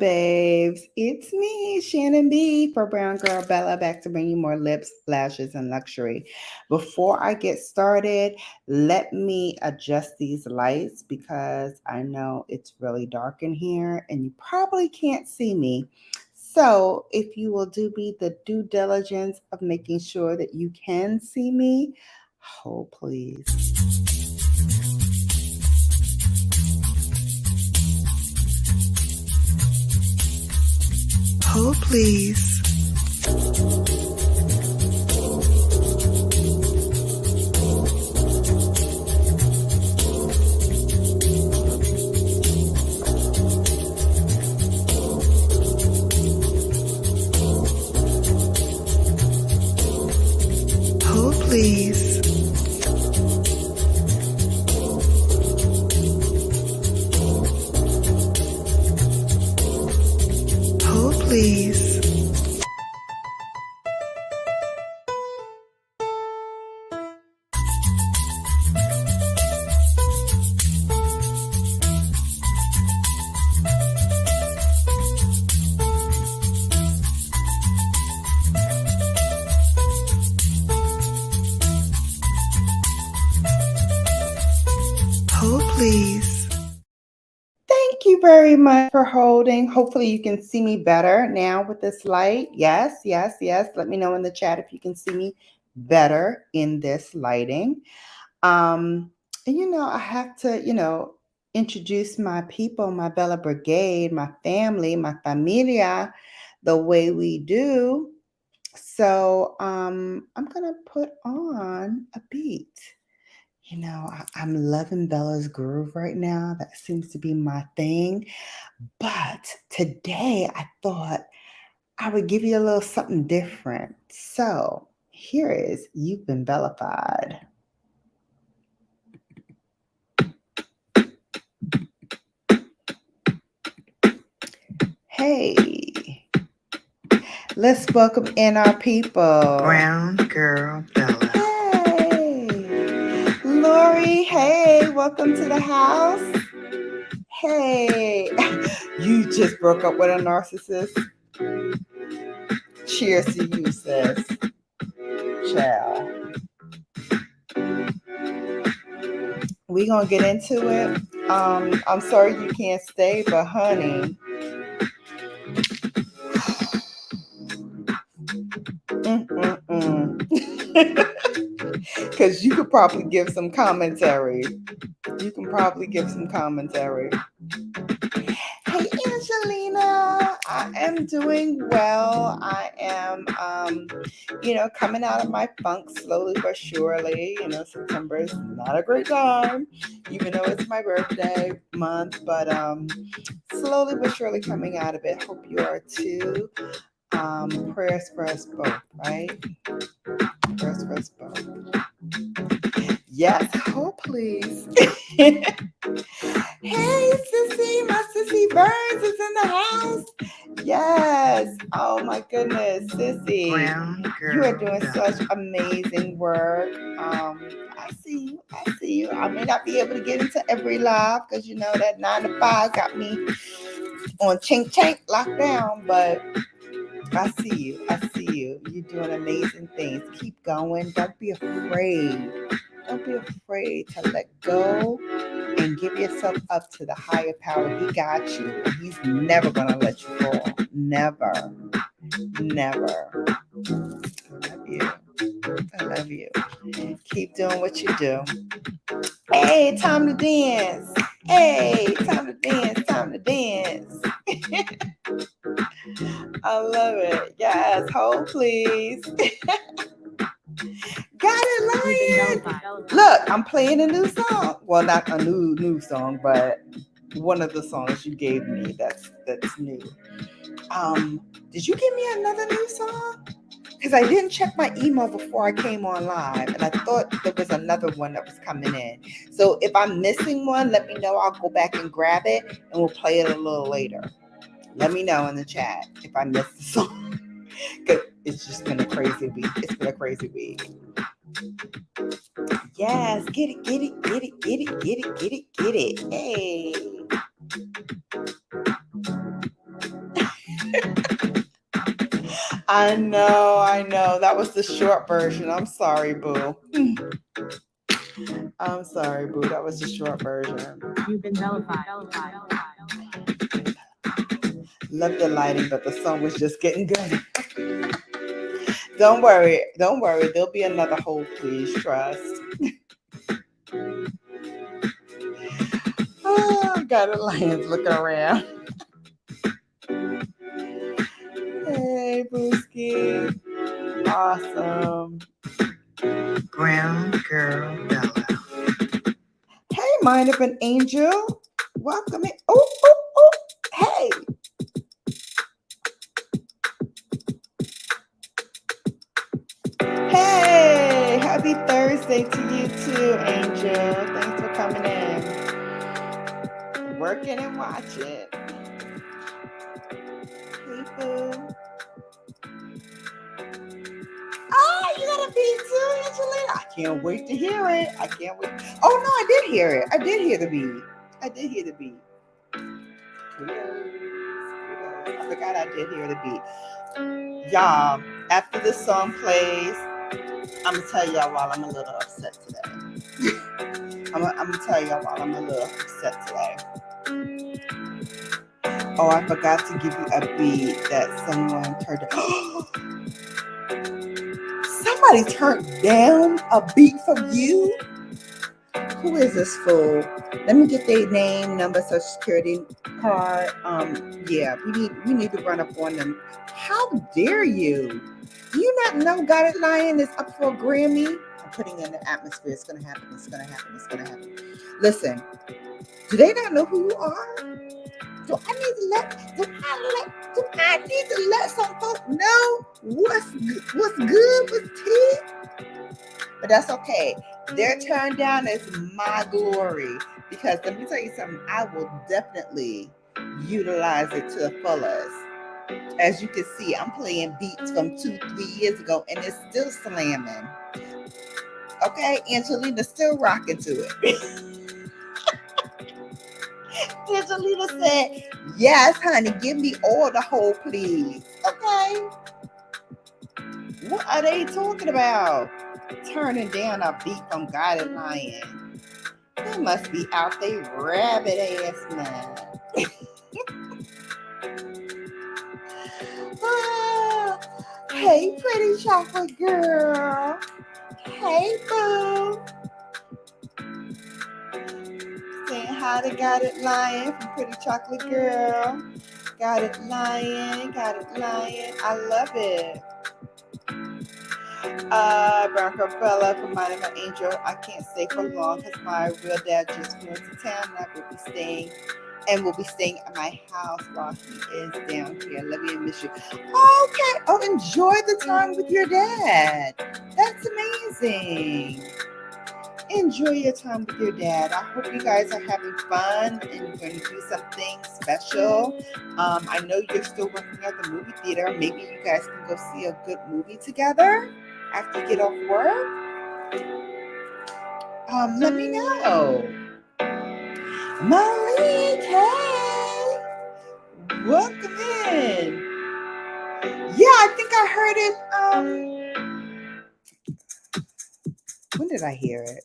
babes. It's me, Shannon B, for Brown Girl Bella, back to bring you more lips, lashes, and luxury. Before I get started, let me adjust these lights because I know it's really dark in here and you probably can't see me. So if you will do me the due diligence of making sure that you can see me, hold please. Hold, please. Hold, please. Hold, please. Hold, please. Thank you very much for holding. Hopefully you can see me better now with this light. Yes, yes, yes. Let me know in the chat if you can see me better in this lighting. And I have to, introduce my people, my Bella Brigade, my family, my familia, the way we do. So I'm gonna put on a beat. I'm loving Bella's groove right now. That seems to be my thing. But today I thought I would give you a little something different. So here is You've Been Bellafied. Hey, let's welcome in our people. Brown Girl Bella. Hey, Lori, hey, welcome to the house. Hey, you just broke up with a narcissist. Cheers to you, sis. Ciao. We gonna get into it. I'm sorry you can't stay, but honey, because you could probably give some commentary. You can probably give some commentary. Hey, Angelina, I am doing well. I am, coming out of my funk slowly but surely. September is not a great time, even though it's my birthday month, but slowly but surely coming out of it. Hope you are too. Prayers for us both, right? Prayers for us both. Yes, hold please. Hey, Sissy, my Sissy Burns is in the house. Yes. Oh my goodness, Sissy. Brown Girl You are doing Bella. such amazing work. I see you. I may not be able to get into every live because that 9 to 5 got me on chink lockdown, but I see you. You're doing amazing things. Keep going. Don't be afraid. Don't be afraid to let go and give yourself up to the higher power. He got you. He's never going to let you fall. Never. Never. I love you. Keep doing what you do. Hey, time to dance. Hey, time to dance. I love it. Yes, hold please. Got it, Lion. Look, I'm playing a new song. Well, not a new song, but one of the songs you gave me that's new. Did you give me another new song? Because I didn't check my email before I came on live, and I thought there was another one that was coming in. So if I'm missing one, let me know. I'll go back and grab it, and we'll play it a little later. Let me know in the chat if I missed the song. Because it's just been a crazy week. It's been a crazy week. Yes, get it. Hey. I know. That was the short version. I'm sorry, boo. I'm sorry, boo. That was the short version. You've been vilified. Love the lighting, but the song was just getting good. Don't worry. There'll be another hole, please. Trust. Oh, got a lion's looking around. Hey, Booski. Awesome. Brown girl Bella. Hey, mind of an angel. Welcome in. Oh. Hey. Hey, happy Thursday to you too, Angel. Thanks for coming in. Working and watching. Hey, boo. Oh, you got a beat too, Angelina. I can't wait to hear it. I can't wait. Oh, no, I did hear it. I did hear the beat. Kudos. I forgot I did hear the beat. Y'all, after this song plays, I'm going to tell y'all why I'm a little upset today. I'm going to tell y'all why I'm a little upset today. Oh, I forgot to give you a beat that someone turned down. Somebody turned down a beat from you? Who is this fool? Let me get their name, number, social security card. Yeah, we need to run up on them. How dare you? Do you not know Got It Lion is up for a Grammy? I'm putting in the atmosphere. It's gonna happen. Listen, do they not know who you are? Do I need to let some folks know what's good with tea? But that's okay. Their turn down is my glory. Because let me tell you something, I will definitely utilize it to the fullest. As you can see, I'm playing beats from 2-3 years ago and it's still slamming. Okay, Angelina's still rocking to it. Angelina said, yes, honey, give me all the whole, please. Okay. What are they talking about? Turning down a beat from Got It Lion. They must be out there rabbit ass man. Hey, pretty chocolate girl. Hey, boo. Saying hi to Got It Lion from Pretty Chocolate Girl. Got it, lion. I love it. Bronco Bella from Mind of an Angel. I can't stay for long because my real dad just flew into town and I will be staying at my house while he is down here. Love you and miss you. Okay. Oh, enjoy the time with your dad. That's amazing. Enjoy your time with your dad. I hope you guys are having fun and you're going to do something special. I know you're still working at the movie theater. Maybe you guys can go see a good movie together after you get off work. Let me know. Malik, hey, welcome in. Yeah, I think I heard it. When did I hear it?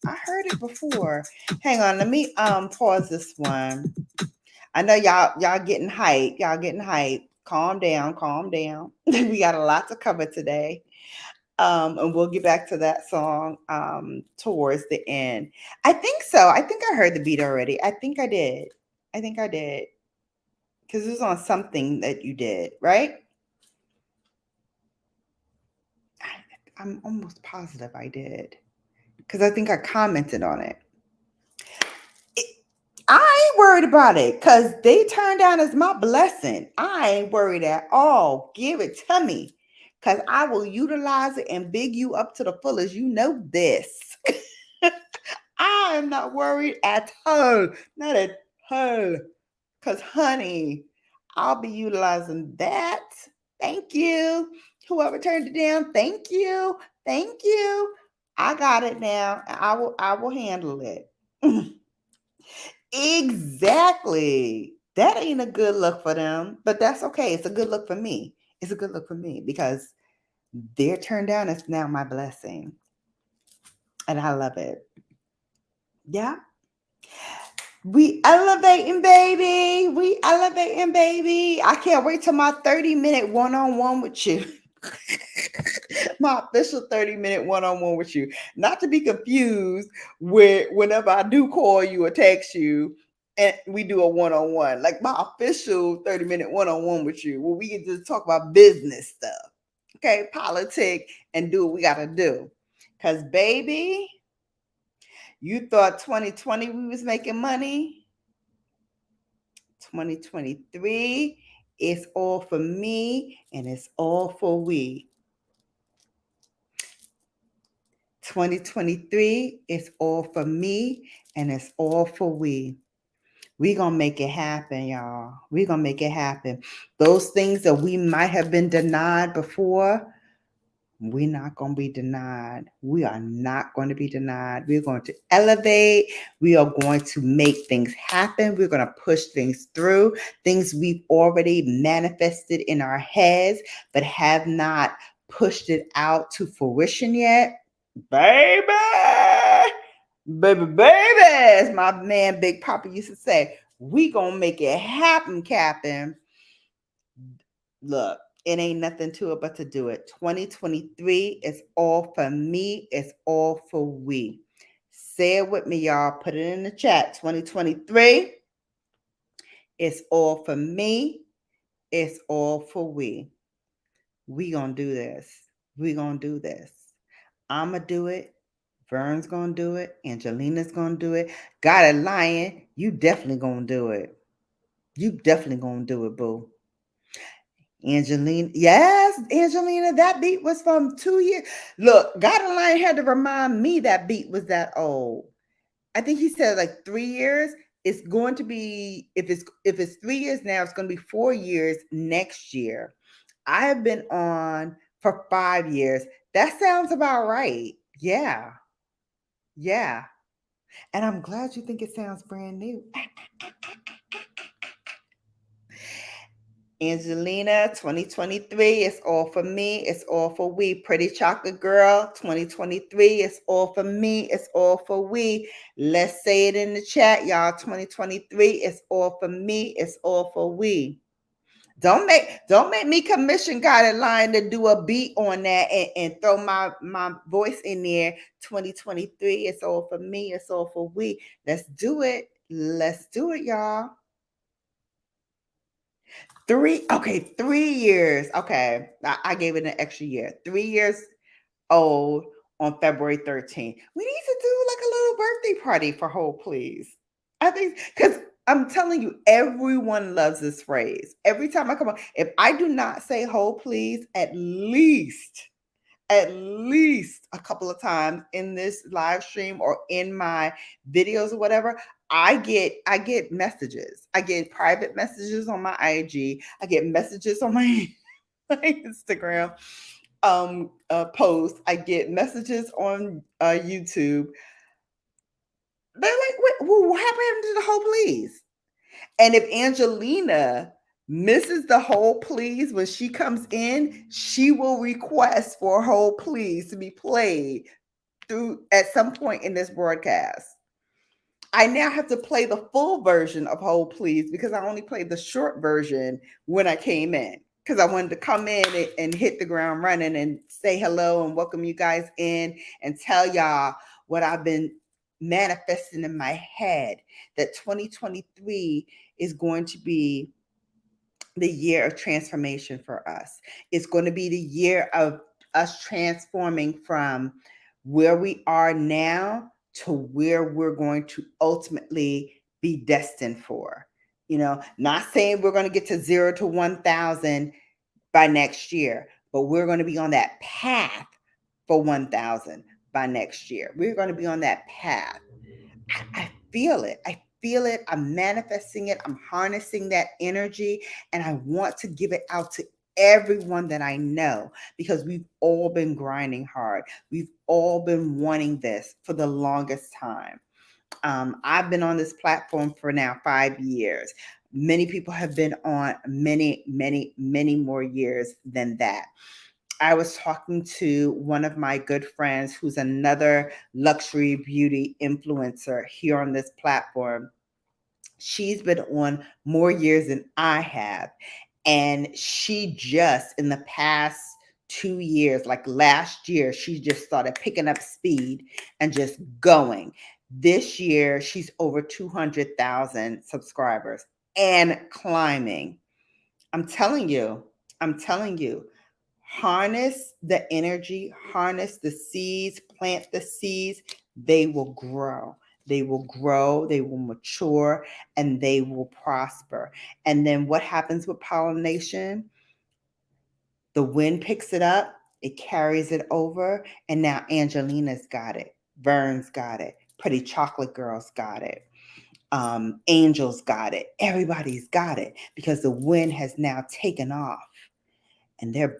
I heard it before. Hang on, let me pause this one. I know y'all getting hype. Calm down. We got a lot to cover today. And we'll get back to that song towards the end. I think so. I think I heard the beat already. I think I did. Because it was on something that you did, right? I'm almost positive I did. Because I think I commented on it. I ain't worried about it because they turned down as my blessing. I ain't worried at all. Give it to me because I will utilize it and big you up to the fullest. You know this. I am not worried at all. Not at all. Because, honey, I'll be utilizing that. Thank you. Whoever turned it down, thank you. I got it now. I will handle it. Exactly. That ain't a good look for them, but that's okay. It's a good look for me. It's a good look for me because their turn down is now my blessing. And I love it. Yeah. We elevating, baby. We elevating, baby. I can't wait till my 30-minute one-on-one with you. My official 30-minute one-on-one with you. Not to be confused with whenever I do call you or text you and we do a one-on-one. Like my official 30-minute one-on-one with you, where we can just talk about business stuff. Okay, politics, and do what we gotta do. Cause baby, you thought 2020 we was making money. 2023, it's all for me and it's all for we. 2023, it's all for me and it's all for we. We gonna make it happen, y'all. We gonna make it happen. Those things that we might have been denied before, we're not going to be denied. We are not going to be denied. We're going to elevate. We are going to make things happen. We're going to push things through, things we've already manifested in our heads, but have not pushed it out to fruition yet. Baby, as my man Big Papa used to say, we going to make it happen, Captain. Look, it ain't nothing to it but to do it. 2023 is all for me. It's all for we. Say it with me, y'all. Put it in the chat. 2023, it's all for me. It's all for we. We gonna do this. We gonna do this. I'ma do it. Vern's gonna do it. Angelina's gonna do it. Got it, Lion. You definitely gonna do it. You definitely gonna do it, boo. Angelina, yes, Angelina, that beat was from 2 years. Look, God Lion had to remind me that beat was that old. I think he said like 3 years. It's going to be, if it's 3 years now, it's going to be 4 years next year. I have been on for 5 years. That sounds about right. Yeah. Yeah. And I'm glad you think it sounds brand new. Angelina, 2023, it's all for me. It's all for we. Pretty Chocolate Girl, 2023, it's all for me. It's all for we. Let's say it in the chat, y'all. 2023, it's all for me. It's all for we. Don't make me commission Got It Line to do a beat on that and throw my voice in there. 2023, it's all for me. It's all for we. Let's do it. Let's do it, y'all. 3 years. Okay. I gave it an extra year. 3 years old on February 13th. We need to do like a little birthday party for Hold Please. I think because I'm telling you, everyone loves this phrase. Every time I come on, if I do not say Hold Please at least a couple of times in this live stream or in my videos or whatever, I get messages. I get private messages on my IG. I get messages on my Instagram posts. I get messages on YouTube. They're like, what happened to the Whole Please? And if Angelina misses the Whole Please when she comes in, she will request for Whole Please to be played through at some point in this broadcast. I now have to play the full version of Whole Please because I only played the short version when I came in because I wanted to come in and hit the ground running and say hello and welcome you guys in and tell y'all what I've been manifesting in my head, that 2023 is going to be the year of transformation for us. It's going to be the year of us transforming from where we are now to where we're going to ultimately be destined for. You know, not saying we're going to get to 0 to 1,000 by next year, but we're going to be on that path for 1,000 by next year. We're going to be on that path. I feel it. I feel it. I'm manifesting it. I'm harnessing that energy, and I want to give it out to everyone that I know because we've all been grinding hard. We've all been wanting this for the longest time. I've been on this platform for now 5 years. Many people have been on many, many, many more years than that. I was talking to one of my good friends who's another luxury beauty influencer here on this platform. She's been on more years than I have. And she just, in the past 2 years, like last year, she just started picking up speed and just going. This year, she's over 200,000 subscribers and climbing. I'm telling you, I'm telling you, harness the energy, harness the seeds, plant the seeds, they will grow. They will grow, they will mature, and they will prosper. And then what happens with pollination? The wind picks it up, it carries it over, and now Angelina's got it, Vern's got it, Pretty Chocolate Girl's got it. Angel's got it. Everybody's got it because the wind has now taken off and they're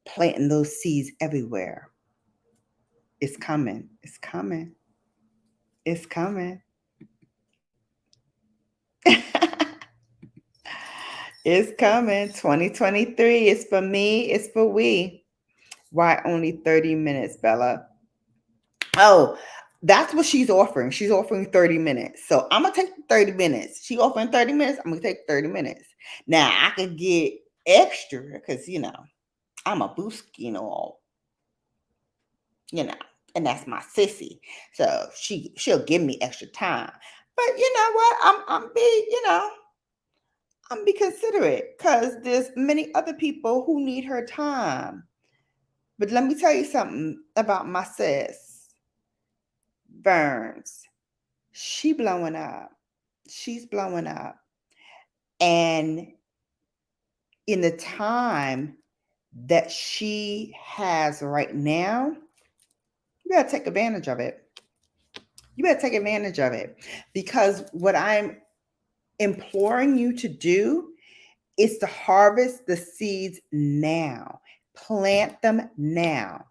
planting those seeds everywhere. It's coming. It's coming. It's coming. It's coming. 2023 is for me. It's for we. Why only 30 minutes, Bella? Oh, that's what she's offering. She's offering 30 minutes. So I'm going to take 30 minutes. She offering 30 minutes. I'm going to take 30 minutes. Now, I could get extra because, I'm a Buskino, and that's my sissy. So she'll give me extra time. But you know what? I'm be considerate because there's many other people who need her time. But let me tell you something about my sis, Burns. She blowing up. She's blowing up. And in the time that she has right now, you better take advantage of it. You better take advantage of it because what I'm imploring you to do is to harvest the seeds now. Plant them now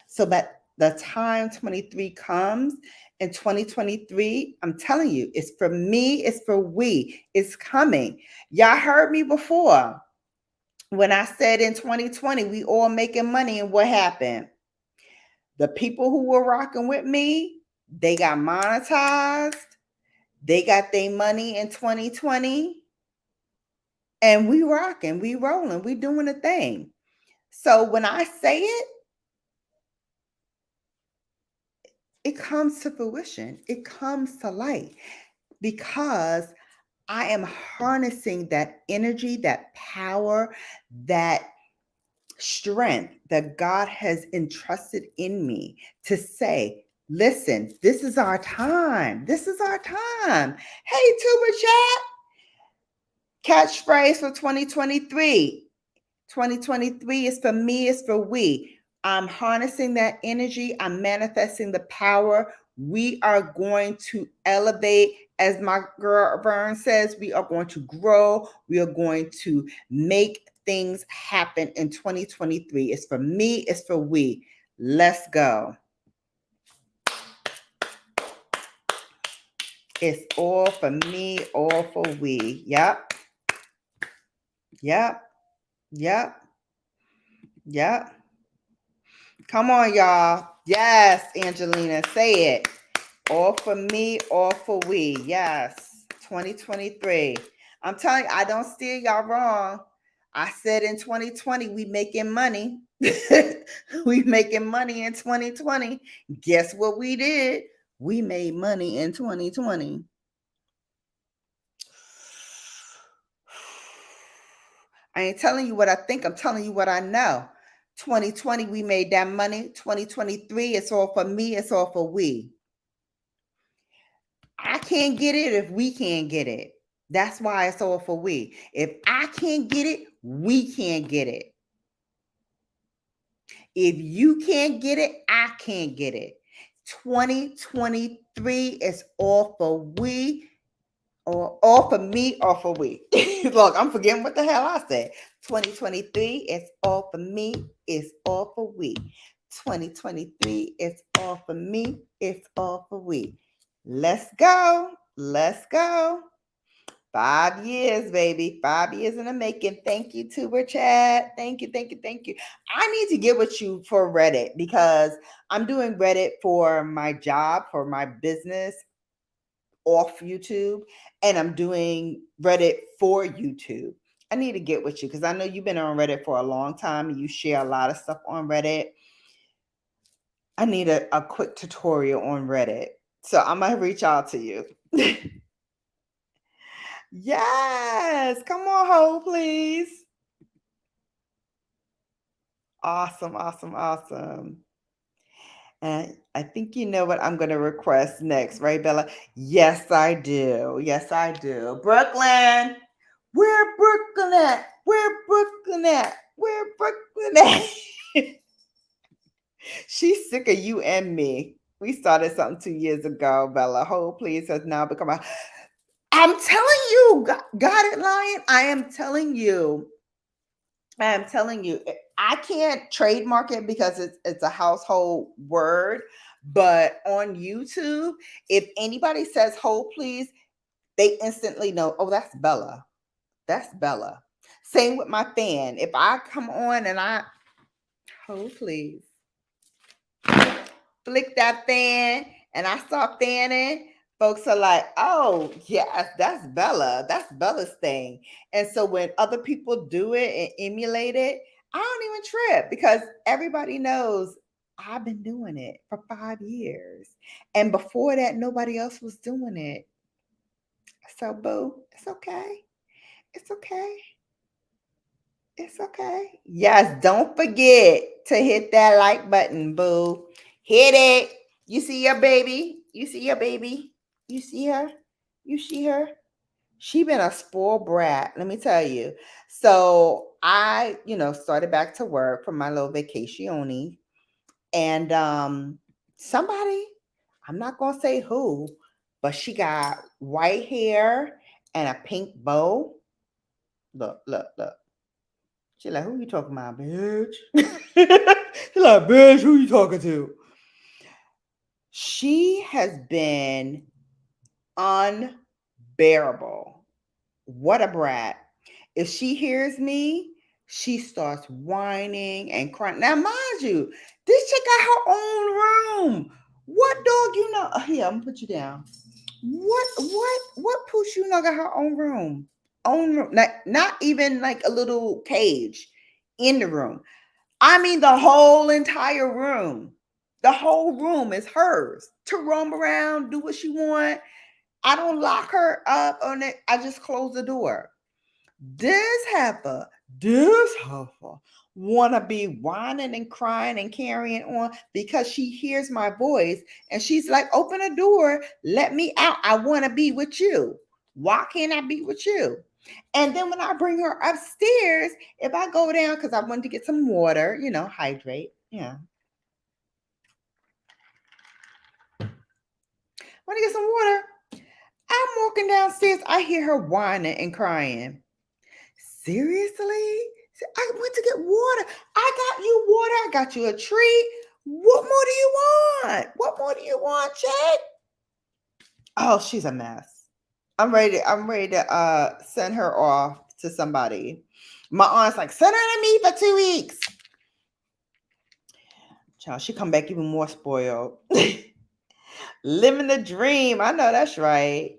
so that the time 23 comes. In 2023, I'm telling you, it's for me, it's for we, it's coming. Y'all heard me before when I said in 2020, we all making money, and what happened? The people who were rocking with me, they got monetized. They got their money in 2020. And we rocking, we rolling, we doing a thing. So when I say it, it comes to fruition. It comes to light because I am harnessing that energy, that power, that strength that God has entrusted in me to say, listen, this is our time. This is our time. Hey, Tuber Chat. Catchphrase for 2023. 2023 is for me, it's for we. I'm harnessing that energy. I'm manifesting the power. We are going to elevate. As my girl Vern says, we are going to grow. We are going to make things happen in 2023. It's for me, it's for we. Let's go. It's all for me, all for we. Yep. Yep. Yep. Yep. Come on, y'all. Yes, Angelina, say it. All for me, all for we. Yes, 2023. I'm telling you, I don't steer y'all wrong. I said in 2020, we making money. We making money in 2020. Guess what we did? We made money in 2020. I ain't telling you what I think. I'm telling you what I know. 2020, we made that money. 2023, it's all for me. It's all for we. I can't get it if we can't get it. That's why it's all for we. If I can't get it, we can't get it. If you can't get it, I can't get it. 2023 is all for we. Or all for me or for we. Look, I'm forgetting what the hell I said. 2023 is all for me, it's all for we. 2023 is all for me, it's all for we. Let's go. Let's go. 5 years, baby. 5 years in the making. Thank you, Tuber Chat. Thank you, thank you, thank you. I need to get with you for Reddit because I'm doing Reddit for my job, for my business off YouTube, and I'm doing Reddit for YouTube. I need to get with you because I know you've been on Reddit for a long time and you share a lot of stuff on Reddit. I need a quick tutorial on Reddit. So I'm going to reach out to you. Yes. Come on, Ho, please. Awesome, awesome, awesome. And I think you know what I'm going to request next, right, Bella? Yes, I do. Yes, I do. Brooklyn. Where Brooklyn at? Where Brooklyn at? Where Brooklyn at? She's sick of you and me. We started something 2 years ago, Bella. Ho, please has now become a. I'm telling you, got it, Lion. I am telling you. I can't trademark it because it's a household word. But on YouTube, if anybody says "Hold please," they instantly know. Oh, that's Bella. That's Bella. Same with my fan. If I come on and I hold please, flick that fan and I start fanning, folks are like, oh, yes, that's Bella. That's Bella's thing. And so when other people do it and emulate it, I don't even trip because everybody knows I've been doing it for 5 years. And before that, nobody else was doing it. So, boo, it's okay. It's okay. It's okay. Yes, don't forget to hit that like button, boo. Hit it. You see your baby? You see your baby? You see her? You see her? She been a spoiled brat, let me tell you. So I, started back to work for my little vacation. And somebody, I'm not gonna say who, but she got white hair and a pink bow. Look, look, look. She like, who you talking about, bitch? She like, bitch, who you talking to? She has been unbearable. What a brat. If she hears me, she starts whining and crying. Now, mind you, this chick got her own room. What dog you know? Here, I'm gonna put you down. What pooch you know got her own room? Own room. Not even like a little cage in the room. I mean the whole entire room. The whole room is hers to roam around, do what she want. I don't lock her up on it. I just close the door. This heifer wanna be whining and crying and carrying on because she hears my voice and she's like, open a door, let me out. I want to be with you. Why can't I be with you? And then when I bring her upstairs, if I go down because I wanted to get some water, hydrate. Yeah. Want to get some water? I'm walking downstairs. I hear her whining and crying. Seriously? I went to get water. I got you water. I got you a treat. What more do you want? What more do you want, chick? Oh, she's a mess. I'm ready to send her off to somebody. My aunt's like, send her to me for 2 weeks. Child, she come back even more spoiled. Living the dream. I know that's right.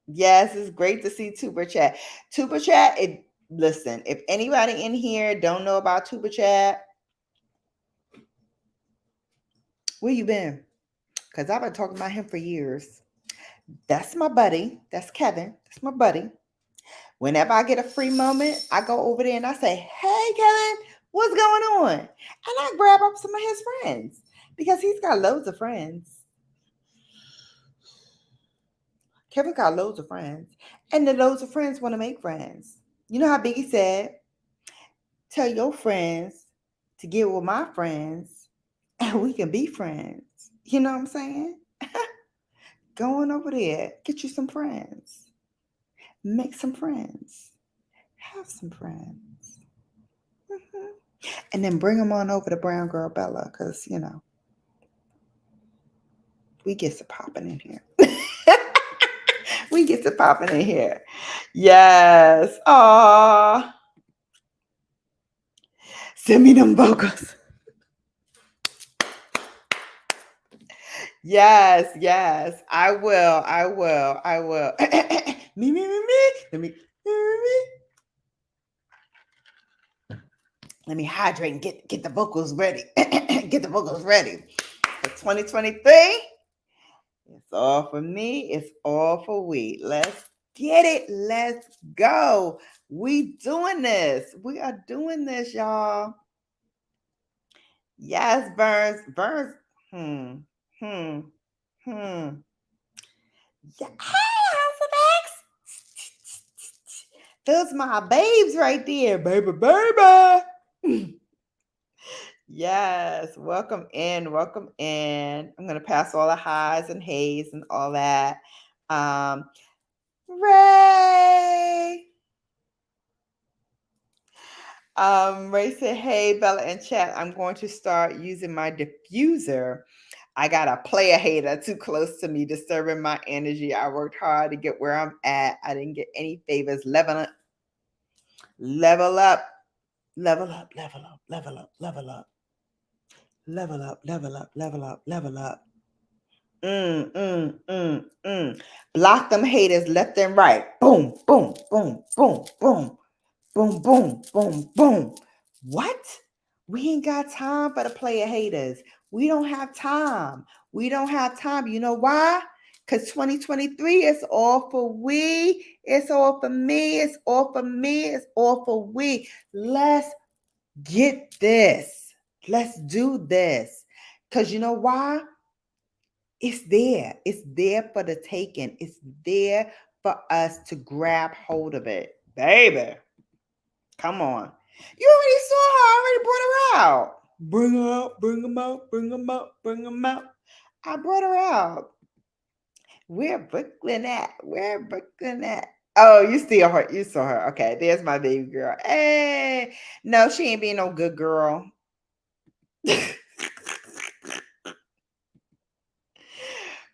Yes, it's great to see Tuber Chat. Tuber Chat, listen, if anybody in here don't know about Tuber Chat, where you been? Because I've been talking about him for years. That's my buddy. That's Kevin. That's my buddy. Whenever I get a free moment, I go over there and I say, hey, Kevin, what's going on? And I grab up some of his friends because he's got loads of friends. Kevin got loads of friends. And the loads of friends want to make friends. You know how Biggie said, tell your friends to get with my friends and we can be friends. You know what I'm saying? Going over there, get you some friends. Make some friends. Have some friends. Mm-hmm. And then bring them on over to Brown Girl Bella because, we get some popping in here. We get to popping in here. Yes. Aw. Send me them vocals. Yes, yes. I will. I will. I will. Me. Let me. Let me hydrate and get the vocals ready. Get the vocals ready. For 2023. It's all for me. It's all for we. Let's get it. Let's go. We doing this. We are doing this, y'all. Yes, Burns. Burns. Hmm. Hmm. Hmm. Yeah. Hey, House of X. Those my babes right there, baby. Yes, welcome in, welcome in. I'm gonna pass all the highs and hays and all that. Ray. Ray said, "Hey, Bella and chat. I'm going to start using my diffuser. I got a player hater too close to me, disturbing my energy. I worked hard to get where I'm at. I didn't get any favors. Level up, level up, level up, level up, level up, level up, level up, level up, level up, level up. Block them haters left and right. Boom, boom, boom, boom, boom, boom, boom, boom, boom. What? We ain't got time for the player haters. We don't have time. We don't have time. You know why? Because 2023 is all for we. It's all for me. It's all for me. It's all for we. Let's get this. Let's do this. Because you know why? It's there. It's there for the taking. It's there for us to grab hold of it. Baby, come on. You already saw her. I already brought her out. Bring her out. Bring them out. Bring them out. Bring them out. I brought her out. Where Brooklyn at? Where Brooklyn at? Oh, you still her. You saw her. Okay, there's my baby girl. Hey, no, she ain't being no good girl.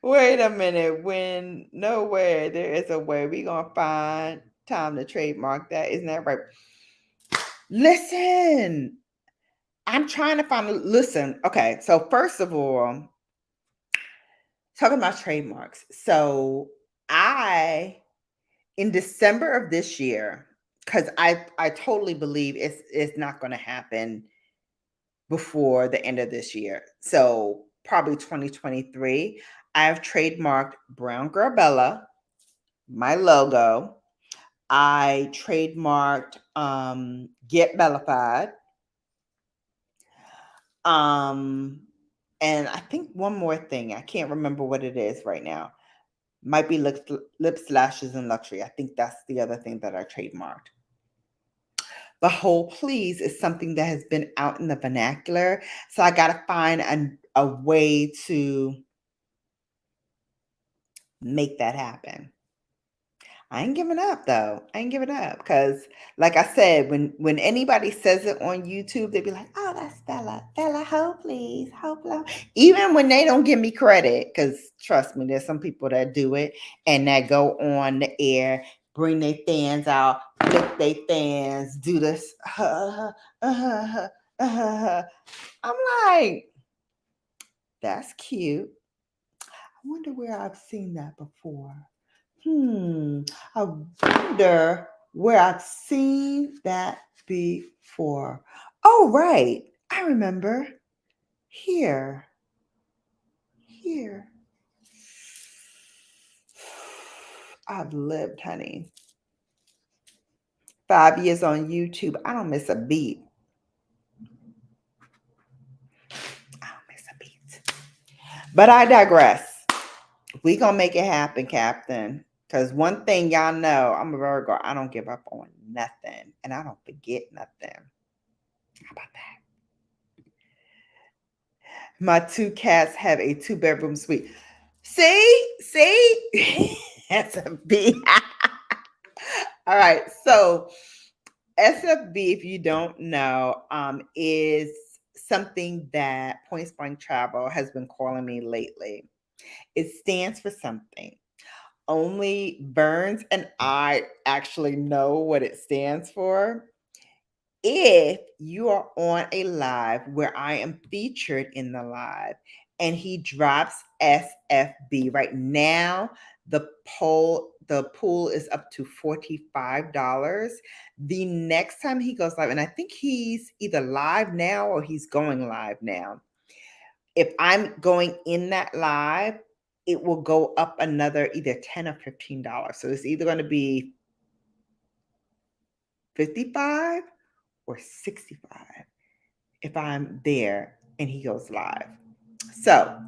Wait a minute. When nowhere there is a way, we gonna find time to trademark that. Isn't that right? Listen, I'm trying to find. Listen, okay. So first of all, talking about trademarks. So in December of this year, because I totally believe it's not going to happen before the end of this year. So probably 2023. I've trademarked Brown Girl Bella, my logo. I trademarked Get Bellified. And I think one more thing. I can't remember what it is right now. Might be lips, lashes, and luxury. I think that's the other thing that I trademarked. The whole please is something that has been out in the vernacular. So I got to find a way to make that happen. I ain't giving up though. I ain't giving up because, like I said, when anybody says it on YouTube, they be like, "Oh, that's Bella. Bella, ho, please, ho, please." Even when they don't give me credit, because trust me, there's some people that do it and that go on the air, bring their fans out, lick their fans, do this. I'm like, that's cute. I wonder where I've seen that before. I wonder where I've seen that before. Oh, right. I remember. Here. Here. I've lived, honey. 5 years on YouTube. I don't miss a beat. I don't miss a beat. But I digress. We gonna make it happen, Captain. Because one thing y'all know, I'm a Virgo. I don't give up on nothing. And I don't forget nothing. How about that? My 2 cats have a 2-bedroom suite. See? SFB. All right. So SFB, if you don't know, is something that Point Blank Travel has been calling me lately. It stands for something. only Burns and I actually know what it stands for. If you are on a live where I am featured in the live and he drops SFB right now, the pool is up to $45. The next time he goes live, and I think he's either live now or he's going live now. If I'm going in that live, it will go up another either $10 or $15. So it's either going to be 55 or 65 if I'm there and he goes live. So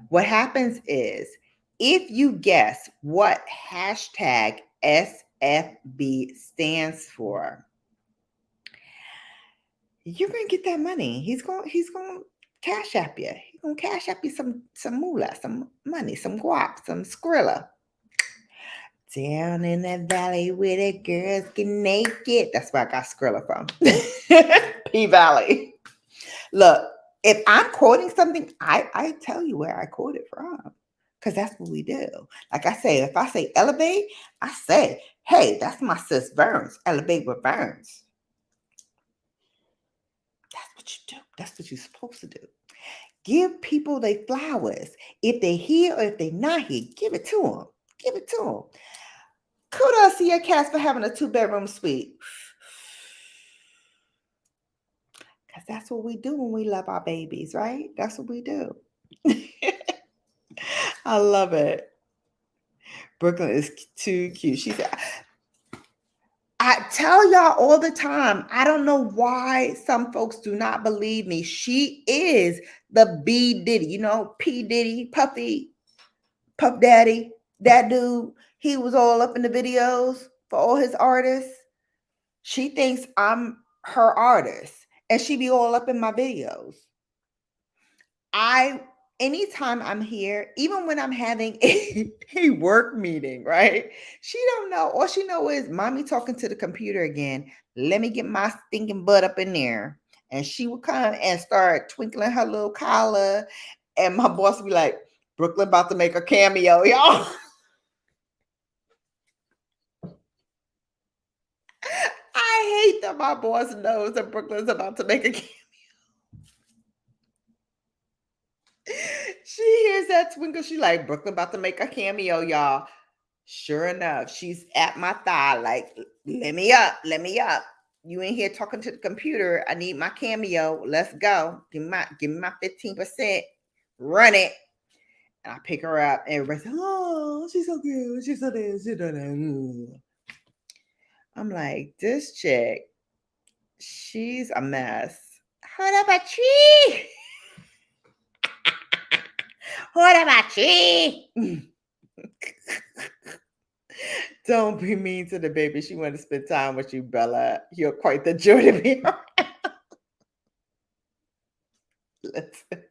what happens is, if you guess what hashtag SFB stands for, you're gonna get that money. He's gonna cash app you. He's gonna cash app you some moolah, some money, some guap, some skrilla. Down in that valley where the girls get naked. That's where I got skrilla from. P Valley. Look, if I'm quoting something, I tell you where I quote it from, because that's what we do. Like I say, if I say elevate, I say, hey, that's my sis Burns. Elevate with Burns. That's what you do. That's what you're supposed to do. Give people their flowers. If they're here or if they're not here, give it to them. Give it to them. Kudos to your cats for having a 2-bedroom suite. Because that's what we do when we love our babies, right? That's what we do. I love it. Brooklyn is too cute. She said, I tell y'all all the time, I don't know why some folks do not believe me. She is the B Diddy, you know, P Diddy, Puffy, Puff Daddy, that dude. He was all up in the videos for all his artists. She thinks I'm her artist, and she be all up in my videos. Anytime I'm here, even when I'm having a work meeting, right? She don't know. All she know is mommy talking to the computer again. Let me get my stinking butt up in there. And she would come and start twinkling her little collar. And my boss would be like, Brooklyn about to make a cameo, y'all. I hate that my boss knows that Brooklyn's about to make a cameo. She hears that twinkle. She like, Brooklyn about to make a cameo, y'all. Sure enough, she's at my thigh like, let me up, let me up. You in here talking to the computer. I need my cameo. Let's go. Give me my 15%. Run it. And I pick her up and everybody's like, oh, she's so cute. She's so this. She's so that. I'm like, this chick, she's a mess. What about you? What about you? Don't be mean to the baby. She want to spend time with you, Bella. You're quite the joy to be around. Listen.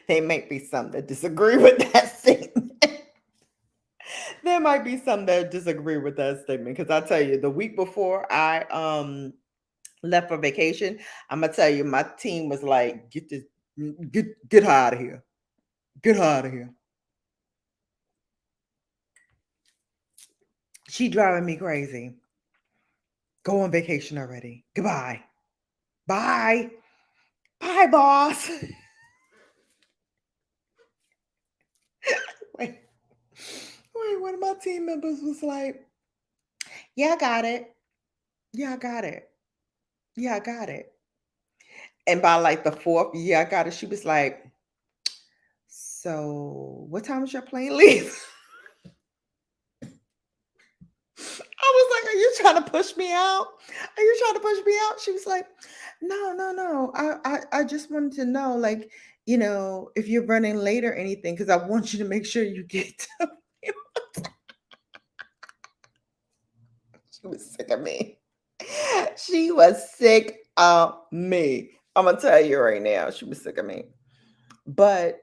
They might be some that disagree with that statement. There might be some that disagree with that statement, because I tell you, the week before I left for vacation, I'm gonna tell you, my team was like, get her out of here. Get her out of here. She driving me crazy. Go on vacation already. Goodbye. Bye. Bye, boss. Wait, one of my team members was like, yeah, I got it. Yeah, I got it. Yeah, I got it. And by like the 4th, yeah, I got it, she was like, so what time is your plane leave? I was like, are you trying to push me out? Are you trying to push me out? She was like, no. I just wanted to know, like, you know, if you're running late or anything, because I want you to make sure you get to me. She was sick of me. She was sick of me. I'm going to tell you right now, she was sick of me. But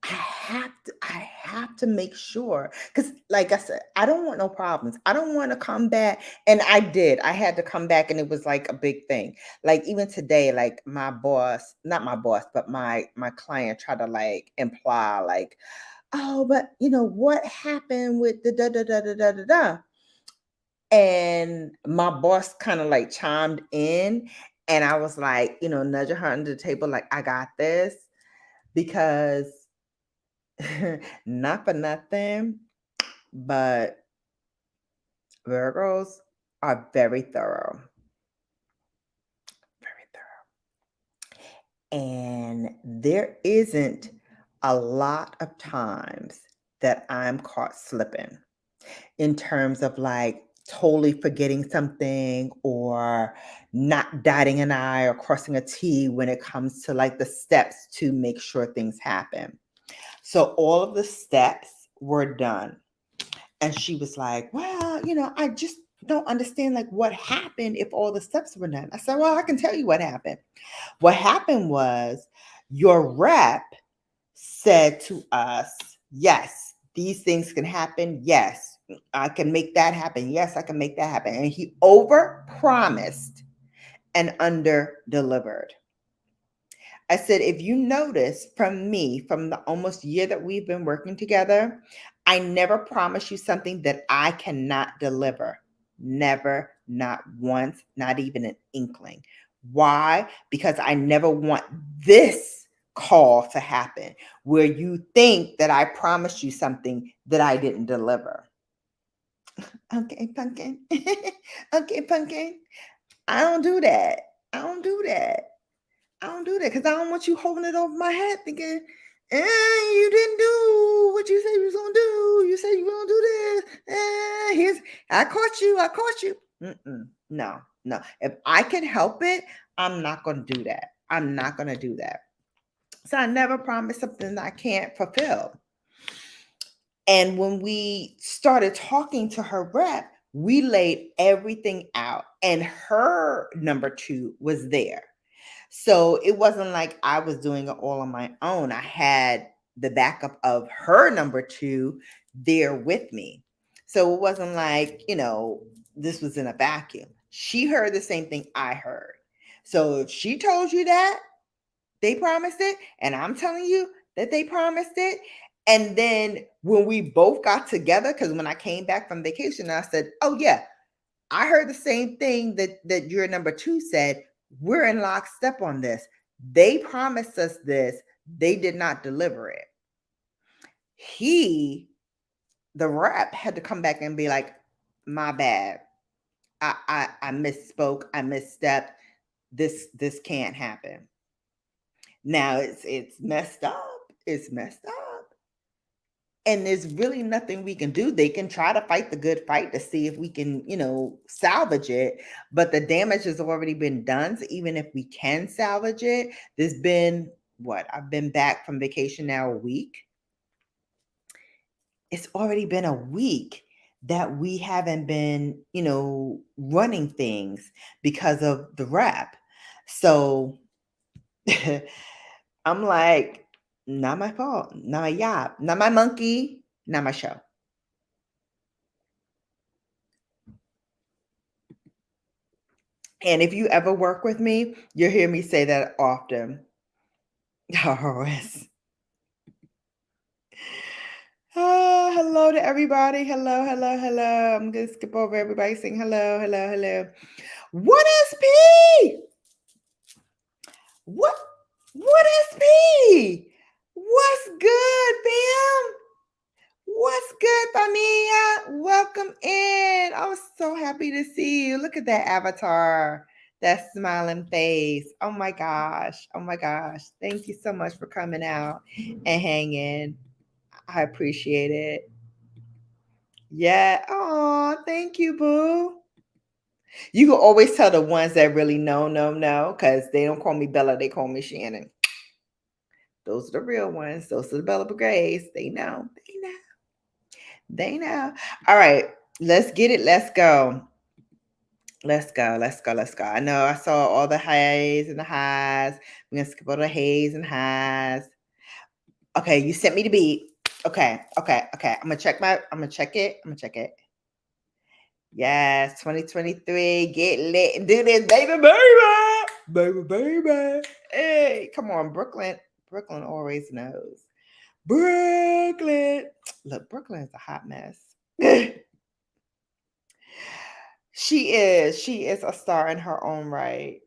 I have to make sure, because like I said, I don't want no problems. I don't want to come back. And I had to come back, and it was like a big thing. Like even today, like my boss, not my boss, but my client tried to like imply like, oh, but what happened with the da da da da da da da. And my boss kind of like chimed in, and I was like, nudging her under the table, like, I got this, because not for nothing, but Virgos are very thorough, very thorough. And there isn't a lot of times that I'm caught slipping in terms of like totally forgetting something or not dotting an I or crossing a T when it comes to like the steps to make sure things happen. So all of the steps were done. And she was like, well, I just don't understand like what happened if all the steps were done. I said, well, I can tell you what happened. What happened was your rep said to us, yes, these things can happen. Yes, I can make that happen. Yes, I can make that happen. And he over promised and under delivered. I said, if you notice from me, from the almost year that we've been working together, I never promise you something that I cannot deliver. Never, not once, not even an inkling. Why? Because I never want this call to happen where you think that I promised you something that I didn't deliver. Okay, pumpkin. Okay, pumpkin. I don't do that. I don't do that. I don't do that because I don't want you holding it over my head thinking, you didn't do what you said you was gonna do. You said you were gonna do this. I caught you. I caught you. No. If I can help it, I'm not gonna do that. I'm not gonna do that. So I never promise something that I can't fulfill. And when we started talking to her rep, we laid everything out, and her number 2 was there. So it wasn't like I was doing it all on my own. I had the backup of her number 2 there with me. So it wasn't like, this was in a vacuum. She heard the same thing I heard. So if she told you that they promised it, and I'm telling you that they promised it, and then when we both got together, because when I came back from vacation, I said, oh yeah, I heard the same thing that your number 2 said. We're in lockstep on this. They promised us this. They did not deliver it. The rep, had to come back and be like, my bad. I misspoke. I misstepped. This can't happen. Now it's messed up. It's messed up. And there's really nothing we can do. They can try to fight the good fight to see if we can, salvage it. But the damage has already been done. So even if we can salvage it, there's been I've been back from vacation now a week. It's already been a week that we haven't been, running things because of the rep. So I'm like, not my fault, not my yap, not my monkey, not my show. And if you ever work with me, you'll hear me say that often. Hello to everybody. Hello. I'm going to skip over everybody saying hello. What is P? What is P? What's good, fam? What's good, familia? Welcome in. I was so happy to see you. Look at that avatar, that smiling face. Oh my gosh. Thank you so much for coming out and hanging. I appreciate it. Yeah. Oh, thank you, boo. You can always tell the ones that really know, because they don't call me Bella, they call me Shannon. Those are the real ones. Those are the Bella Brigades. They know. All right, let's get it. Let's go. I know I saw all the highs and the highs. We're going to skip all the haze and highs. Okay, you sent me the beat. Okay. I'm gonna check it. Yes, 2023. Get lit and do this, baby. Hey, come on, Brooklyn. Brooklyn always knows. Brooklyn. Look, Brooklyn is a hot mess. She is a star in her own right.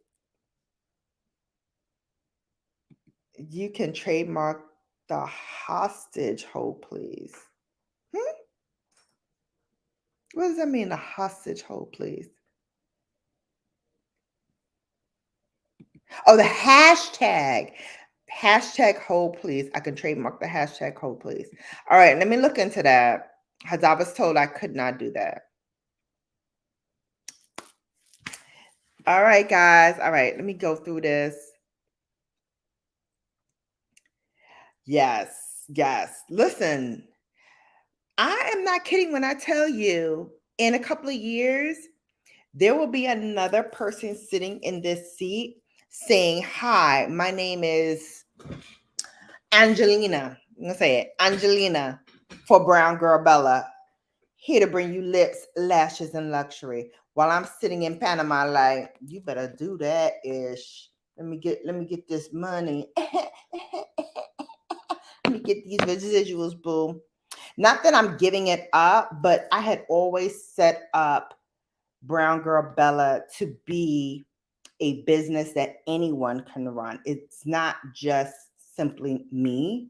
You can trademark the hostage hold, please. What does that mean, the hostage hold, please? Oh, the hashtag. Hashtag hold, please. I can trademark the hashtag hold, please. All right, let me look into that. Because I was told I could not do that. All right, guys. All right, let me go through this. Yes. Listen, I am not kidding when I tell you in a couple of years, there will be another person sitting in this seat saying, hi, my name is Angelina. I'm going to say it. Angelina for Brown Girl Bella. Here to bring you lips, lashes, and luxury. While I'm sitting in Panama, like, you better do that ish. Let me get this money. Let me get these residuals, boo. Not that I'm giving it up, but I had always set up Brown Girl Bella to be a business that anyone can run. It's not just simply me.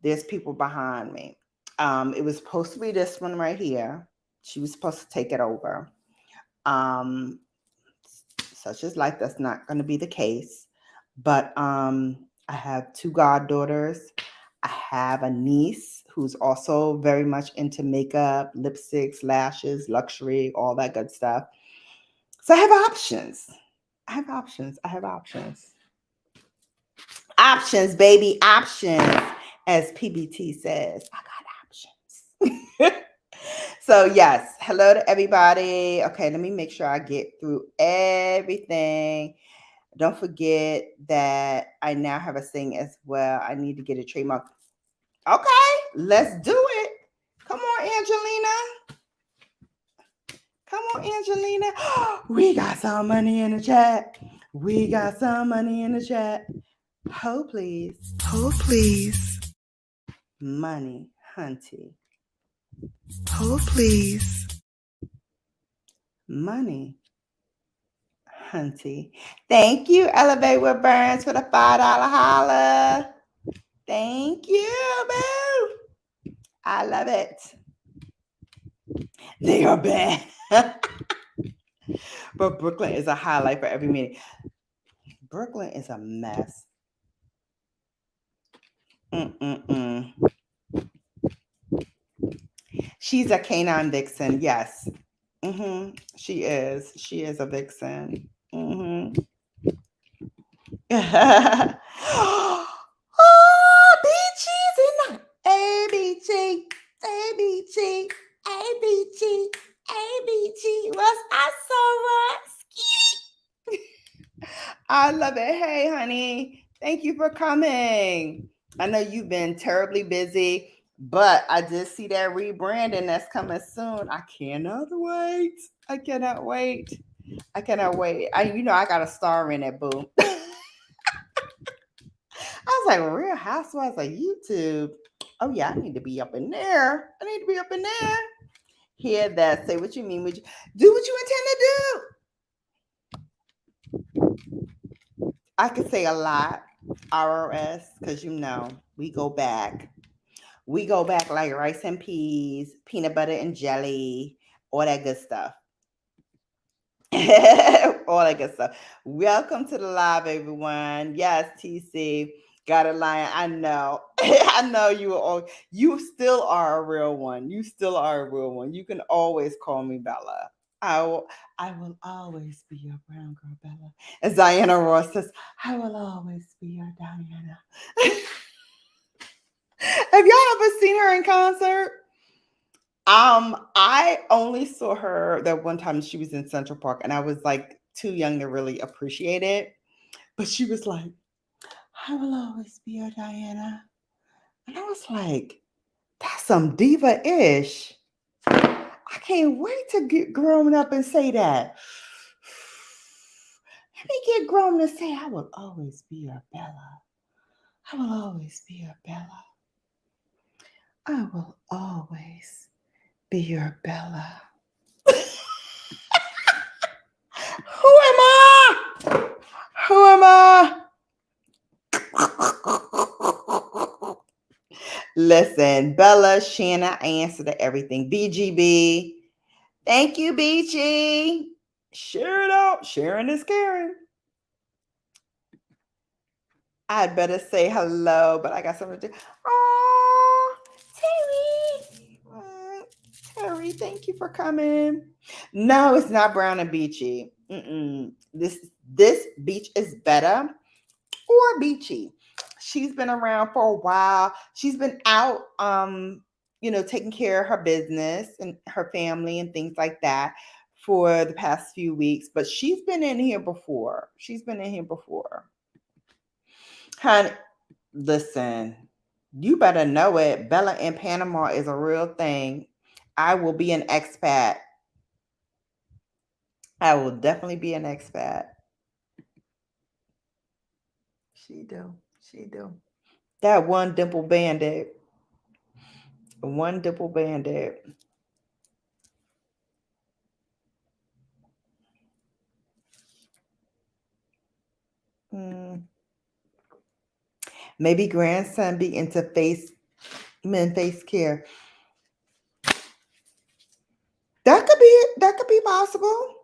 There's people behind me. It was supposed to be this one right here. She was supposed to take it over. Such as life, that's not going to be the case. But I have 2 goddaughters. I have a niece who's also very much into makeup, lipsticks, lashes, luxury, all that good stuff. So I have options. Options, baby, options. As PBT says, I got options. So yes, hello to everybody. Okay, let me make sure I get through everything. Don't forget that I now have a thing as well. I need to get a trademark. Okay, let's do it. Come on, Angelina. We got some money in the chat. Hold, please. Money, hunty. Hold, please. Money, hunty. Thank you, Elevate with Burns, for the $5 holla. Thank you, boo. I love it. They are bad. But Brooklyn is a highlight for every meeting. Brooklyn is a mess. She's a canine vixen. Yes. She is. She is a vixen. Oh, BG's in the ABG. What's up, so I love it. Hey, honey. Thank you for coming. I know you've been terribly busy, but I did see that rebranding that's coming soon. I cannot wait. I cannot wait. I got a star in it, boo. I was like, Real Housewives of YouTube. Oh yeah, I need to be up in there. Hear that? Say what you mean. Do what you intend to do. I could say a lot. RRS, because we go back. We go back like rice and peas, peanut butter and jelly, all that good stuff. Welcome to the live, everyone. Yes, TC. Got a lion. I know. I know you still are a real one. You can always call me Bella. I will always be your Brown Girl Bella. As Diana Ross says, I will always be your Diana. Have y'all ever seen her in concert? I only saw her that one time. She was in Central Park, and I was like too young to really appreciate it. But she was like, I will always be your Diana. And I was like, that's some diva-ish. I can't wait to get grown up and say that. Let me get grown and say, I will always be your Bella. I will always be your Bella. I will always be your Bella. Who am I? Who am I? Listen, Bella, Shanna, I answer to everything. BGB. Thank you, BG. Share it out. Sharing is caring. I'd better say hello, but I got something to do. Oh, Terry. Terry, thank you for coming. No, it's not brown and beachy. This beach is better or beachy. She's been around for a while. She's been out, taking care of her business and her family and things like that for the past few weeks. But she's been in here before. Honey, listen, you better know it. Bella in Panama is a real thing. I will be an expat. I will definitely be an expat. She do. That one dimple bandit. One dimple bandit. Maybe grandson be into face care. That could be possible.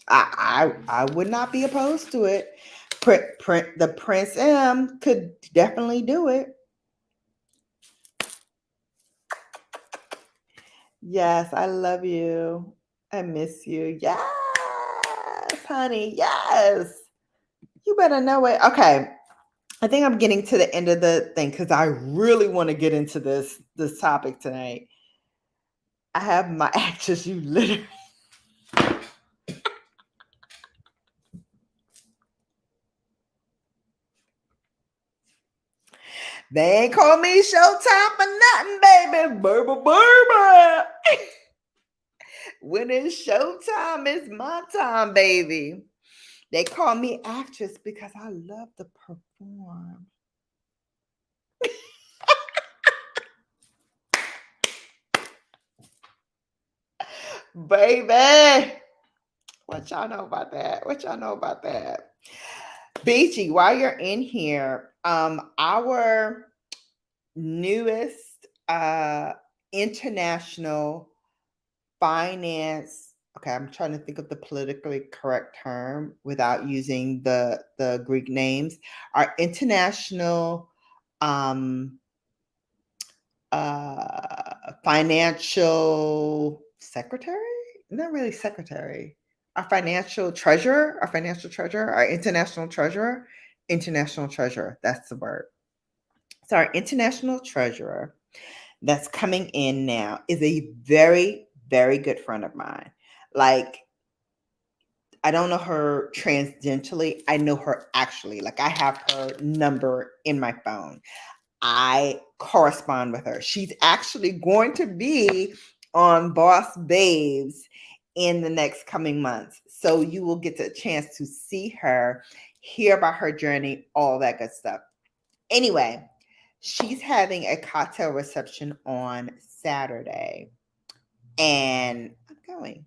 I would not be opposed to it. The Prince M could definitely do it. Yes, I love you. I miss you. Yes, honey. Yes. You better know it. Okay. I think I'm getting to the end of the thing because I really want to get into this topic tonight. I have my actress, you literally. They ain't call me Showtime for nothing, baby. Burba. When it's showtime, it's my time, baby. They call me actress because I love to perform. Baby. What y'all know about that? Beachy, while you're in here, our newest international finance, okay, I'm trying to think of the politically correct term without using the Greek names. Our international financial secretary? Not really secretary. Our financial treasurer, our international treasurer, that's the word. So our international treasurer that's coming in now is a very, very good friend of mine. Like, I don't know her transdentally. I know her actually. Like, I have her number in my phone. I correspond with her. She's actually going to be on Boss Babes in the next coming months. So you will get a chance to see her, hear about her journey, all that good stuff. Anyway, she's having a cocktail reception on Saturday. And I'm going.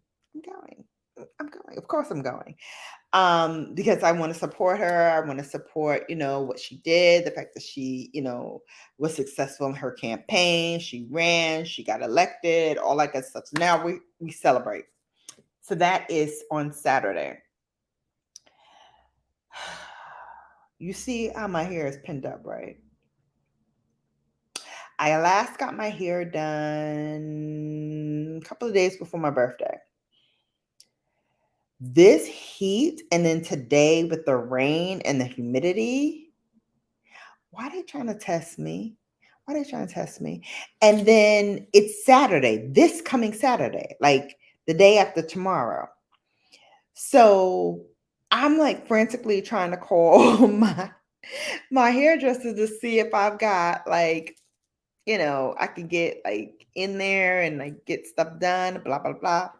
Of course I'm going. Because I want to support her. I want to support, what she did, the fact that she, was successful in her campaign. She ran, she got elected, all that good stuff. So now we celebrate. So that is on Saturday. You see how my hair is pinned up, right? I last got my hair done a couple of days before my birthday. This heat, and then today with the rain and the humidity, why are they trying to test me? And then it's Saturday, this coming Saturday, like the day after tomorrow. So I'm like frantically trying to call my hairdresser to see if I've got like, I could get like in there and like get stuff done, blah, blah, blah.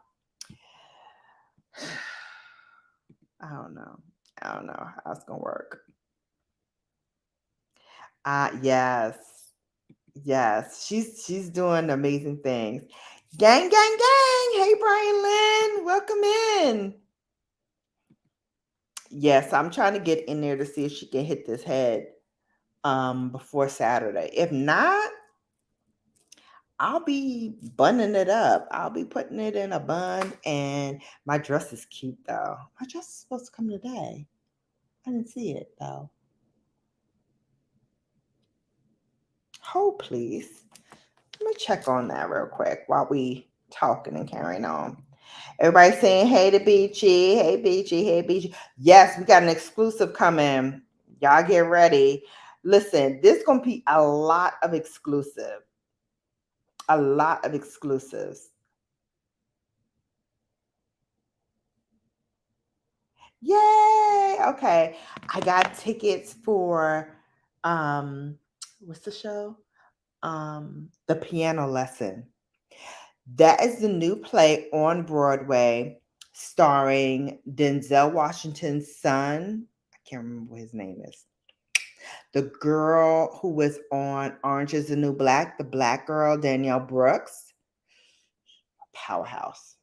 I don't know. I don't know how it's gonna work. Yes. Yes. She's doing amazing things. Gang, gang, gang. Hey Brian Lynn, welcome in. Yes, I'm trying to get in there to see if she can hit this head before Saturday. If not, I'll be bunning it up. I'll be putting it in a bun, and my dress is cute though. My dress is supposed to come today. I didn't see it though. Hold please. Let me check on that real quick while we talking and carrying on. Everybody saying hey to Beachy, hey Beachy, hey Beachy. Yes, we got an exclusive coming. Y'all get ready. Listen, this gonna be a lot of exclusive. A lot of exclusives. Yay! Okay. I got tickets for what's the show? The Piano Lesson. That is the new play on Broadway starring Denzel Washington's son. I can't remember what his name is. The girl who was on Orange is the New Black, the black girl, Danielle Brooks. Powerhouse.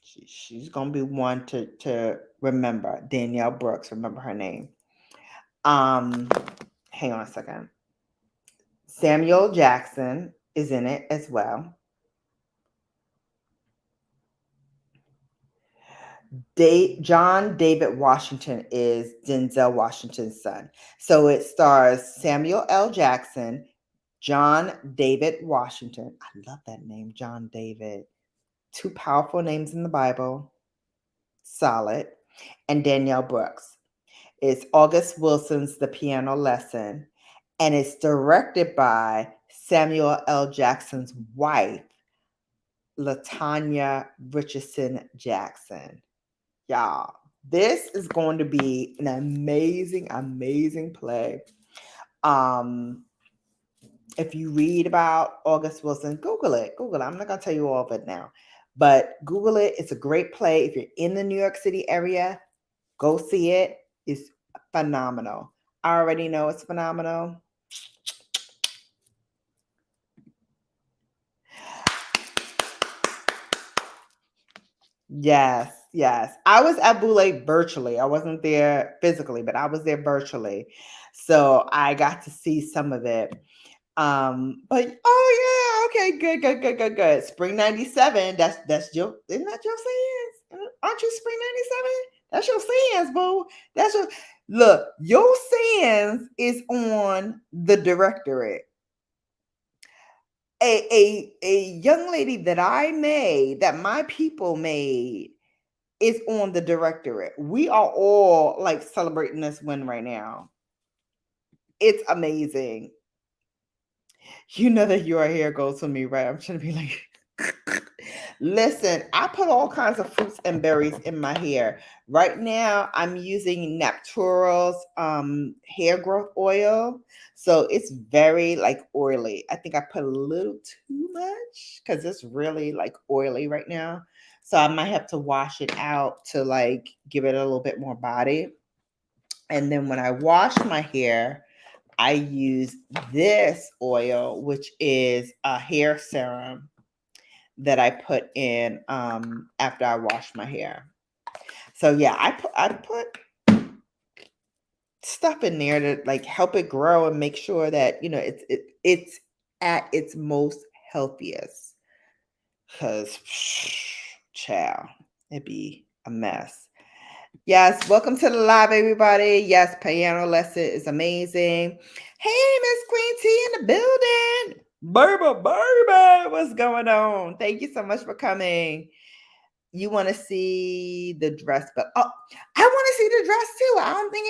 She's going to be one to remember. Danielle Brooks, remember her name. Hang on a second. Samuel Jackson is in it as well. John David Washington is Denzel Washington's son. So it stars Samuel L. Jackson, John David Washington. I love that name, John David. Two powerful names in the Bible. Solid. And Danielle Brooks. It's August Wilson's The Piano Lesson. And it's directed by Samuel L. Jackson's wife, LaTanya Richardson Jackson. Y'all, this is going to be an amazing, amazing play. If you read about August Wilson, Google it. I'm not going to tell you all of it now, but Google it. It's a great play. If you're in the New York City area, go see it. It's phenomenal. I already know it's phenomenal. Yes, yes. I was at Boulé virtually. I wasn't there physically, but I was there virtually. So I got to see some of it. But oh yeah, okay, good. Spring 97. That's Joe, isn't that Joe Sands? Aren't you Spring 97? That's your Sands, boo. That's your look, your Sands is on the directorate. A young lady that I made, that my people made, is on the directorate. We are all like celebrating this win right now. It's amazing. You know that your hair goes for me, right? I'm trying to be like, listen, I put all kinds of fruits and berries in my hair. Right now, I'm using Natural's hair growth oil. So it's very like oily. I think I put a little too much because it's really like oily right now. So I might have to wash it out to like give it a little bit more body. And then when I wash my hair, I use this oil, which is a hair serum that I put in after I wash my hair. So yeah, I put stuff in there to like help it grow and make sure that it's at its most healthiest. Cause child, it'd be a mess. Yes, welcome to the live, everybody. Yes, piano lesson is amazing. Hey, Miss Queen T in the building. Baby, what's going on? Thank you so much for coming. You want to see the dress, but I want to see the dress too. I don't think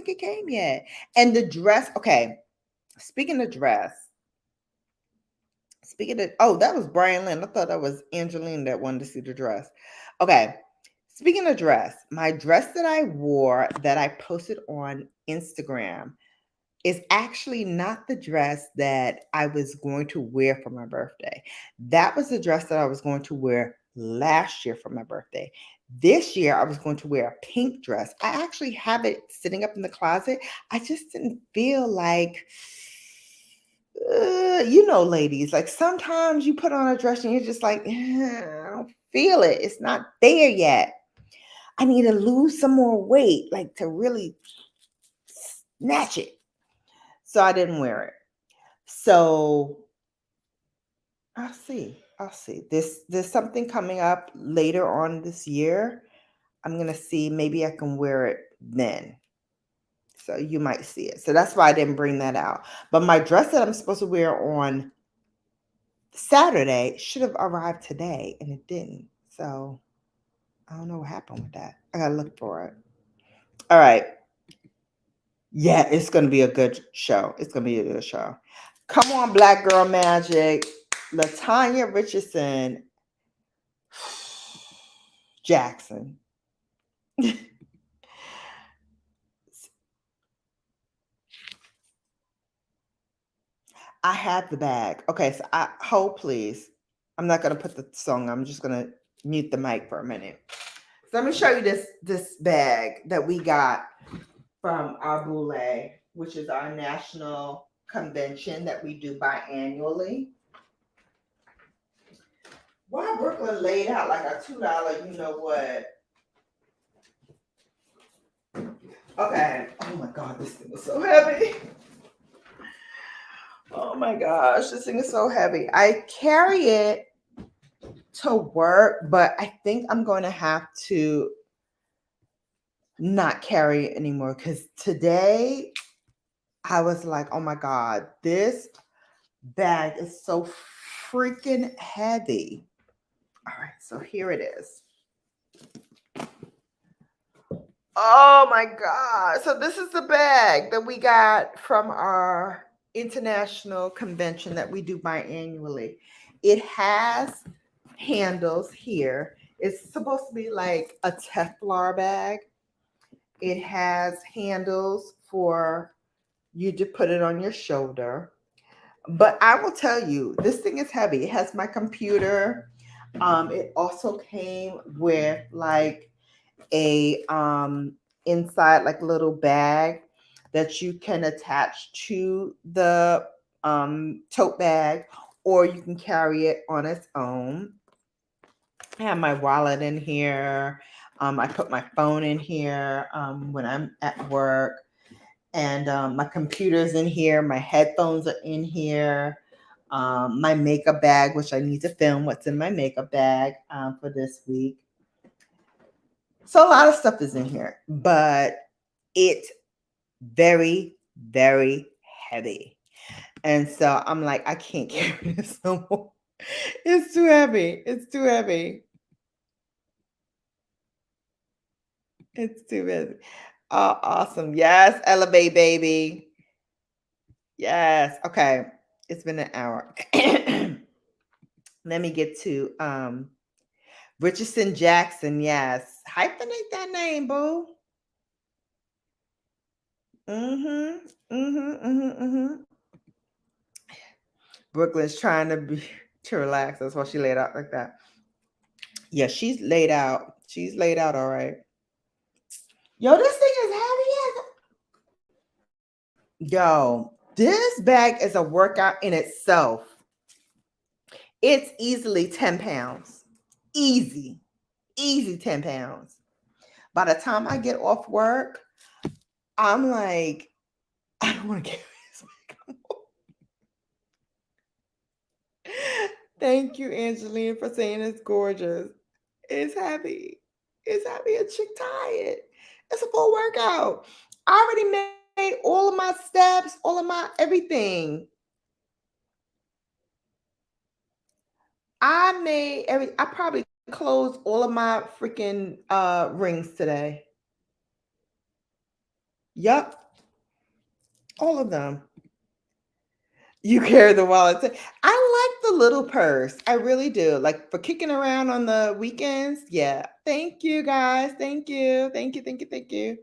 it came yet. And the dress, okay. Speaking of dress, that was Brian Lynn. I thought that was Angeline that wanted to see the dress. Okay. Speaking of dress, my dress that I wore that I posted on Instagram is actually not the dress that I was going to wear for my birthday. That was the dress that I was going to wear last year for my birthday. This year, I was going to wear a pink dress. I actually have it sitting up in the closet. I just didn't feel like, ladies, like sometimes you put on a dress and you're just like, I don't feel it. It's not there yet. I need to lose some more weight, like to really snatch it. So I didn't wear it. So I'll see. I'll see. There's something coming up later on this year. I'm gonna see. Maybe I can wear it then. So you might see it. So that's why I didn't bring that out. But my dress that I'm supposed to wear on Saturday should have arrived today, and it didn't. So I don't know what happened with that. I gotta look for it. All right. Yeah, it's gonna be a good show. It's gonna be a good show. Come on, Black Girl Magic. Latanya Richardson Jackson. I have the bag. Okay, so hold please. I'm not gonna put the song. I'm just gonna mute the mic for a minute. So let me show you this bag that we got from our Boule, which is our national convention that we do biannually. Why Brooklyn laid out like a $2, you know what? Okay. Oh my God, this thing is so heavy. Oh my gosh, this thing is so heavy. I carry it to work, but I think I'm going to have to not carry it anymore because today I was like, oh my God, this bag is so freaking heavy. All right, so here it is. Oh my God. So this is the bag that we got from our international convention that we do biannually. It has handles here. It's supposed to be like a Teflon bag. It has handles for you to put it on your shoulder. But I will tell you, this thing is heavy. It has my computer. It also came with like a inside like little bag that you can attach to the tote bag, or you can carry it on its own. I have my wallet in here. I put my phone in here when I'm at work, and my computer's in here. My headphones are in here. My makeup bag, which I need to film what's in my makeup bag for this week. So a lot of stuff is in here, but it's very, very heavy. And so I'm like, I can't carry this no more. It's too heavy. It's too heavy. It's too heavy. Oh, awesome. Yes, elevate, baby. Yes. Okay. It's been an hour. Let me get to Richardson Jackson. Yes. Hyphenate that name, boo. Brooklyn's trying to relax. That's why she laid out like that. Yeah, she's laid out. She's laid out all right. Yo, this thing is heavy. Yo, this bag is a workout in itself. It's easily 10 pounds. Easy 10 pounds. By the time I get off work, I'm like, I don't want to carry this bag anymore. Thank you, Angeline, for saying it's gorgeous. It's heavy. It's heavy. A chick tired. It's a full workout. I already made all of my steps, all of my everything. I probably closed all of my freaking rings today. Yup. All of them. You carry the wallet. I like a little purse. I really do. Like for kicking around on the weekends. Yeah. Thank you guys. Thank you. Thank you. Thank you. Thank you.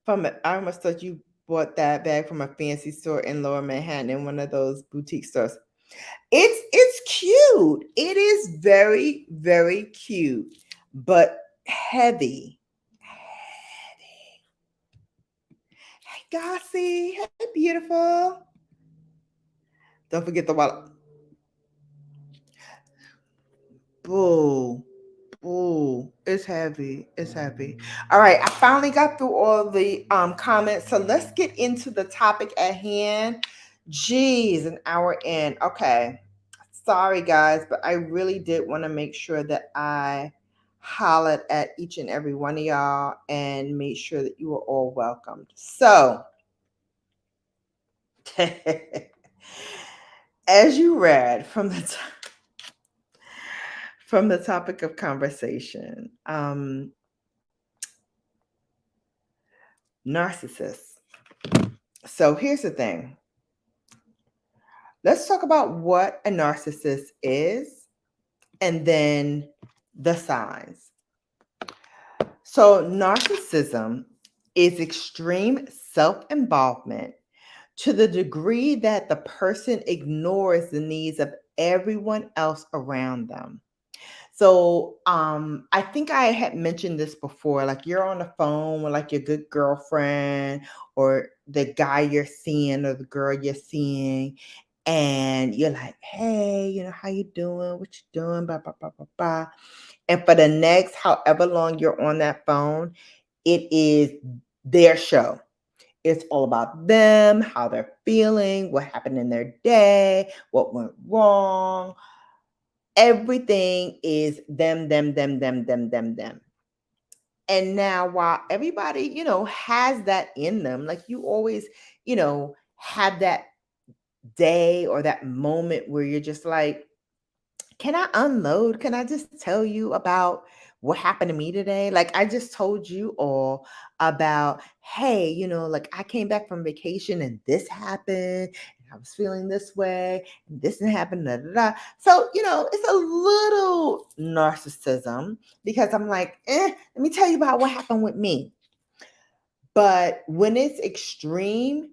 I almost thought you bought that bag from a fancy store in Lower Manhattan in one of those boutique stores. It's cute. It is very, very cute, but heavy. Heavy. Hey, Gossy. Hey, beautiful. Don't forget the wallet. Boo. Ooh, it's heavy. It's heavy. All right, I finally got through all the comments. So let's get into the topic at hand. Geez, an hour in. Okay. Sorry, guys, but I really did want to make sure that I hollered at each and every one of y'all and made sure that you were all welcomed. So, as you read from the topic of conversation, narcissists. So here's the thing. Let's talk about what a narcissist is and then the signs. So narcissism is extreme self-involvement to the degree that the person ignores the needs of everyone else around them. So I think I had mentioned this before, like you're on the phone with like your good girlfriend or the guy you're seeing or the girl you're seeing, and you're like, hey, how you doing? What you doing? Blah, blah, blah, blah, blah. And for the next however long you're on that phone, it is their show. It's all about them, how they're feeling, what happened in their day, what went wrong. Everything is them, them, them, them, them, them, them. And now while everybody, has that in them, like you always, have that day or that moment where you're just like, can I unload? Can I just tell you about what happened to me today? Like I just told you all about, hey, like I came back from vacation and this happened and I was feeling this way and this didn't happen. Da, da, da. So, it's a little narcissism because I'm like, let me tell you about what happened with me. But when it's extreme,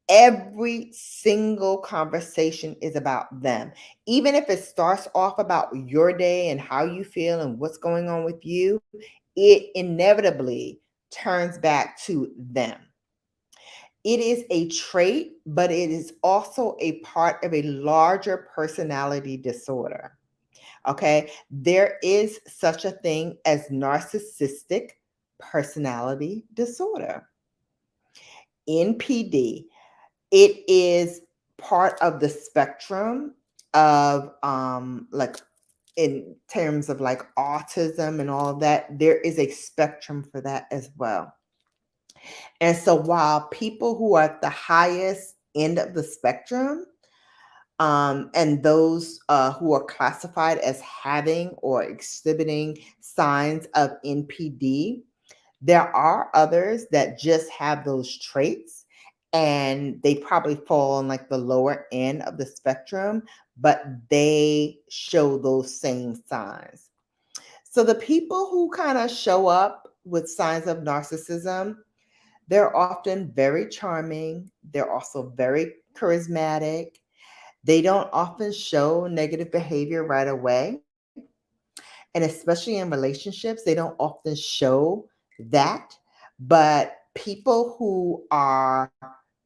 every single conversation is about them. Even if it starts off about your day and how you feel and what's going on with you, it inevitably turns back to them. It is a trait, but it is also a part of a larger personality disorder. Okay, there is such a thing as narcissistic personality disorder, NPD. It is part of the spectrum of like in terms of like autism and all of that. There is a spectrum for that as well. And so while people who are at the highest end of the spectrum and those who are classified as having or exhibiting signs of NPD, there are others that just have those traits and they probably fall on like the lower end of the spectrum, but they show those same signs. So the people who kind of show up with signs of narcissism, they're often very charming. They're also very charismatic. They don't often show negative behavior right away. And especially in relationships, they don't often show that. But people who are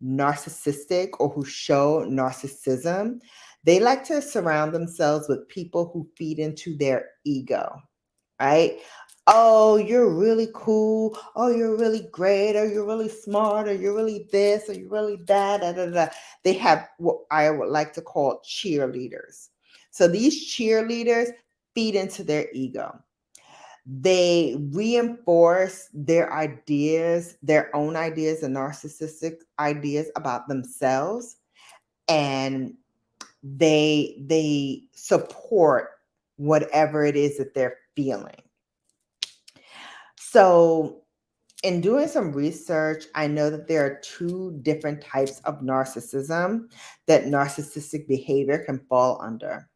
narcissistic or who show narcissism, they like to surround themselves with people who feed into their ego, right? Oh, you're really cool. Oh, you're really great. Or you're really smart. Or you're really this. Or you're really that. Da, da, da. They have what I would like to call cheerleaders. So these cheerleaders feed into their ego. They reinforce their ideas, their own ideas and narcissistic ideas about themselves, and they support whatever it is that they're feeling. So In doing some research, I know that there are two different types of narcissism that narcissistic behavior can fall under.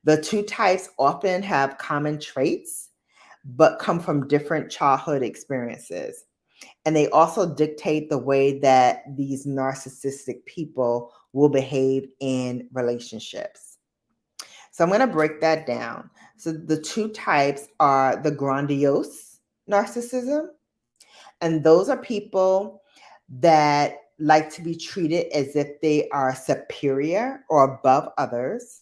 The two types often have common traits, but come from different childhood experiences. And they also dictate the way that these narcissistic people will behave in relationships. So I'm going to break that down. So the two types are the grandiose narcissism, and those are people that like to be treated as if they are superior or above others.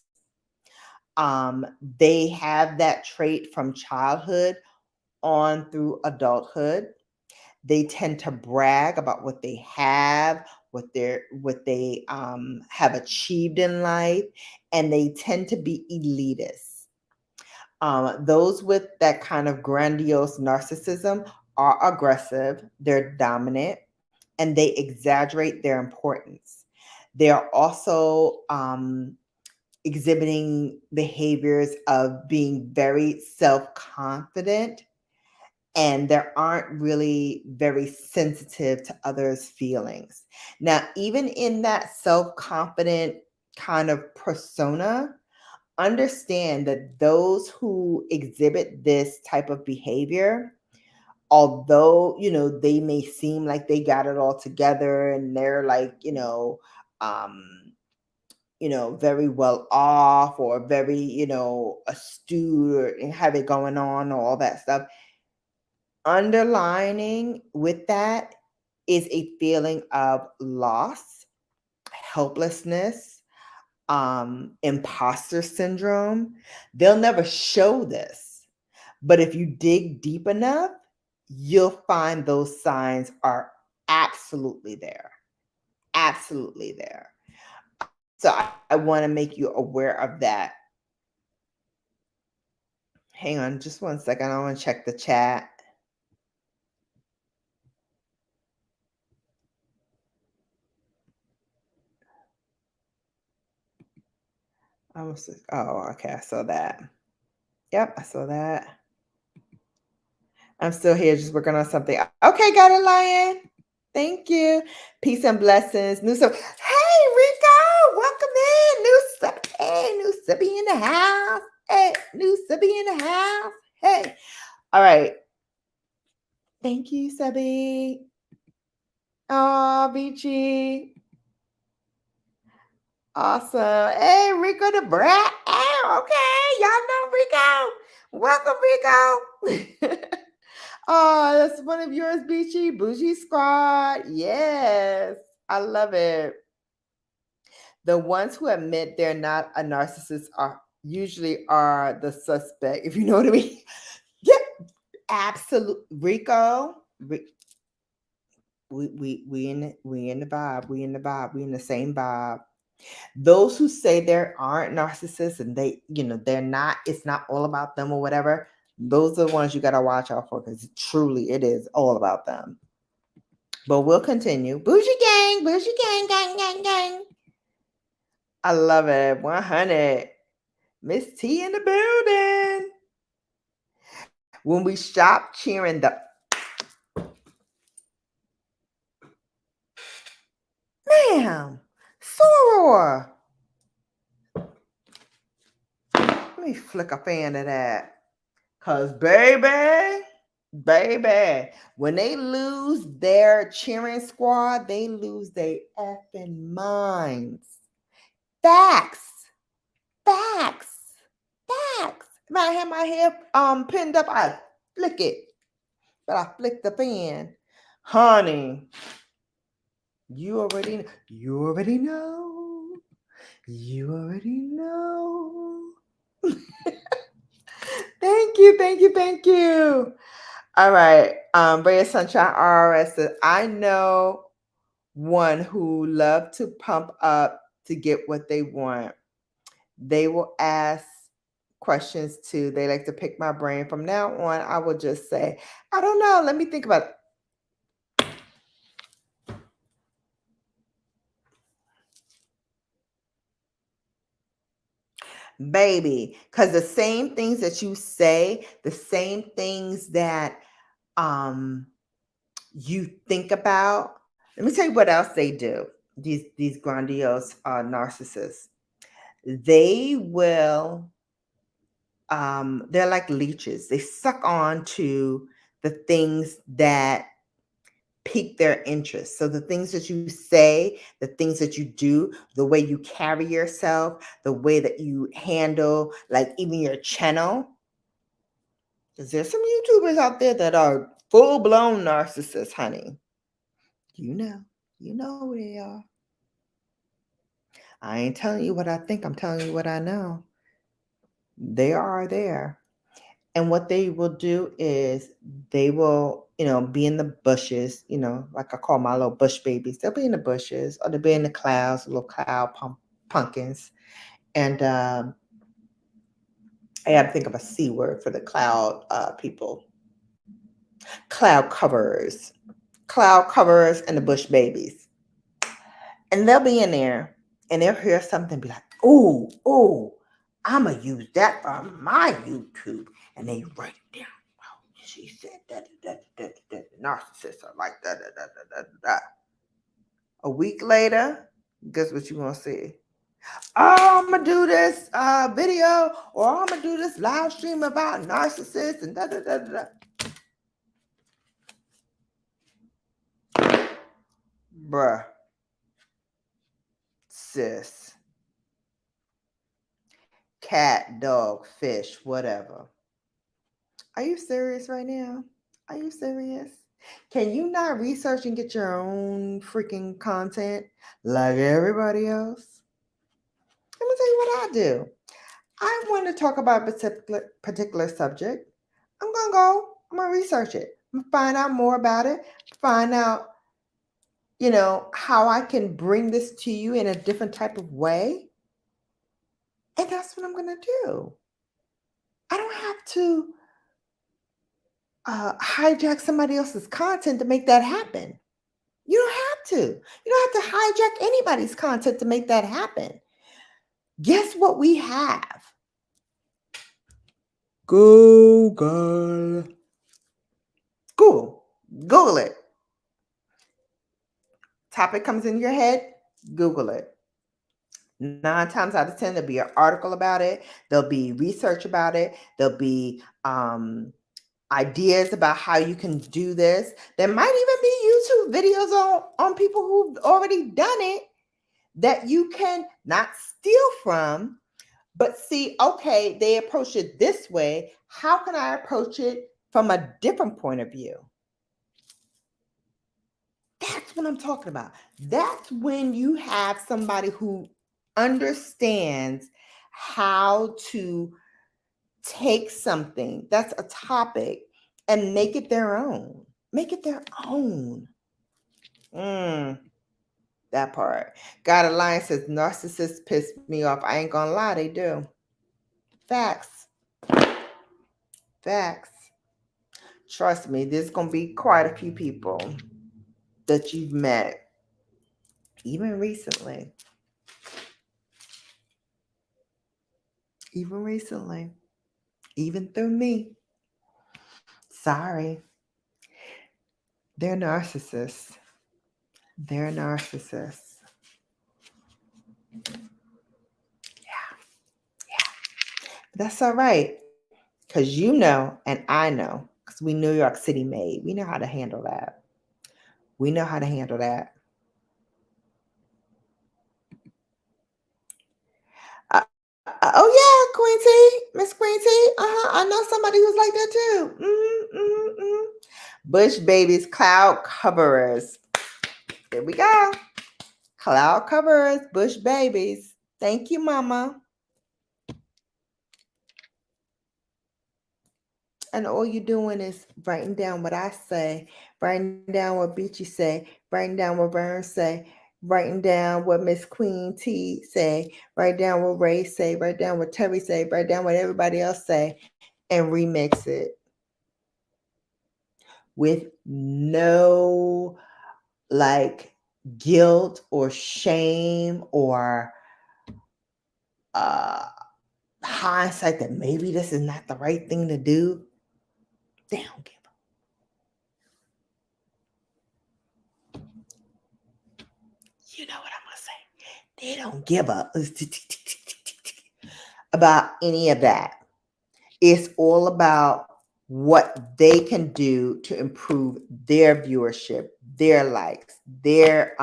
They have that trait from childhood on through adulthood. They tend to brag about what they have, what they have achieved in life, and they tend to be elitists. Those with that kind of grandiose narcissism are aggressive, they're dominant, and they exaggerate their importance. They are also exhibiting behaviors of being very self confident, and they aren't really very sensitive to others' feelings. Now, even in that self confident kind of persona, understand that those who exhibit this type of behavior, although they may seem like they got it all together and they're like um very well off or very astute and have it going on or all that stuff, underlining with that is a feeling of loss, helplessness, imposter syndrome. They'll never show this, but if you dig deep enough, you'll find those signs are absolutely there. Absolutely there. So I want to make you aware of that. Hang on just one second. I want to check the chat. Oh, okay. I saw that. Yep, I saw that. I'm still here just working on something. Okay, got it, Lion. Thank you. Peace and blessings. New sub. Hey, Rico, welcome in. New sub. Hey, new subby in the house. Hey, new subby in the house. Hey. All right. Thank you, subby. Oh, Beachy. Awesome. Hey, Rico the brat. Oh, okay. Y'all know Rico. Welcome, Rico. Oh, that's one of yours, Beachy. Bougie Squad. Yes. I love it. The ones who admit they're not a narcissist are usually are the suspect, if you know what I mean. Yeah, absolutely. Rico. We in the vibe. We in the vibe. We in the same vibe. Those who say there aren't narcissists and they're not, it's not all about them or whatever, those are the ones you got to watch out for, because truly it is all about them. But we'll continue. Bougie gang, gang, gang, gang. I love it. 100. Miss T in the building. When we stop cheering the ma'am, soror. Let me flick a fan of that. Cause baby, when they lose their cheering squad, they lose their effing minds. Facts. If I had my hair pinned up, I flick it. But I flick the fan. Honey, you already know. You already know. Thank you. All right. Brea Sunshine RRS says, I know one who love to pump up to get what they want. They will ask questions too. They like to pick my brain. From now on, I will just say, I don't know. Let me think about it. Baby, because the same things that you say, the same things that you think about. Let me tell you what else they do. These grandiose narcissists. They will. They're like leeches. They suck on to the things that pique their interest. So the things that you say, the things that you do, the way you carry yourself, the way that you handle, like even your channel. Because there's some YouTubers out there that are full-blown narcissists, honey. You know who they are. I ain't telling you what I think, I'm telling you what I know. They are there. And what they will do is they will, be in the bushes, like I call my little bush babies. They'll be in the bushes or they'll be in the clouds, little cloud pumpkins. And I got to think of a C word for the cloud people. Cloud coverers and the bush babies. And they'll be in there and they'll hear something be like, oh, I'm going to use that for my YouTube. And they write it down. She said that narcissists are like that. A week later, guess what you're going to see? Oh, I'm going to do this video or I'm going to do this live stream about narcissists and Bruh. Sis. Cat, dog, fish, whatever. Are you serious right now? Are you serious? Can you not research and get your own freaking content like everybody else? Let me tell you what I do. I want to talk about a particular subject. I'm going to research it. I'm going to find out more about it, find out, how I can bring this to you in a different type of way. And that's what I'm going to do. I don't have to hijack somebody else's content to make that happen. You don't have to. You don't have to hijack anybody's content to make that happen. Guess what we have? Google. Google it. Topic comes in your head, Google it. 9 times out of 10, there'll be an article about it. There'll be research about it. There'll be ideas about how you can do this. There might even be YouTube videos on people who've already done it that you can not steal from, but see, okay, they approach it this way. How can I approach it from a different point of view? That's what I'm talking about. That's when you have somebody who understands how to take something that's a topic and make it their own. Make it their own. That part. God Alliance says narcissists piss me off. I ain't gonna lie, they do. Facts. Trust me, there's gonna be quite a few people that you've met, even recently. Even through me. Sorry. They're narcissists. Yeah. That's all right. Because you know, and I know, because we New York City made. We know how to handle that. Oh yeah, Queen T, Miss Queen T. I know somebody who's like that too. Bush babies, cloud coverers. There we go. Cloud coverers, bush babies. Thank you, Mama. And all you're doing is writing down what I say, writing down what Beachy say, writing down what Vern say, writing down what Miss Queen T say, write down what Ray say, write down what Terry say, write down what everybody else say, and remix it with no guilt or shame or hindsight that maybe this is not the right thing to do. They don't give you know what I'm going to say. They don't give up about any of that. It's all about what they can do to improve their viewership, their likes, their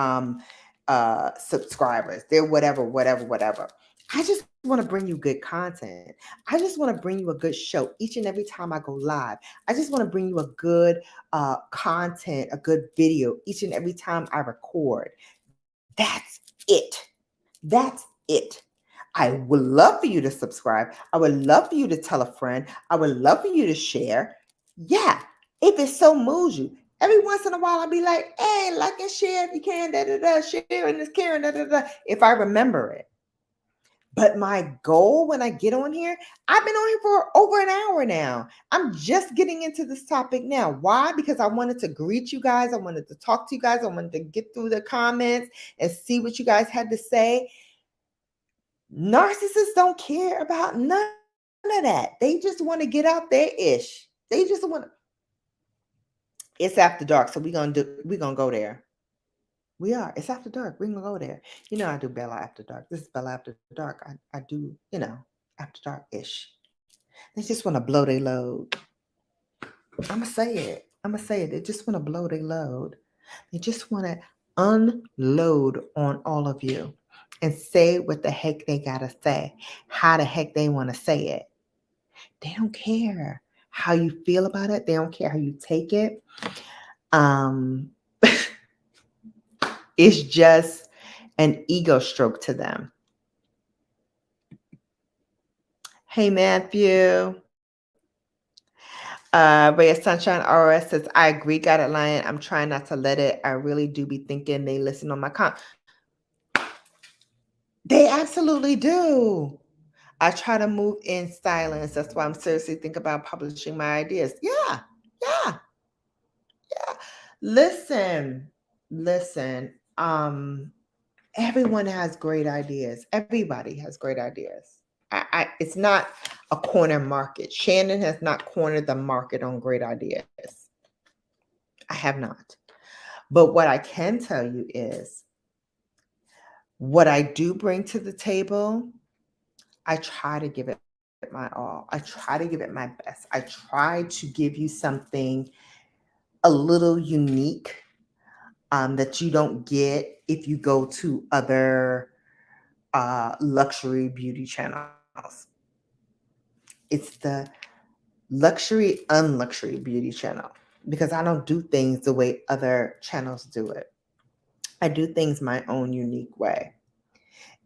subscribers, their whatever. I just want to bring you good content. I just want to bring you a good show each and every time I go live. I just want to bring you a good content, a good video each and every time I record. That's it. That's it. I would love for you to subscribe. I would love for you to tell a friend. I would love for you to share. Yeah, if it so moves you. Every once in a while, I'll be like, hey, like and share if you can, share and it's caring, if I remember it. But my goal when I get on here, I've been on here for over an hour now. I'm just getting into this topic now. Why? Because I wanted to greet you guys. I wanted to talk to you guys. I wanted to get through the comments and see what you guys had to say. Narcissists don't care about none of that. They just want to get out their ish. They just want to. It's after dark, so we're gonna go there. We are. It's after dark. We're gonna go there. You know, I do Bella after dark. This is Bella after dark. I do, after dark ish. They just want to blow their load. I'ma say it. They just want to blow their load. They just want to unload on all of you and say what the heck they gotta say, how the heck they want to say it. They don't care how you feel about it. They don't care how you take it. It's just an ego stroke to them. Hey, Matthew. Ray of Sunshine RS says, I agree, got it, Lion. I'm trying not to let it. I really do be thinking they listen on my They absolutely do. I try to move in silence. That's why I'm seriously thinking about publishing my ideas. Yeah. Listen. Everyone has great ideas. Everybody has great ideas. It's not a corner market. Shannon has not cornered the market on great ideas. I have not. But what I can tell you is what I do bring to the table, I try to give it my all. I try to give it my best. I try to give you something a little unique that you don't get if you go to other luxury beauty channels. It's the luxury, unluxury beauty channel because I don't do things the way other channels do it. I do things my own unique way.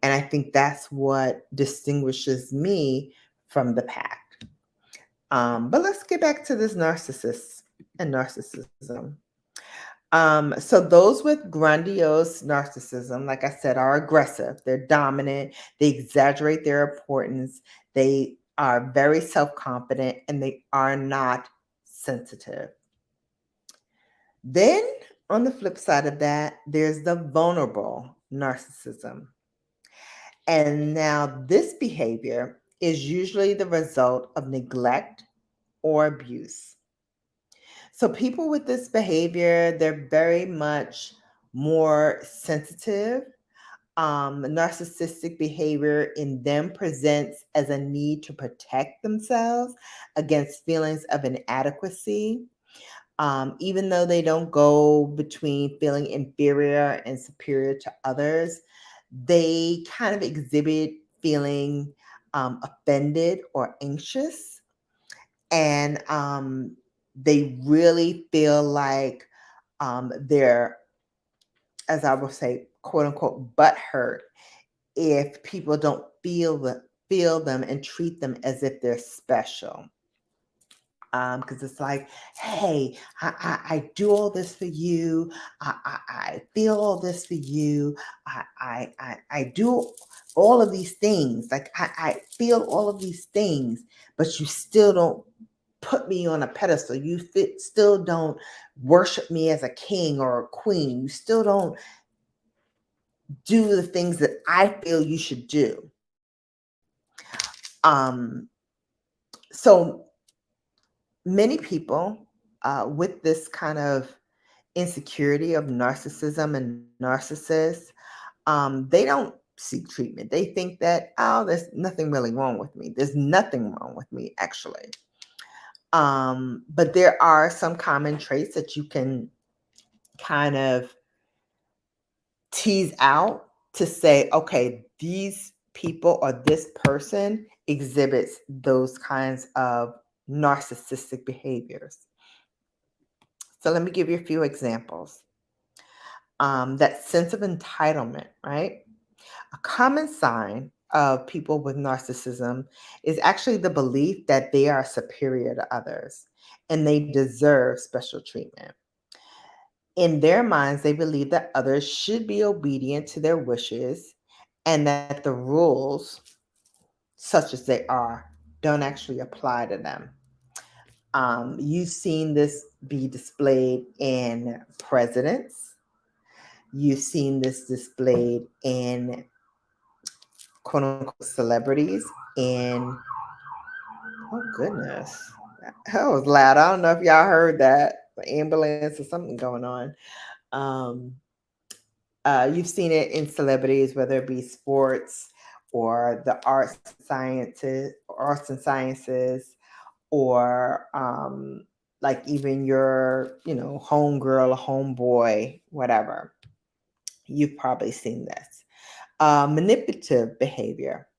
And I think that's what distinguishes me from the pack. But let's get back to this narcissist and narcissism. So those with grandiose narcissism, like I said, are aggressive. They're dominant. They exaggerate their importance. They are very self-confident and they are not sensitive. Then on the flip side of that, there's the vulnerable narcissism. And now this behavior is usually the result of neglect or abuse. So people with this behavior, they're very much more sensitive. Narcissistic behavior in them presents as a need to protect themselves against feelings of inadequacy. Even though they don't go between feeling inferior and superior to others, they kind of exhibit feeling offended or anxious. And they really feel like they're, as I would say, quote unquote, butthurt if people don't feel them and treat them as if they're special. Because it's like, hey, I do all this for you. I feel all this for you. I do all of these things. Like I feel all of these things, but you still don't put me on a pedestal. You still don't worship me as a king or a queen. You still don't do the things that I feel you should do. So many people with this kind of insecurity of narcissism and narcissists They don't seek treatment. They think that, oh, there's nothing really wrong with me. There's nothing wrong with me, actually. But there are some common traits that you can kind of tease out to say, okay, these people or this person exhibits those kinds of narcissistic behaviors. So let me give you a few examples. That sense of entitlement, right? A common sign of people with narcissism is actually the belief that they are superior to others and they deserve special treatment. In their minds, they believe that others should be obedient to their wishes and that the rules, such as they are, don't actually apply to them. You've seen this be displayed in presidents. You've seen this displayed in quote unquote celebrities. In, oh goodness, that was loud. I don't know if y'all heard that. The ambulance or something going on. Um, you've seen it in celebrities, whether it be sports or the arts and sciences, or like even your, homegirl or homeboy, whatever. You've probably seen this. Manipulative behavior.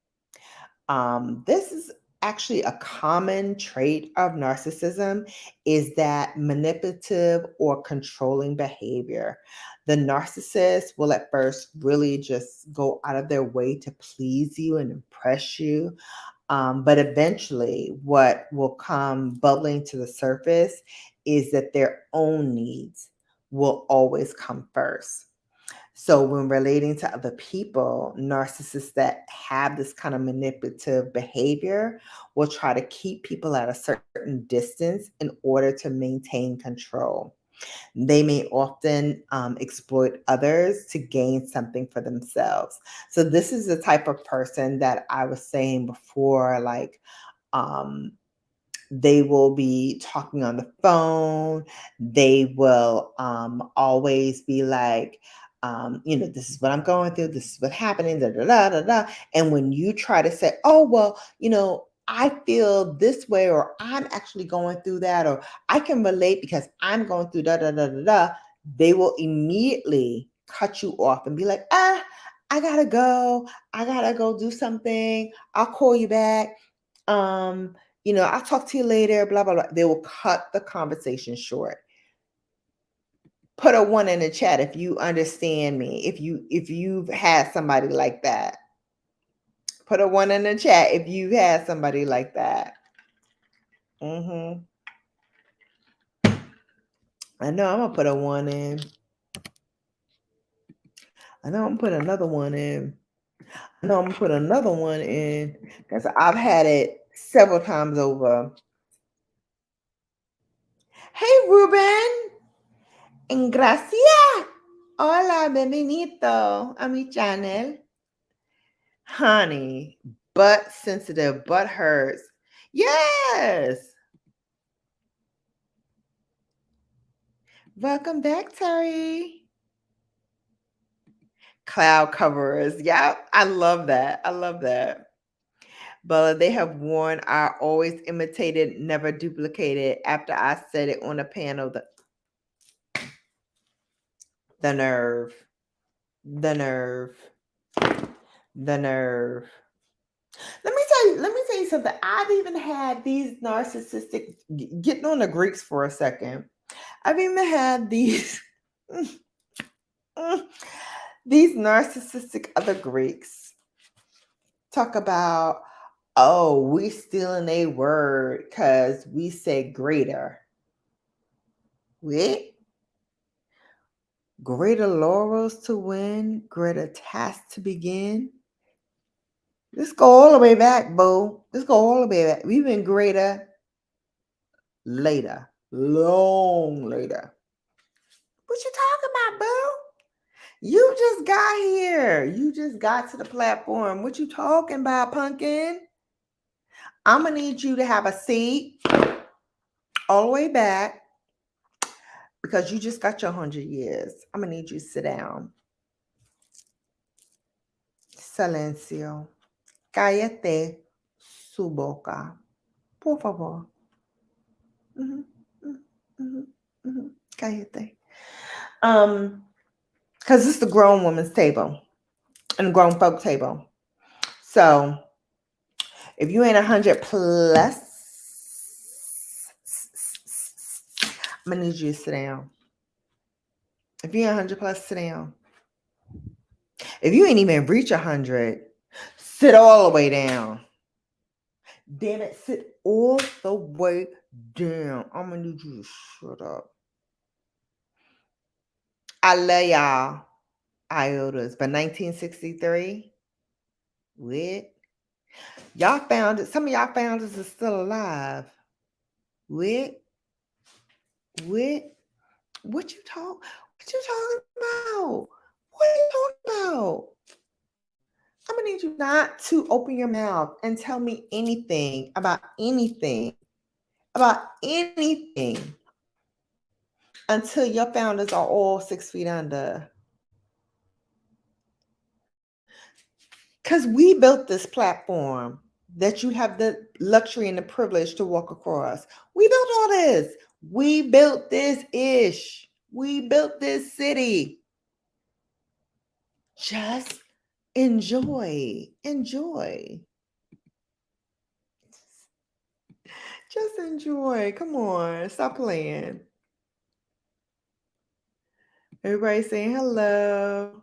This is actually a common trait of narcissism, is that manipulative or controlling behavior. The narcissist will at first really just go out of their way to please you and impress you. But eventually, what will come bubbling to the surface is that their own needs will always come first. So, when relating to other people, narcissists that have this kind of manipulative behavior will try to keep people at a certain distance in order to maintain control. They may often exploit others to gain something for themselves. So, this is the type of person that I was saying before, like, um, they will be talking on the phone. They will always be like, this is what I'm going through. This is what's happening. Da, da, da, da, da. And when you try to say, oh, well, I feel this way, or I'm actually going through that, or I can relate because I'm going through da, da, da, da, da, they will immediately cut you off and be like, I gotta go. I gotta go do something. I'll call you back. I'll talk to you later, blah, blah, blah. They will cut the conversation short. Put a 1 in the chat if you understand me. If you've had somebody like that. Put a 1 in the chat if you've had somebody like that. I know I'm gonna put a 1 in. I know I'm gonna put another 1 in. I know I'm gonna put another 1 in because I've had it several times over. Hey, Ruben. And gracias. Hola, bienvenido a mi channel. Honey, butt sensitive, butt hurts. Yes. Welcome back, Terry. Cloud coverers. Yeah, I love that. I love that. But they have worn, I always imitated, never duplicated. After I said it on a panel, the nerve, the nerve, the nerve. Let me tell you something. I've even had these narcissistic, getting on the Greeks for a second. I've even had these these narcissistic other Greeks talk about, oh, we stealing a word because we say greater. Wait. Greater laurels to win, greater tasks to begin. Let's go all the way back, boo. Let's go all the way back. We've been greater later, long later. What you talking about, boo? You just got here. You just got to the platform. What you talking about, pumpkin? I'm going to need you to have a seat all the way back because you just got your 100 years. I'm going to need you to sit down. Silencio. Cállate su boca. Por favor. Cállate. Because it's the grown woman's table and grown folk table. So if you ain't 100 plus, I'm gonna need you to sit down. If you ain't 100 plus, sit down. If you ain't even reach 100, sit all the way down. Damn it, sit all the way down. I'm gonna need you to shut up. I love y'all. IOTAs. But 1963, what? Y'all founders, some of y'all founders are still alive. What? What you talking about? What are you talking about? I'm gonna need you not to open your mouth and tell me anything about anything until your founders are all 6 feet under. Because we built this platform that you have the luxury and the privilege to walk across. We built all this. We built this ish. We built this city. Just enjoy. Enjoy. Just enjoy. Come on. Stop playing. Everybody saying hello.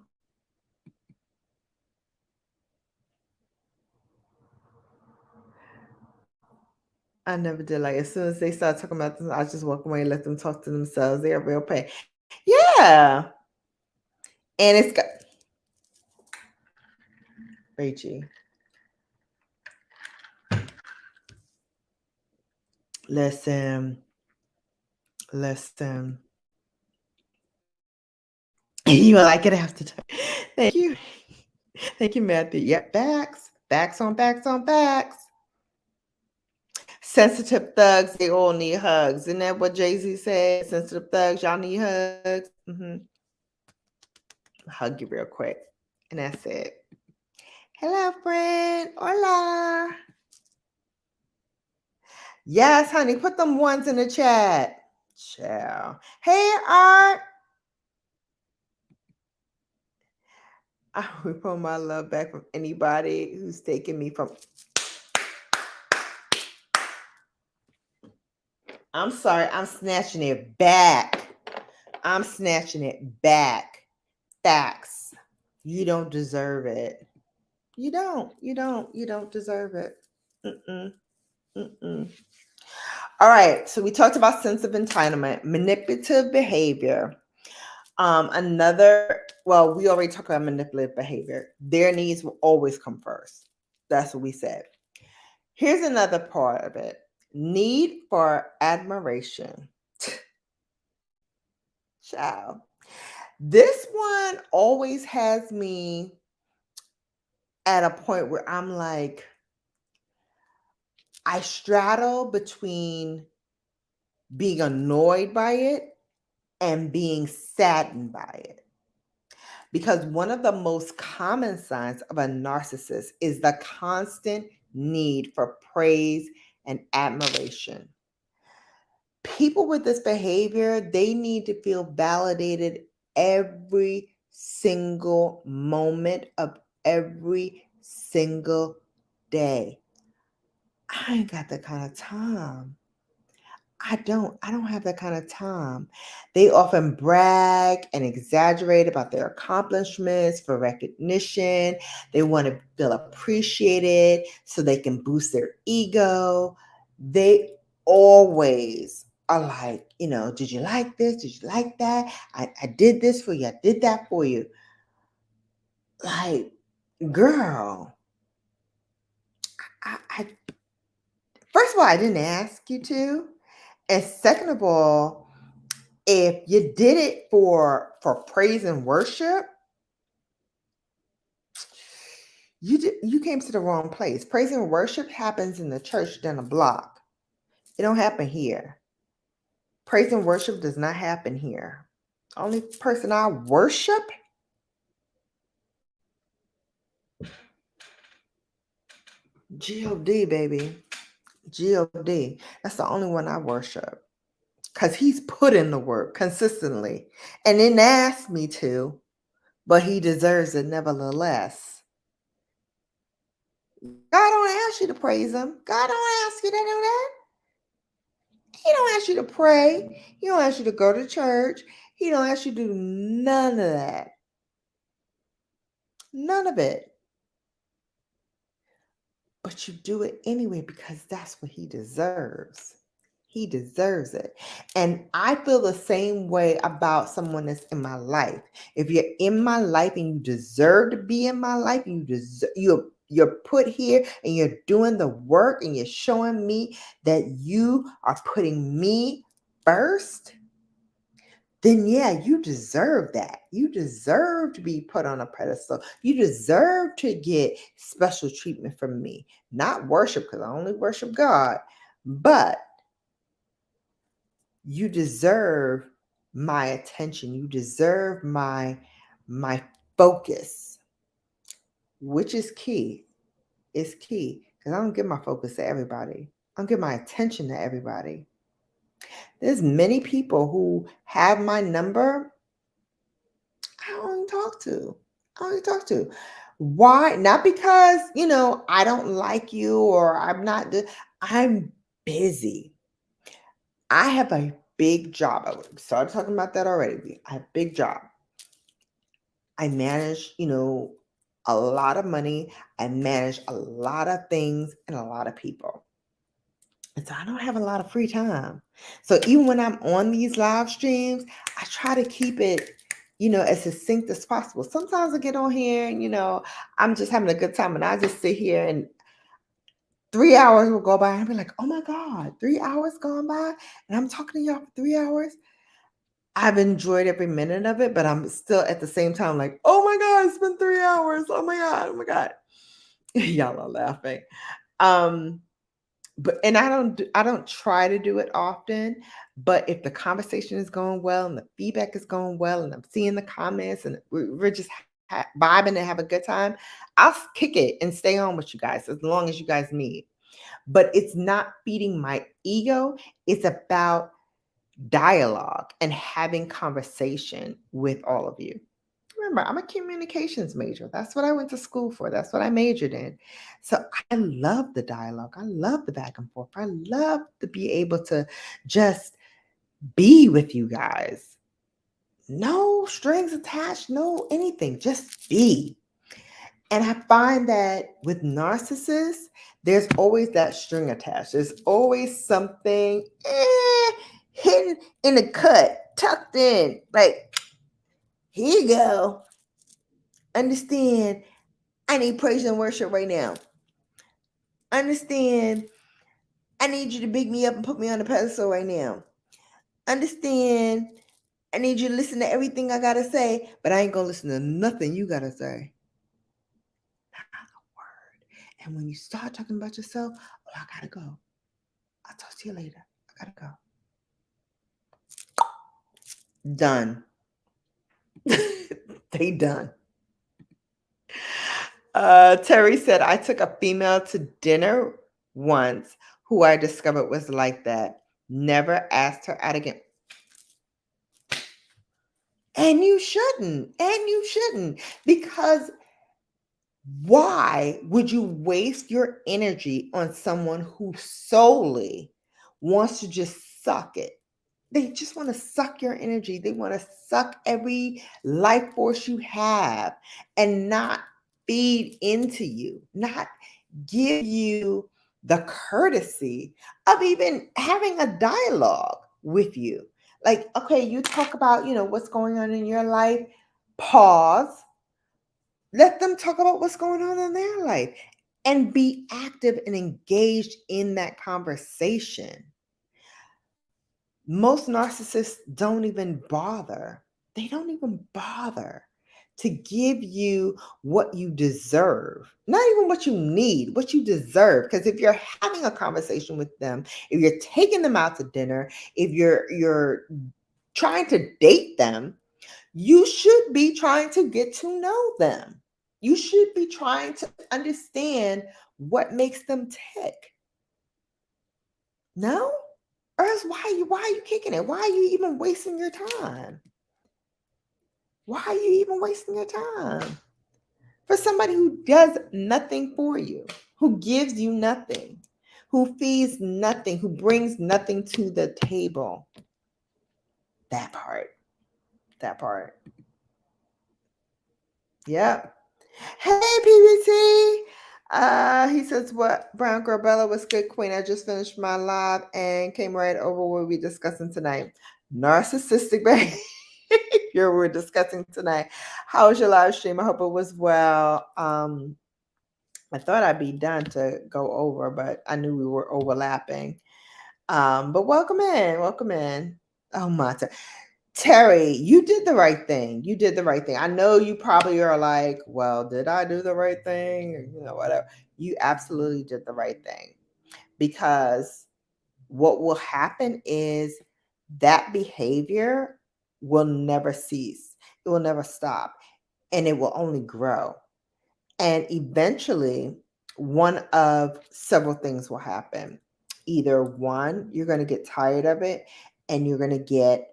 I never did. Like, as soon as they start talking about them, I just walk away and let them talk to themselves. They're real pain. Yeah. And it's got Rachie. Listen. You like it after time. Thank you. Thank you, Matthew. Yep, facts. Facts on facts on facts. Sensitive thugs, they all need hugs. Isn't that what Jay-Z said? Sensitive thugs, y'all need hugs. Hug you real quick. And that's it. Hello, friend. Hola. Yes, honey. Put them ones in the chat. Ciao. Hey, Art. I will pull my love back from anybody who's taking me from. I'm sorry. I'm snatching it back. Facts. You don't deserve it. You don't deserve it. All right. So we talked about sense of entitlement, manipulative behavior. We already talked about manipulative behavior. Their needs will always come first. That's what we said. Here's another part of it. Need for admiration. Child. This one always has me at a point where I'm like, I straddle between being annoyed by it and being saddened by it. Because one of the most common signs of a narcissist is the constant need for praise and admiration. People with this behavior, they need to feel validated every single moment of every single day. I ain't got that kind of time. I don't have that kind of time. They often brag and exaggerate about their accomplishments for recognition. They want to feel appreciated so they can boost their ego. They always are like, did you like this? Did you like that? I did this for you. I did that for you. Like, girl, I first of all, I didn't ask you to. And second of all, if you did it for praise and worship, you came to the wrong place. Praise and worship happens in the church down the block. It don't happen here. Praise and worship does not happen here. Only person I worship God, baby. God. That's the only one I worship. Because he's put in the work consistently and didn't ask me to, but he deserves it nevertheless. God don't ask you to praise him. God don't ask you to do that. He don't ask you to pray. He don't ask you to go to church. He don't ask you to do none of that. None of it. But you do it anyway because that's what he deserves. He deserves it. And I feel the same way about someone that's in my life. If you're in my life and you deserve to be in my life, and you're put here and you're doing the work and you're showing me that you are putting me first, then yeah, you deserve that. You deserve to be put on a pedestal. You deserve to get special treatment from me. Not worship, because I only worship God, but you deserve my attention. You deserve my focus, which is key. It's key because I don't give my focus to everybody. I don't give my attention to everybody. There's many people who have my number I don't talk to. I don't talk to. Why? Not because, I don't like you or I'm busy. I have a big job. I started talking about that already. I have a big job. I manage, a lot of money. I manage a lot of things and a lot of people. And so I don't have a lot of free time. So even when I'm on these live streams, I try to keep it, as succinct as possible. Sometimes I get on here and, I'm just having a good time and I just sit here and 3 hours will go by and I'll be like, oh my God, 3 hours gone by and I'm talking to y'all for 3 hours. I've enjoyed every minute of it, but I'm still at the same time like, oh my God, it's been 3 hours. Oh my God, oh my God. Y'all are laughing. But I don't try to do it often, but if the conversation is going well and the feedback is going well and I'm seeing the comments and we're just vibing and have a good time, I'll kick it and stay on with you guys as long as you guys need. But it's not feeding my ego. It's about dialogue and having conversation with all of you. Remember, I'm a communications major. That's what I went to school for. That's what I majored in. So I love the dialogue. I love the back and forth. I love to be able to just be with you guys. No strings attached, no anything, just be. And I find that with narcissists, there's always that string attached. There's always something hidden in the cut, tucked in. Like, here you go. Understand, I need praise and worship right now. Understand, I need you to big me up and put me on the pedestal right now. Understand, I need you to listen to everything I gotta say, but I ain't gonna listen to nothing you gotta say. Not a word. And when you start talking about yourself, oh, I gotta go. I'll talk to you later. I gotta go. Done. They done. Terry said, I took a female to dinner once who I discovered was like that. Never asked her out again. And you shouldn't. Because why would you waste your energy on someone who solely wants to just suck it? They just want to suck your energy. They want to suck every life force you have and not feed into you, not give you the courtesy of even having a dialogue with you. Like, okay, you talk about, what's going on in your life. Pause. Let them talk about what's going on in their life and be active and engaged in that conversation. Most narcissists don't even bother. They don't even bother to give you what you deserve. Not even what you need, what you deserve. Because if you're having a conversation with them, if you're taking them out to dinner, if you're trying to date them, you should be trying to get to know them. You should be trying to understand what makes them tick. No? Or else why are you kicking it? Why are you even wasting your time? Why are you even wasting your time? For somebody who does nothing for you, who gives you nothing, who feeds nothing, who brings nothing to the table. That part. That part. Yep. Hey, PBT. He says, what Brown Girl Bella was good, Queen. I just finished my live and came right over what we're discussing tonight. Narcissistic behavior we're discussing tonight. How was your live stream? I hope it was well. I thought I'd be done to go over, but I knew we were overlapping. But welcome in. Welcome in. Oh, my. Terry, you did the right thing. You did the right thing. I know you probably are like, well, did I do the right thing? Or, whatever. You absolutely did the right thing, because what will happen is that behavior will never cease. It will never stop, and it will only grow. And eventually, one of several things will happen. Either one, you're going to get tired of it and you're going to get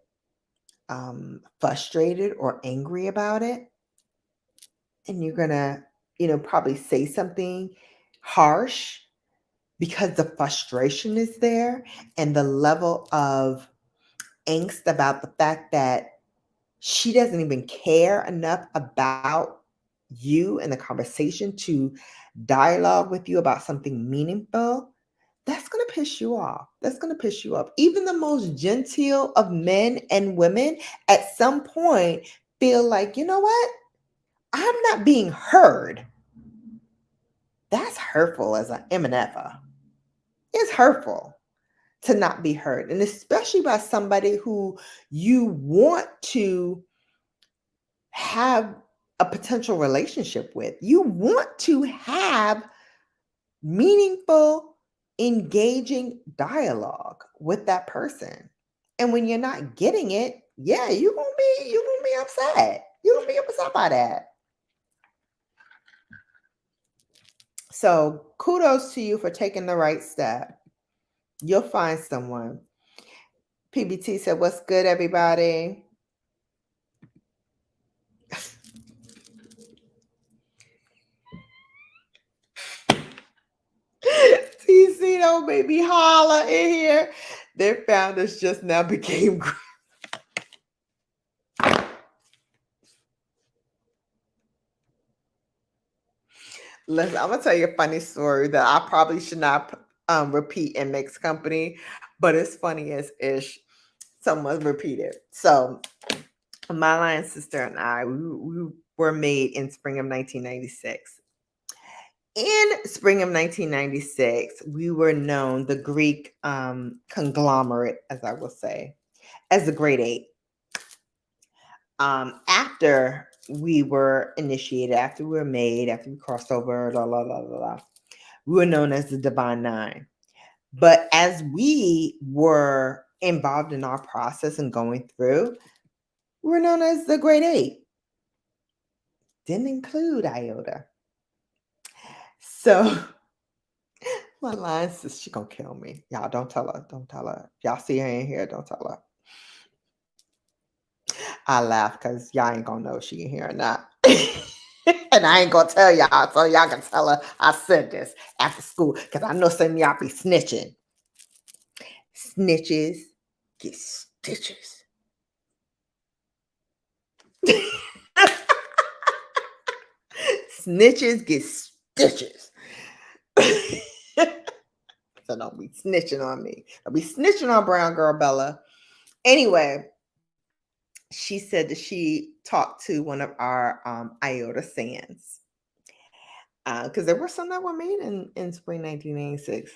frustrated or angry about it, and you're gonna probably say something harsh because the frustration is there and the level of angst about the fact that she doesn't even care enough about you and the conversation to dialogue with you about something meaningful. That's going to piss you off. That's going to piss you off. Even the most genteel of men and women at some point feel like, you know what? I'm not being heard. That's hurtful as an MNFer. It's hurtful to not be heard. And especially by somebody who you want to have a potential relationship with. You want to have meaningful, engaging dialogue with that person. And when you're not getting it, yeah, you're gonna be upset. You're gonna be upset by that. So kudos to you for taking the right step. You'll find someone. PBT said, what's good, everybody? TC, don't make me holler in here. Their founders just now became. Listen, I'm gonna tell you a funny story that I probably should not repeat in mixed company, but it's funny as ish. Someone repeated. So my lion sister and I, we were made in spring of 1996. In spring of 1996, we were known, the Greek conglomerate, as I will say, as the Great Eight. After we were initiated, after we were made, after we crossed over, we were known as the Divine Nine. But as we were involved in our process and going through, we were known as the Great Eight. Didn't include Iota. So my line says she's gonna kill me. Y'all don't tell her. Don't tell her. Y'all see her in here, don't tell her. I laugh because y'all ain't gonna know if she in here or not. And I ain't gonna tell y'all, so y'all can tell her I said this after school, because I know some of y'all be snitching. Snitches get stitches. Snitches get stitches. So don't be snitching on me. Don't be snitching on Brown Girl Bella. Anyway, she said that she talked to one of our Iota Sands. Because there were some that were made in spring 1996.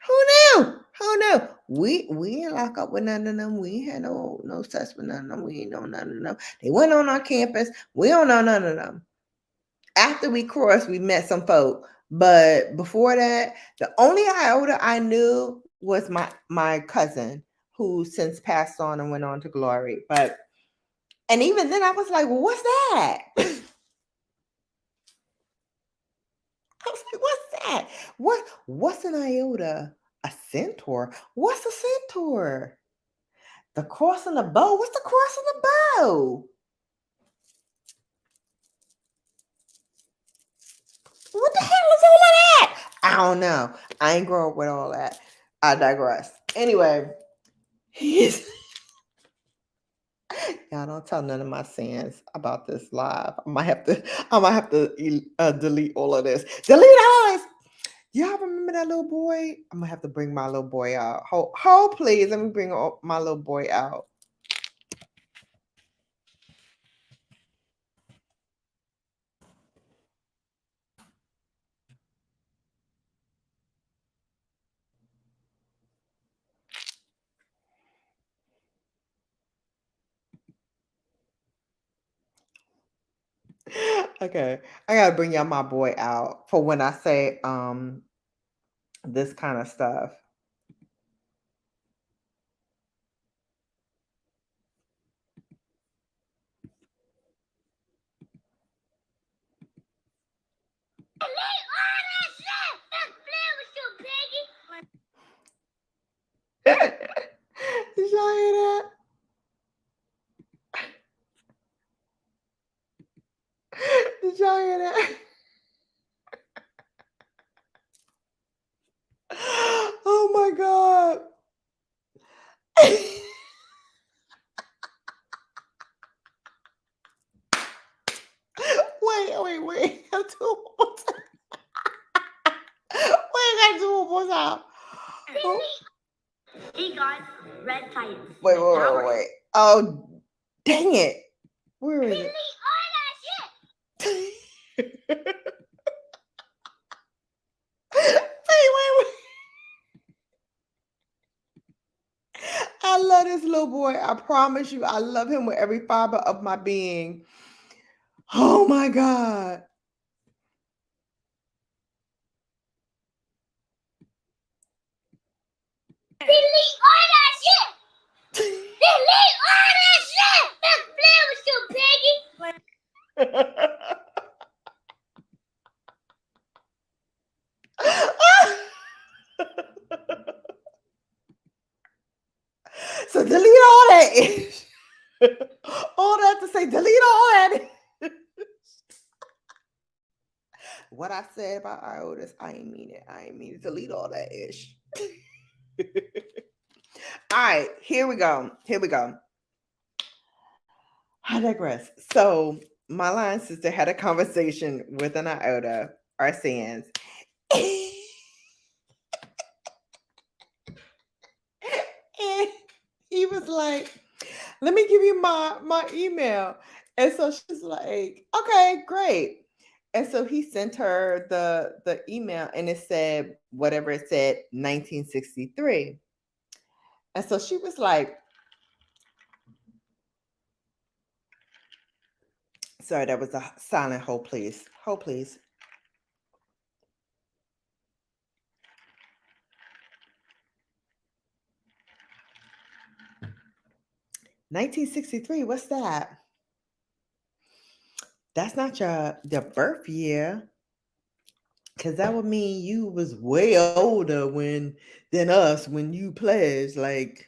Who knew? Who knew? We ain't lock up with none of them. We ain't had no sex with none of them. We ain't know none of them. They went on our campus. We don't know none of them. After we crossed, we met some folk. But before that, the only Iota I knew was my cousin, who since passed on and went on to glory. And even then I was like, well, what's that? What's that? What's an iota? A centaur? What's a centaur? The cross and the bow? What's the cross and the bow? What the hell is all of that? I don't know. I ain't grow up with all that. I digress. Anyway, he's y'all don't tell none of my sins about this live. I might have to delete all of this. Delete all this. Y'all remember that little boy? I'm gonna have to bring my little boy out. Hold please. Let me bring my little boy out. Okay, I gotta bring y'all my boy out for when I say this kind of stuff. Did y'all hear that? Did y'all hear that? Oh my God. Wait. I do it one more time. Wait, I gotta do it one more time. Hey guys, Red Titans. Wait. Oh, dang it. Where is it? Wait. I love this little boy. I promise you, I love him with every fiber of my being. Oh my God. Delete all that shit! Delete all that shit! That flame was too piggy! So delete all that. All that to say, delete all that. What I said about iotas, I ain't mean it. I ain't mean to delete all that ish. All right, here we go. I digress. So my line sister had a conversation with an iota, our sans. And he was like, let me give you my email. And so she's like, okay, great. And so he sent her the email and it said, whatever it said, 1963. And so she was like, sorry, that was a silent hold, please. Hold, please. $1963, what's that? That's not your birth year. Cause that would mean you was way older than us when you pledged, like,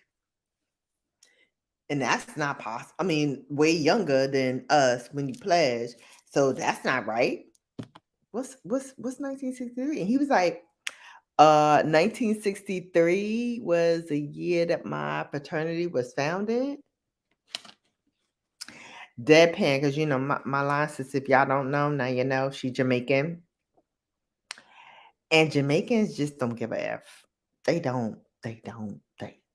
and that's not possible. I mean, way younger than us when you pledged. So that's not right. What's 1963? And he was like, 1963 was the year that my fraternity was founded. Deadpan, because you know my line sister, if y'all don't know, now you know she's Jamaican. And Jamaicans just don't give a F. They don't. They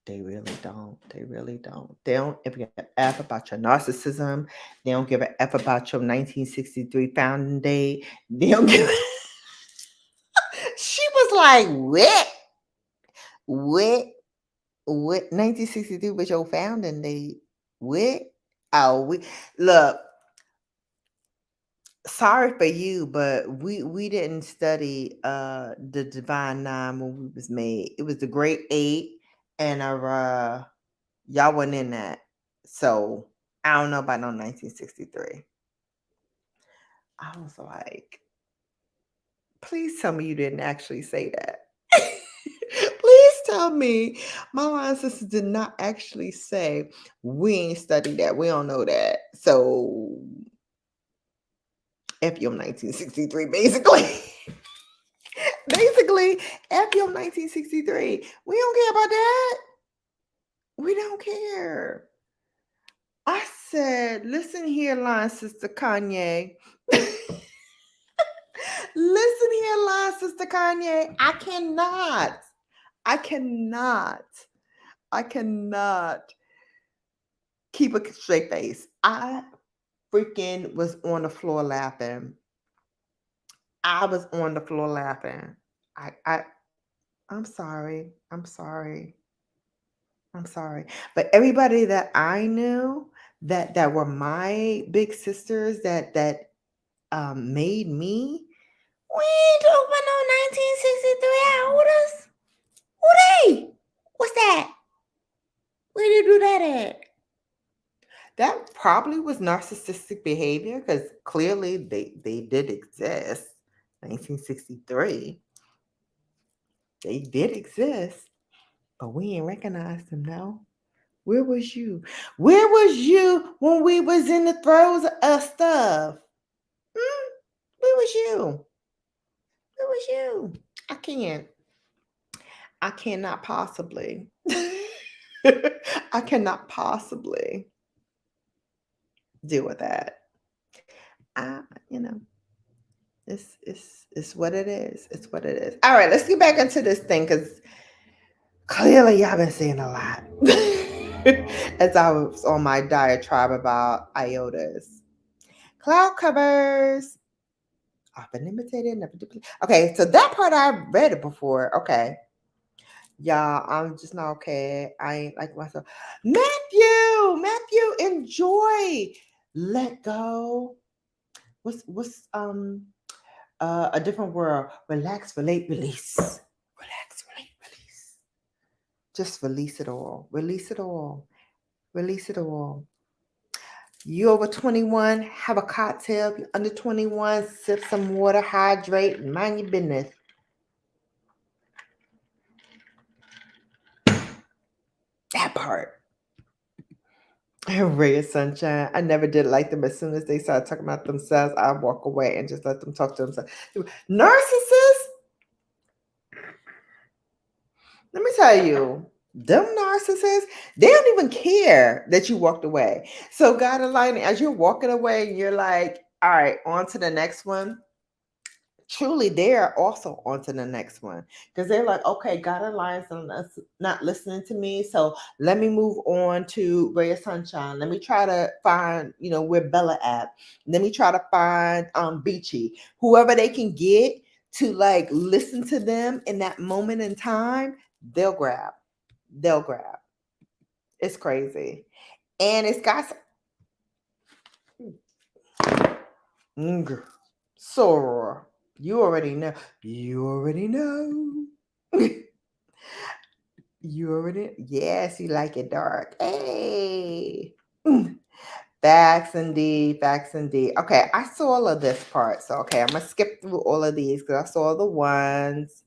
really don't. They don't give a F about your narcissism. They don't give a F about your 1963 founding date. They don't give She was like, what 1963 was your founding date? What? Oh, we look. Sorry for you, but we didn't study the Divine Nine when we was made. It was the Great Eight, and y'all wasn't in that. So I don't know about no 1963. I was like, Please tell me you didn't actually say that. Please tell me my line sister did not actually say, we ain't studied that. We don't know that. So, F you 1963, basically. Basically, F you 1963. We don't care about that. We don't care. I said, listen here, line sister Kanye. Listen here, line sister Kanye. I cannot keep a straight face. I freaking was on the floor laughing. I'm sorry. But everybody that I knew that were my big sisters that made me, we ain't talking about no 1963 outers. Who they? What's that? Where did you do that at? That probably was narcissistic behavior because clearly they did exist. 1963. They did exist, but we ain't recognized them, no. Where was you? Where was you when we was in the throes of stuff? Where was you? Where was you? I cannot possibly. I cannot possibly deal with that. You know, it's what it is. It's what it is. All right, let's get back into this thing because clearly y'all been saying a lot. As I was on my diatribe about iotas. Cloud covers. Often imitated, never duplicated. Okay, so that part I read it before. Okay. Y'all, I'm just not okay. I ain't like myself. Matthew, enjoy. Let go. What's a different world? Relax, relate, release. Relax, relate, release. Just release it all. Release it all. Release it all. You over 21, have a cocktail. If you're under 21, sip some water, hydrate, and mind your business. That part. Ray of sunshine. I never did like them. As soon as they started talking about themselves, I walk away and just let them talk to themselves. Narcissists? Let me tell you, them narcissists, they don't even care that you walked away. So God aligning, as you're walking away, you're like, all right, on to the next one. Truly, they're also on to the next one because they're like, okay, God aligns on us not listening to me. So let me move on to Ray of Sunshine. Let me try to find, where Bella at. Let me try to find Beachy. Whoever they can get to like listen to them in that moment in time, they'll grab. It's crazy. And it's got Soror. You already know. Yes, you like it dark. Hey. Facts indeed. Okay, I saw all of this part. So, okay, I'm going to skip through all of these because I saw the ones.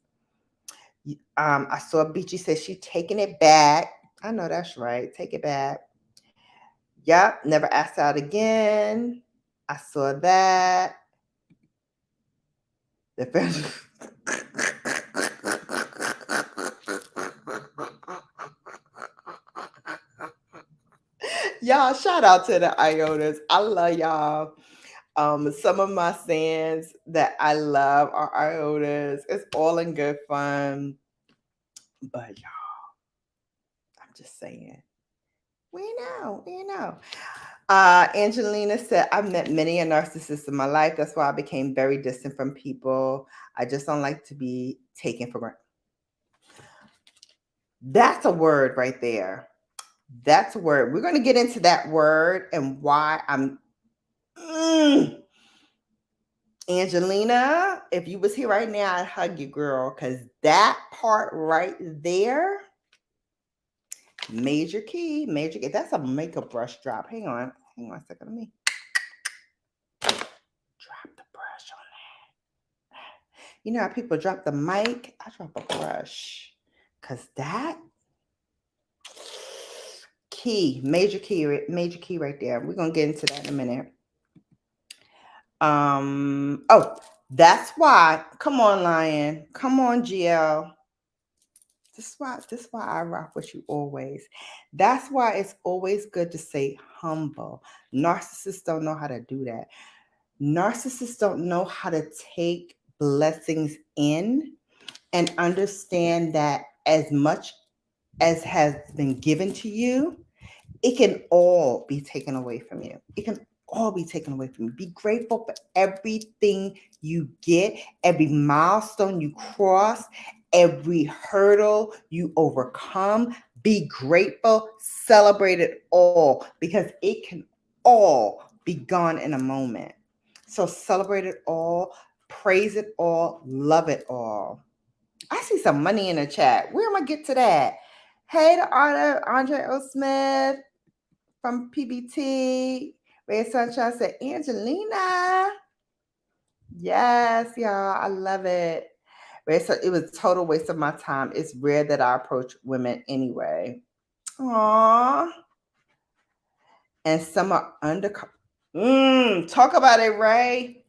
I saw Beachy say she's taking it back. I know that's right. Take it back. Yep, never asked out again. I saw that. Y'all, shout out to the iotas. I love y'all. Some of my sayings that I love are iotas. It's all in good fun. But y'all, I'm just saying. We know. Angelina said, I've met many a narcissist in my life. That's why I became very distant from people. I just don't like to be taken for granted. That's a word right there. That's a word. We're going to get into that word and why I'm... Angelina, if you was here right now, I'd hug you, girl, because that part right there, major key. That's a makeup brush drop. Hang on a second. Let me drop the brush on that. You know how people drop the mic? I drop a brush. Because that key, major key right there. We're going to get into that in a minute. Oh, that's why. Come on, Lion. Come on, GL. This is why I rock with you always. That's why it's always good to say humble. Narcissists don't know how to do that. Narcissists don't know how to take blessings in and understand that as much as has been given to you, it can all be taken away from you. It can all be taken away from you. Be grateful for everything you get, every milestone you cross, every hurdle you overcome. Be grateful, celebrate it all, because it can all be gone in a moment. So celebrate it all, praise it all, love it all. I see some money in the chat. Where am I get to that? Hey to Andre O. Smith from PBT. Ray Sunshine said, Angelina. Yes, y'all. I love it. So it was a total waste of my time. It's rare that I approach women anyway. Aww. And some are undercover. Talk about it, Ray.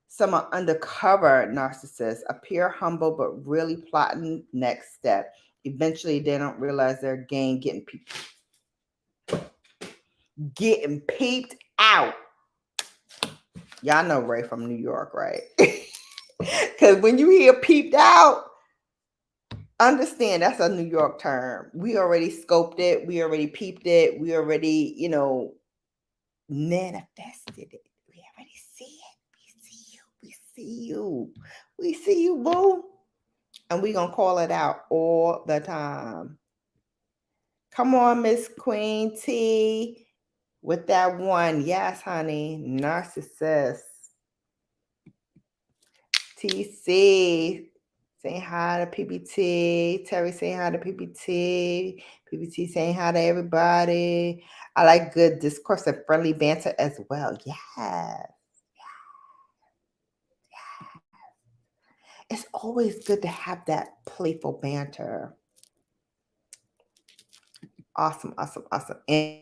Some are undercover narcissists, appear humble, but really plotting next step. Eventually, they don't realize their game getting peeped out. Y'all know Ray from New York, right? Because when you hear peeped out, understand that's a New York term. We already scoped it. We already peeped it. We already, manifested it. We already see it. We see you, boo. And we're going to call it out all the time. Come on, Miss Queen T, with that one. Yes, honey. Narcissist. TC saying hi to PBT. Terry saying hi to PBT. PBT saying hi to everybody. I like good discourse and friendly banter as well. Yes. It's always good to have that playful banter. Awesome. And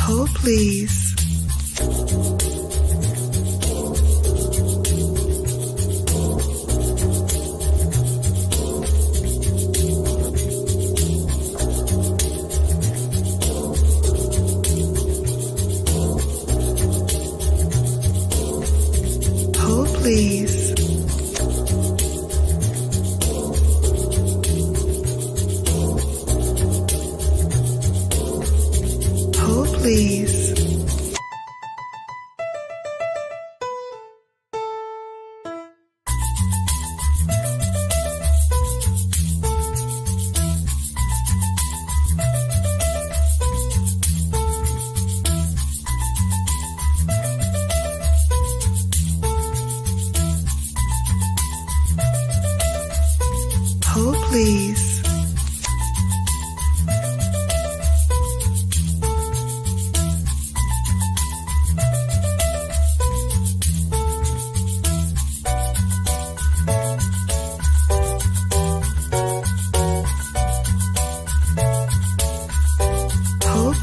Hold, please. Hold, please.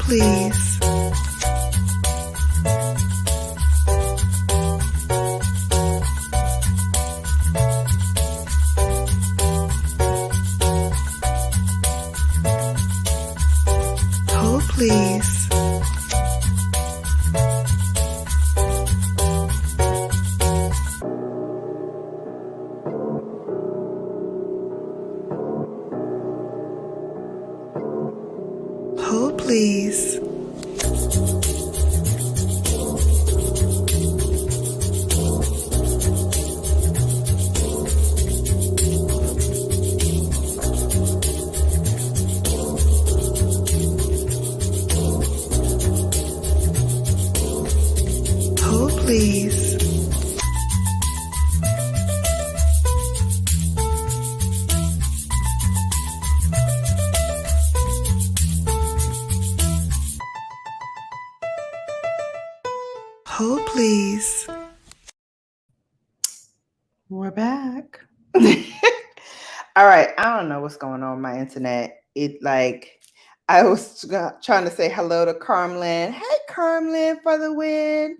please. Hold, please. Hold, please. Hold, please. Hold, please. We're back. All right. I don't know what's going on with my internet. I was trying to say hello to Carmelin. Hey, Carmelin for the win.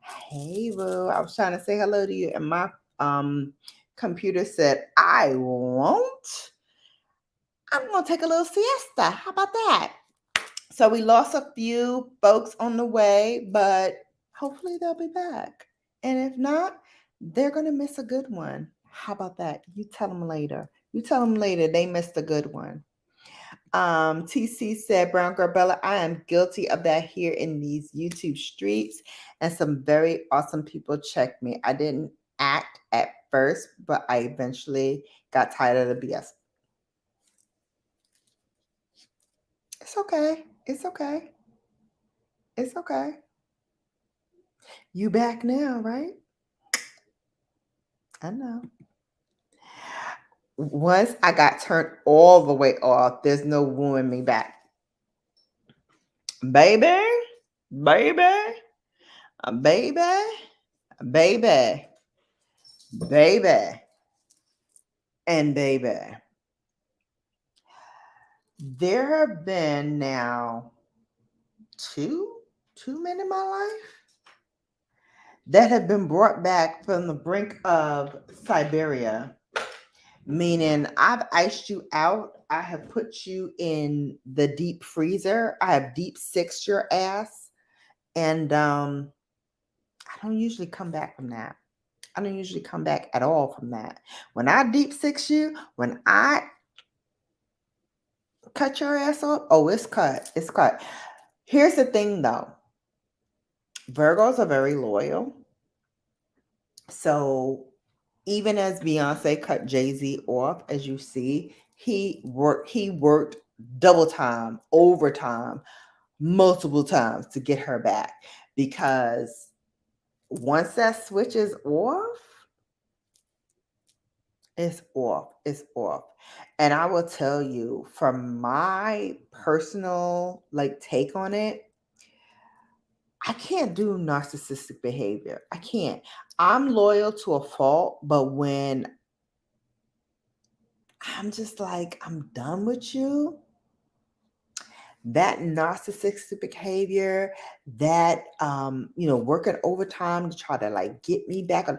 Hey, boo. I was trying to say hello to you, and my computer said, I won't. I'm going to take a little siesta. How about that? So we lost a few folks on the way, but hopefully they'll be back. And if not, they're going to miss a good one. How about that? You tell them later. You tell them later they missed a good one. TC said, Brown Girl Bella, I am guilty of that here in these YouTube streets, and some very awesome people checked me. I didn't act at first, but I eventually got tired of the BS. It's okay. It's okay. It's okay. You back now, right? I know. Once I got turned all the way off, there's no wooing me back. Baby, baby, baby, baby, baby, and baby. There have been now two men in my life that have been brought back from the brink of Siberia. Meaning I've iced you out. I have put you in the deep freezer. I have deep sixed your ass. And I don't usually come back from that. I don't usually come back at all from that. When I deep six you, when I cut your ass off, oh, it's cut. It's cut. Here's the thing though. Virgos are very loyal. So even as Beyonce cut Jay-Z off, as you see, he worked double time, overtime, multiple times to get her back. Because once that switch is off, it's off. It's off. And I will tell you, from my personal take on it, I can't do narcissistic behavior. I can't. I'm loyal to a fault, but when I'm just I'm done with you, that narcissistic behavior, that working overtime to try to get me back on,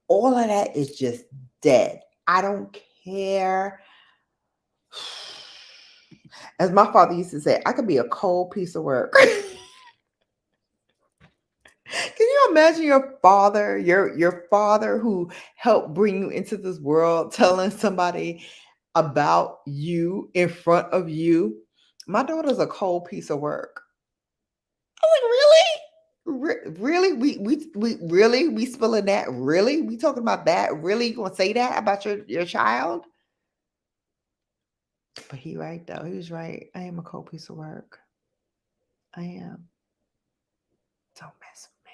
all of that is just dead. I don't care. As my father used to say, I could be a cold piece of work. Can you imagine your father, your father who helped bring you into this world, telling somebody about you in front of you? My daughter's a cold piece of work. I'm really? We spilling that? Really? We talking about that? Really? You gonna say that about your child? But he right though. He was right. I am a cold piece of work. I am. Don't mess with me.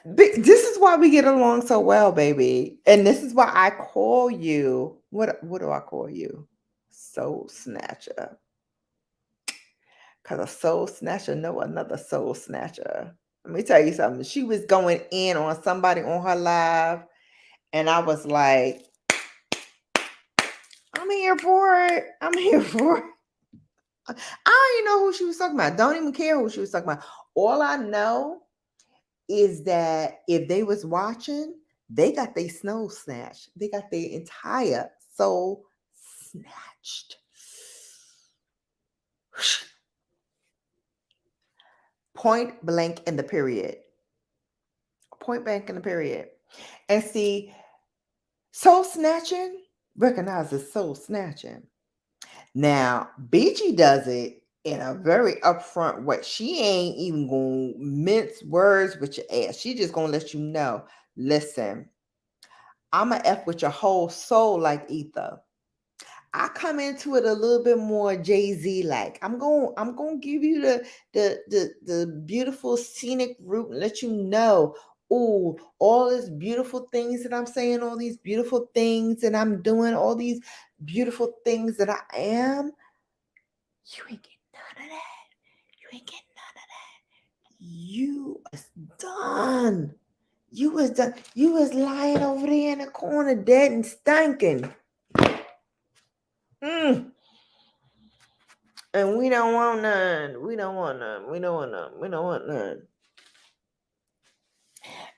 This is why we get along so well, baby. And this is why I call you. What do I call you? Soul snatcher. Because a soul snatcher know another soul snatcher. Let me tell you something. She was going in on somebody on her live. And I was like, I'm here for it. I'm here for it. I don't even know who she was talking about. Don't even care who she was talking about. All I know is that if they was watching, they got their snow snatched. They got their entire soul snatched. Point blank in the period. Point blank in the period. And see, soul snatching recognizes soul snatching. Now, Beachy does it in a very upfront way. She ain't even gonna mince words with your ass. She just gonna let you know, listen, I'm a F with your whole soul like ether. I come into it a little bit more Jay-Z like. I'm gonna give you the beautiful scenic route and let you know, oh, all these beautiful things that I'm saying, all these beautiful things that I'm doing, all these beautiful things that I am. You ain't getting none of that. You ain't getting none of that. You was done. You was done. You was lying over there in the corner, dead and stinking. And we don't want none. We don't want none. We don't want none. We don't want none.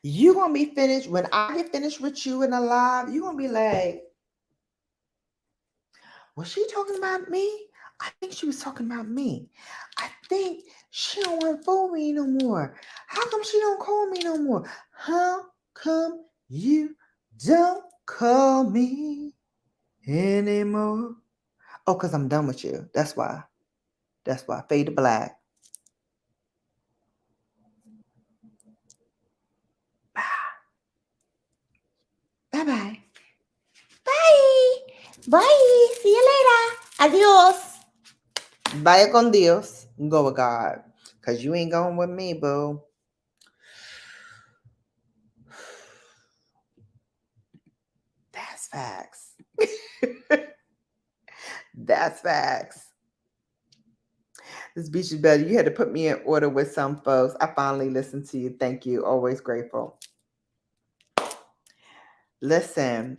You gonna be finished when I get finished with you in a live. You gonna be like, was she talking about me? I think she was talking about me. I think she don't want to fool me no more. How come she don't call me no more? How come you don't call me anymore? Oh, because I'm done with you. That's why. That's why. Fade to black. Bye. Bye-bye. Bye. Bye. See you later. Adios. Vaya con Dios. Go with God. Because you ain't going with me, boo. That's facts. That's facts. This beach is better. You had to put me in order with some folks. I finally listened to you. Thank you. Always grateful. Listen.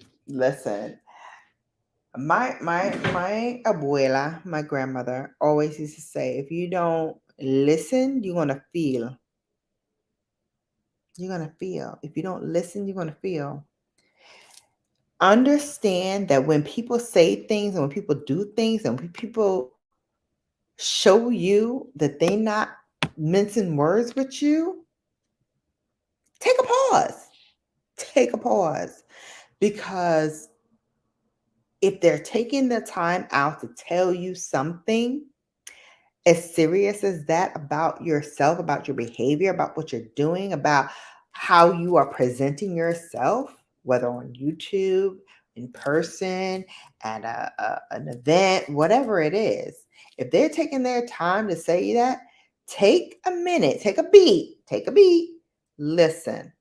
My abuela, my grandmother, always used to say, if you don't listen, you're gonna feel. You're gonna feel. If you don't listen, you're gonna feel. Understand that when people say things and when people do things and when people show you that they're not mincing words with you, take a pause. Take a pause. Because if they're taking the time out to tell you something as serious as that about yourself, about your behavior, about what you're doing, about how you are presenting yourself, whether on YouTube, in person, at an event, whatever it is, if they're taking their time to say that, take a minute, take a beat, listen.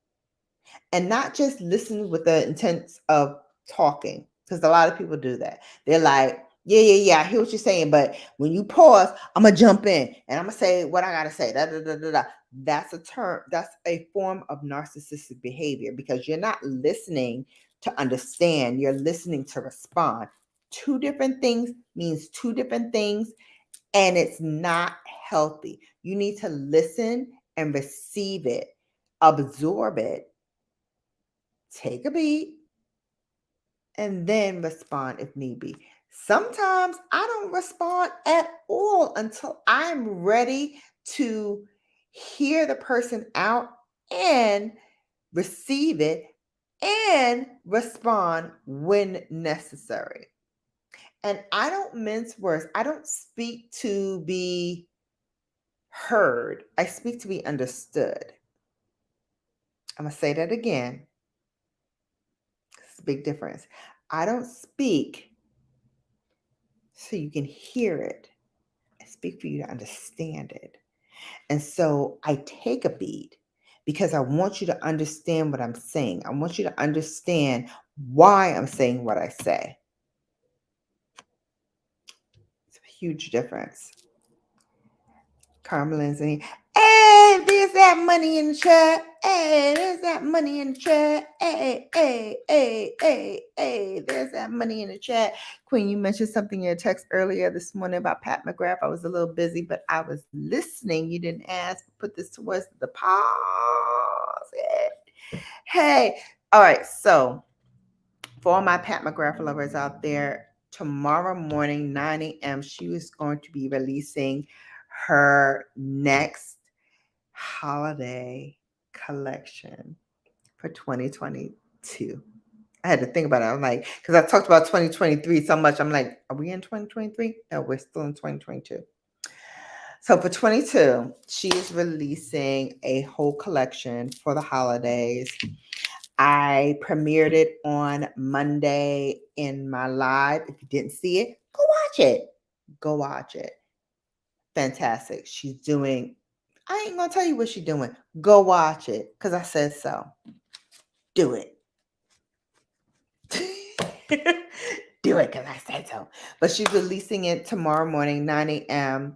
And not just listen with the intent of talking, because a lot of people do that. They're like, yeah, I hear what you're saying, but when you pause, I'm gonna jump in and I'm gonna say what I gotta say. That's a term. That's a form of narcissistic behavior because you're not listening to understand. You're listening to respond. Two different things means two different things, and it's not healthy. You need to listen and receive it, absorb it. Take a beat, and then respond if need be. Sometimes I don't respond at all until I'm ready to hear the person out and receive it and respond when necessary. And I don't mince words. I don't speak to be heard. I speak to be understood. I'm going to say that again. It's a big difference. I don't speak so you can hear it. I speak for you to understand it. And so I take a beat because I want you to understand what I'm saying. I want you to understand why I'm saying what I say. It's a huge difference. Carmeline's in here. Hey, Hey, there's that money in the chat. Hey, there's that money in the chat. Hey, hey, hey, hey, hey, there's that money in the chat. Queen, you mentioned something in your text earlier this morning about Pat McGrath. I was a little busy, but I was listening. You didn't ask. Put this towards the pause. Hey, all right. So for all my Pat McGrath lovers out there, tomorrow morning, 9 a.m., she is going to be releasing her next holiday collection for 2022. I had to think about it. I'm like, because I talked about 2023 so much. I'm like, are we in 2023? No, we're still in 2022. So for 22, she is releasing a whole collection for the holidays. I premiered it on Monday in my live. If you didn't see it, go watch it. Go watch it. Fantastic. She's doing, I ain't going to tell you what she's doing. Go watch it because I said so. Do it. Do it because I said so. But she's releasing it tomorrow morning, 9 a.m.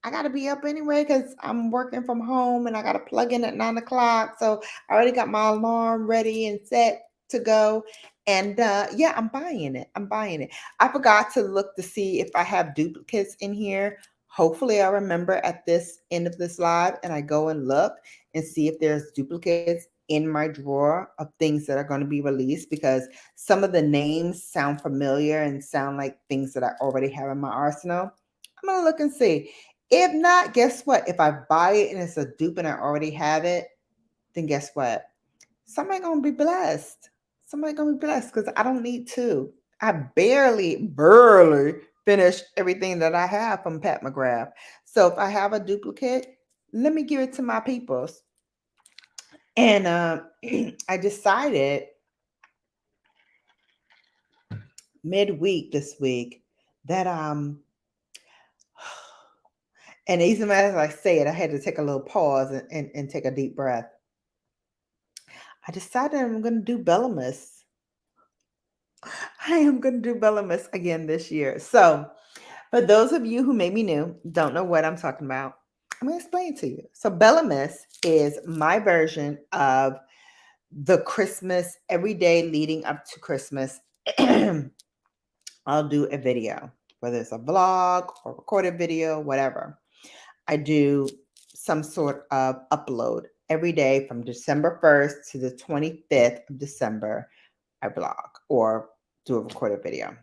I got to be up anyway because I'm working from home and I got to plug in at 9 o'clock. So I already got my alarm ready and set to go. And yeah, I'm buying it. I'm buying it. I forgot to look to see if I have duplicates in here. Hopefully I remember at this end of this live and I go and look and see if there's duplicates in my drawer of things that are going to be released, because some of the names sound familiar and sound like things that I already have in my arsenal. I'm going to look and see. If not, guess what? If I buy it and it's a dupe and I already have it, then guess what? Somebody going to be blessed. Somebody going to be blessed because I don't need to. I barely finished everything that I have from Pat McGrath. So if I have a duplicate, let me give it to my peoples. And I decided midweek this week that and even as I say it, I had to take a little pause and take a deep breath. I decided I'm going to do Bellamus. I am going to do Bellamus again this year. So for those of you who may be new, don't know what I'm talking about, I'm going to explain to you. So Bellamus is my version of the Christmas, every day leading up to Christmas. I'll do a video, whether it's a vlog or recorded video, whatever. I do some sort of upload every day from December 1st to the 25th of December. I vlog or do a recorded video.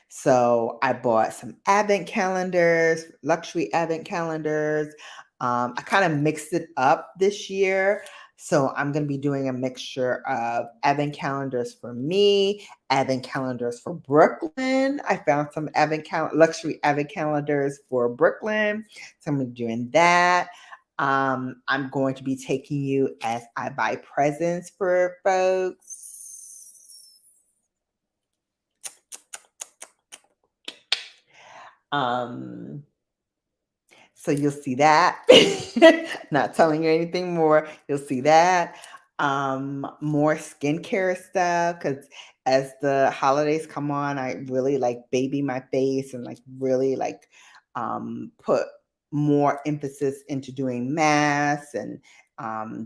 So I bought some advent calendars, luxury advent calendars. I kind of mixed it up this year. So I'm going to be doing a mixture of advent calendars for me, advent calendars for Brooklyn. I found some luxury advent calendars for Brooklyn. So I'm going to be doing that. I'm going to be taking you as I buy presents for folks. So you'll see that. Not telling you anything more. You'll see that. More skincare stuff, because as the holidays come on, I really like baby my face and like really like put more emphasis into doing masks and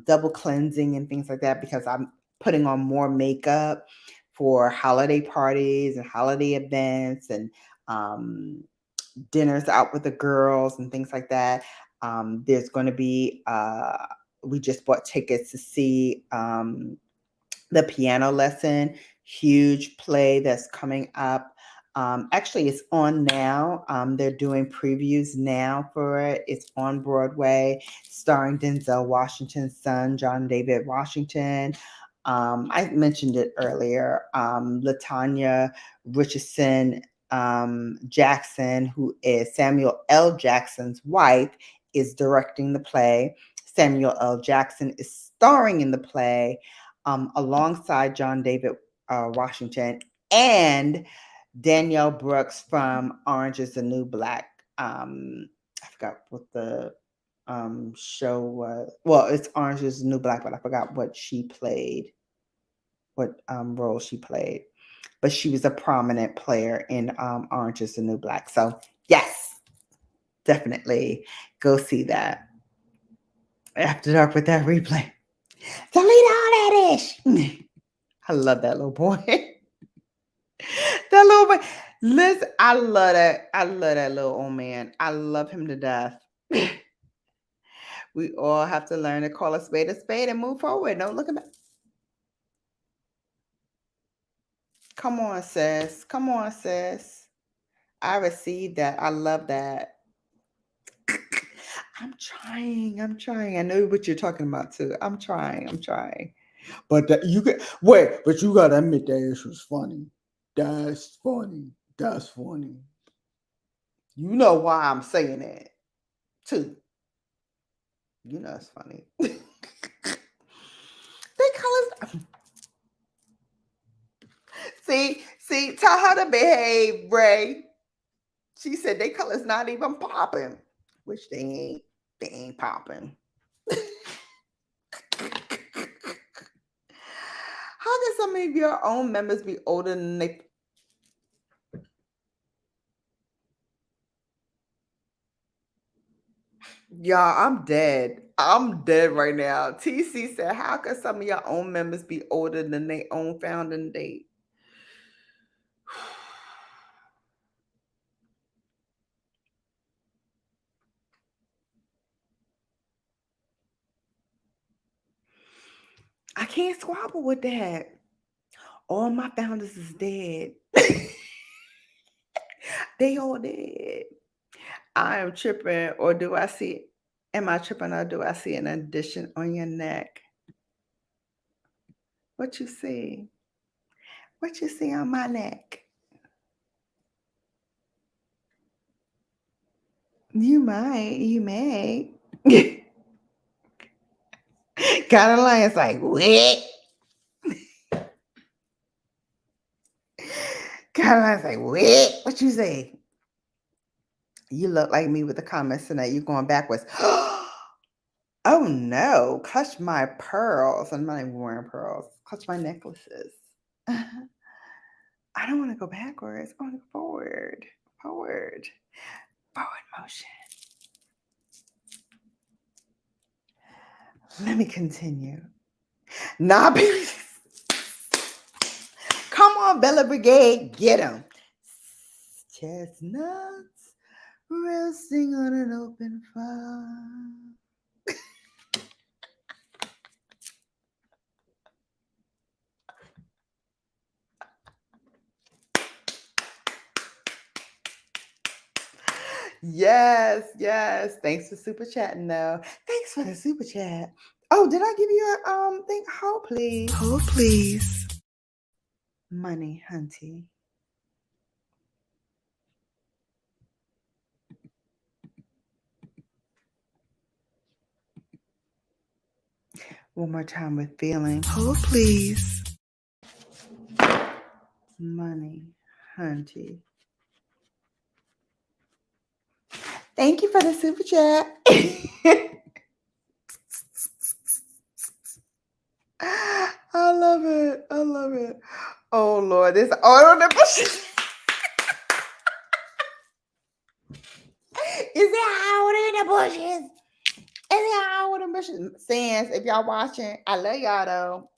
double cleansing and things like that, because I'm putting on more makeup for holiday parties and holiday events and dinners out with the girls and things like that. There's going to be, we just bought tickets to see the piano lesson, huge play that's coming up. Actually, it's on now. They're doing previews now for it. It's on Broadway, starring Denzel Washington's son, John David Washington. I mentioned it earlier. LaTanya Richardson Jackson, who is Samuel L. Jackson's wife, is directing the play. Samuel L. Jackson is starring in the play alongside John David Washington and Danielle Brooks from Orange is the New Black. I forgot what the show was. Well, it's Orange is the New Black, but I forgot what she played, what role she played. But she was a prominent player in Orange is the New Black. So yes, definitely go see that. After dark with that replay. Delete all that ish. I love that little boy. That little boy. Listen, I love that. I love that little old man. I love him to death. We all have to learn to call a spade and move forward. Don't look at me. Come on, sis. Come on, sis. I received that. I love that. I'm trying. I know what you're talking about too. I'm trying. But that you get wait, but you gotta admit that it was funny. That's funny. You know why I'm saying that too. You know it's funny. They colors. See, tell her to behave, Ray. She said they colors not even popping, which they ain't popping. How can some of your own members be older than they? Y'all, I'm dead. I'm dead right now. TC said, how can some of your own members be older than their own founding date? I can't squabble with that. All my founders is dead. They all dead. I am tripping, or do I see? Am I tripping, or do I see an addition on your neck? What you see? What you see on my neck? You may. Kind of like it's like what? Kind of like say what? What you say? You look like me with the comments tonight. You going backwards? Oh no! Clutch my pearls. I'm not even wearing pearls. Clutch my necklaces. I don't want to go backwards. I want to go forward. Forward motion. Let me continue. Nah, baby. Come on, Bella Brigade. Get them. Chestnuts roasting on an open fire. Yes. Thanks for super chatting though. Thanks for the super chat. Oh, did I give you a thing? Hold please. Hold please. Money, hunty. One more time with feeling. Hold please. Money, hunty. Thank you for the super chat. I love it. Oh Lord, this the bushes. Is it hot in the bushes? Is it hot in the bushes? Sans, if y'all watching, I love y'all though.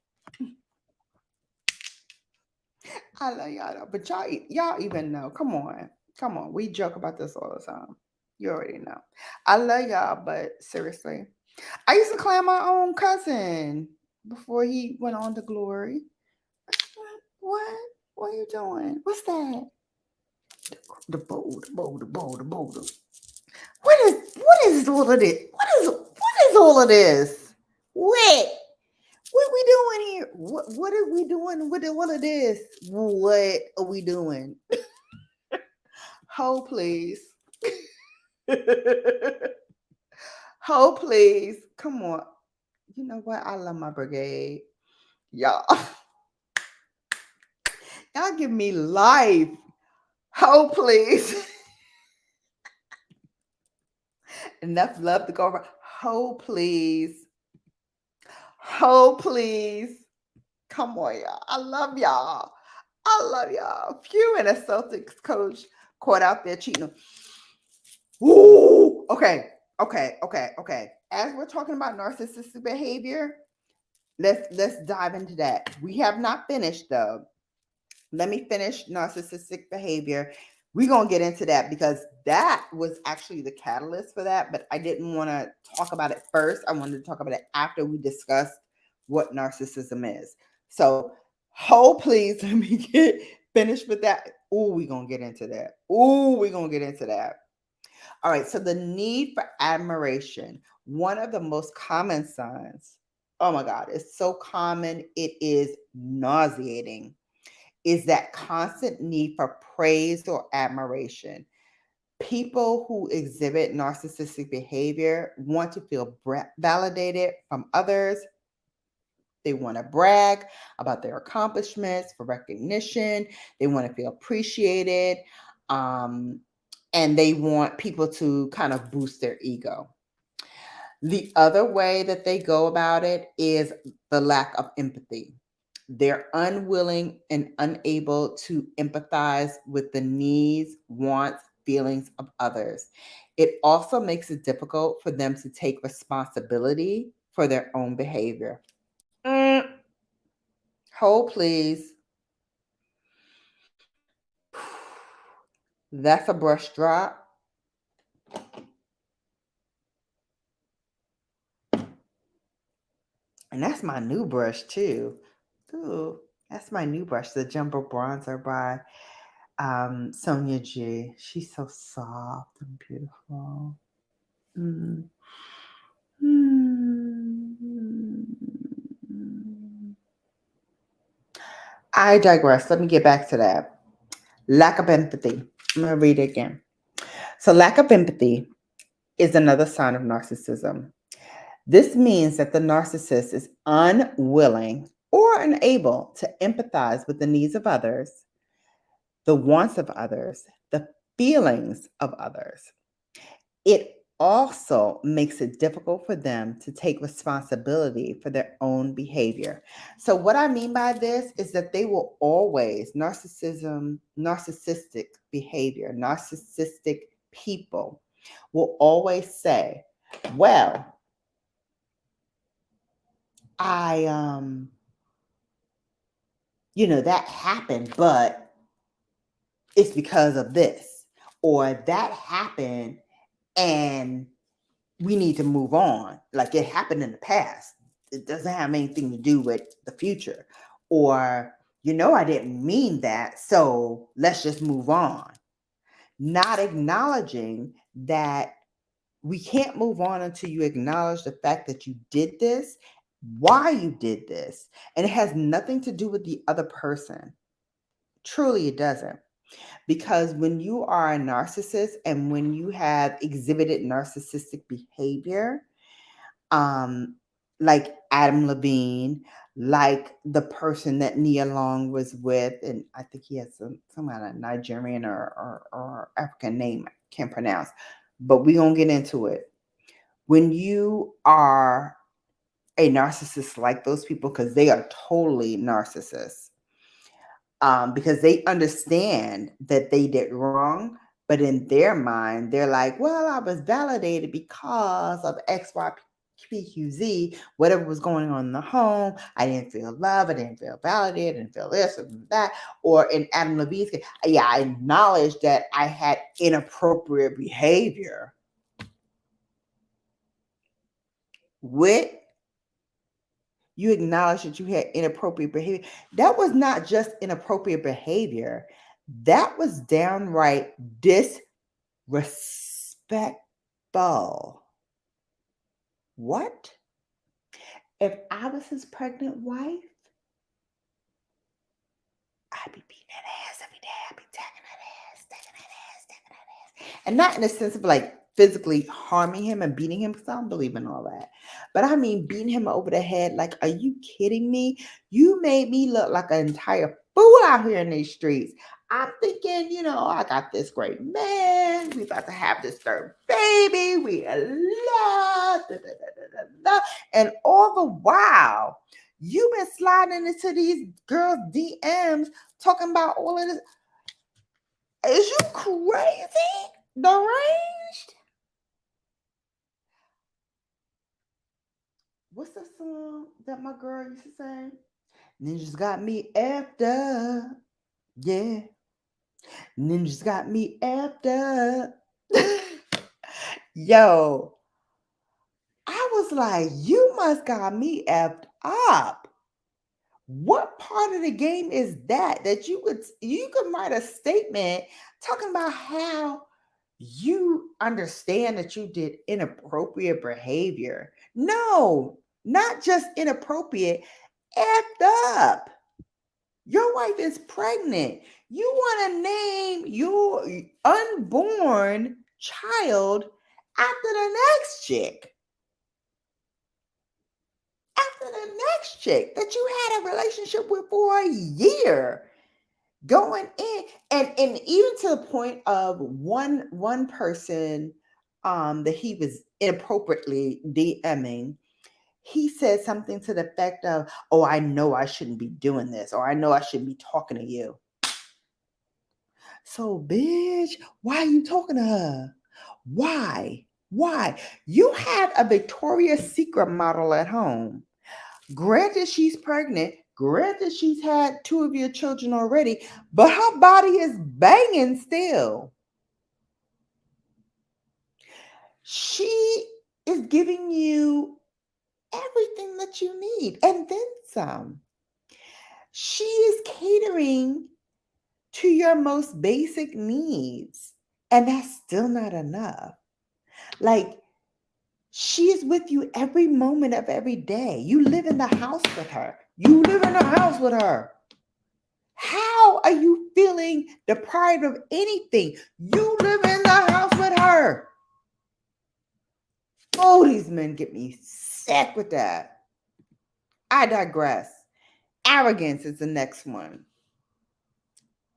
But y'all even know. Come on. We joke about this all the time. You already know. I love y'all, but seriously, I used to clown my own cousin before he went on to glory. What? What are you doing? What's that? The boulder. What is all of this? What is all of this? What are we doing here? What are we doing with all of this? What are we doing? Hold please. Hold please. Come on. You know what? I love my brigade. Y'all give me life. Hold please. Enough love to go around. Hold please. Come on, y'all. I love y'all. Phew, and a Celtics coach caught out there cheating. Ooh, okay. Okay. As we're talking about narcissistic behavior, let's dive into that. We have not finished though. Let me finish narcissistic behavior. We're going to get into that because that was actually the catalyst for that, but I didn't want to talk about it first. I wanted to talk about it after we discussed what narcissism is. So, hold please, let me get finished with that. Ooh, we're going to get into that. All right, so the need for admiration, one of the most common signs. Oh my God, it's so common, it is nauseating, is that constant need for praise or admiration. People who exhibit narcissistic behavior want to feel validated from others. They want to brag about their accomplishments for recognition. They want to feel appreciated. And they want people to kind of boost their ego. The other way that they go about it is the lack of empathy. They're unwilling and unable to empathize with the needs, wants, feelings of others. It also makes it difficult for them to take responsibility for their own behavior. Hold, please. That's a brush drop. And that's my new brush too. Ooh, that's my new brush, the Jumbo Bronzer by Sonia G. She's so soft and beautiful. I digress. Let me get back to that. Lack of empathy. I'm going to read it again. So, lack of empathy is another sign of narcissism. This means that the narcissist is unwilling or unable to empathize with the needs of others, the wants of others, the feelings of others. It also makes it difficult for them to take responsibility for their own behavior. So what I mean by this is that they will always, narcissistic behavior, narcissistic people will always say, well, that happened, but it's because of this, or that happened and we need to move on. Like it happened in the past. It doesn't have anything to do with the future. Or, I didn't mean that. So let's just move on. Not acknowledging that we can't move on until you acknowledge the fact that you did this, why you did this. And it has nothing to do with the other person. Truly, it doesn't. Because when you are a narcissist and when you have exhibited narcissistic behavior, like Adam Levine, like the person that Nia Long was with, and I think he has some kind of Nigerian or African name I can't pronounce, but we're going to get into it. When you are a narcissist like those people, because they are totally narcissists, because they understand that they did wrong, but in their mind, they're like, well, I was validated because of X, Y, P, Q, Z, whatever was going on in the home. I didn't feel love. I didn't feel validated. I didn't feel this or that. Or in Adam Levine's case, yeah, I acknowledged that I had inappropriate behavior with you acknowledge that you had inappropriate behavior. That was not just inappropriate behavior. That was downright disrespectful. What? If I was his pregnant wife, I'd be beating that ass every day. I'd be tagging that ass. And not in the sense of like physically harming him and beating him, because I don't believe in all that. But I mean beating him over the head. Like, are you kidding me? You made me look like an entire fool out here in these streets. I'm thinking, I got this great man. We about to have this third baby. We in love. And all the while, you've been sliding into these girls' DMs talking about all of this. Is you crazy? Deranged? What's the song that my girl used to sing? Ninjas got me effed up. Yeah. Ninjas got me effed up. Yo, I was like, you must got me effed up. What part of the game is that you could write a statement talking about how you understand that you did inappropriate behavior? No, not just inappropriate, effed up. Your wife is pregnant. You want to name your unborn child after the next chick, after the next chick that you had a relationship with for a year. Going in and even to the point of one person that he was inappropriately DMing, he said something to the effect of, "Oh, I know I shouldn't be doing this, or I know I shouldn't be talking to you." So, bitch, why are you talking to her? Why? Why? You had a Victoria's Secret model at home. Granted, she's pregnant. Granted, she's had two of your children already, but her body is banging still. She is giving you everything that you need and then some. She is catering to your most basic needs, and that's still not enough. Like, she is with you every moment of every day. You live in the house with her. You live in the house with her. How are you feeling deprived of anything? You live in the house with her. Oh, these men get me sick with that. I digress. Arrogance is the next one.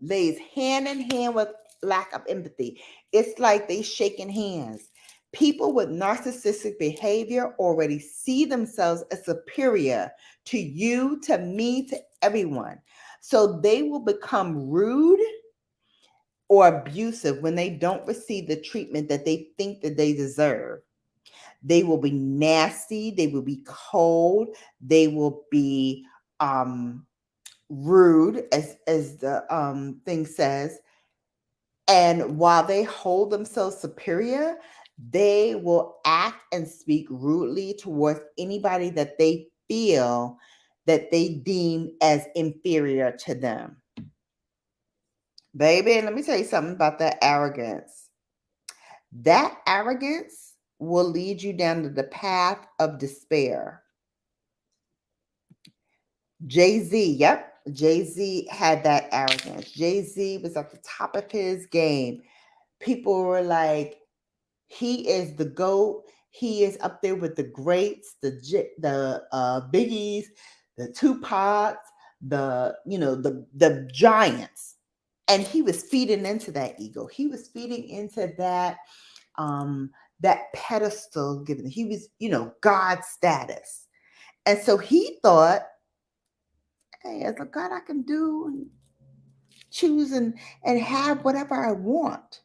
Lays hand in hand with lack of empathy. It's like they shaking hands. People with narcissistic behavior already see themselves as superior to you, to me, to everyone. So they will become rude or abusive when they don't receive the treatment that they think that they deserve. They will be nasty, they will be cold, they will be rude, as the thing says. And while they hold themselves superior, they will act and speak rudely towards anybody that they feel that they deem as inferior to them. Baby, let me tell you something about that arrogance. That arrogance will lead you down to the path of despair. Jay-Z, yep. Jay-Z had that arrogance. Jay-Z was at the top of his game. People were like, he is the GOAT. He is up there with the greats, the Biggies, the Tupacs, the giants. And he was feeding into that ego. He was feeding into that pedestal given. He was, God status. And so he thought, hey, as a God, I can do and choose and have whatever I want.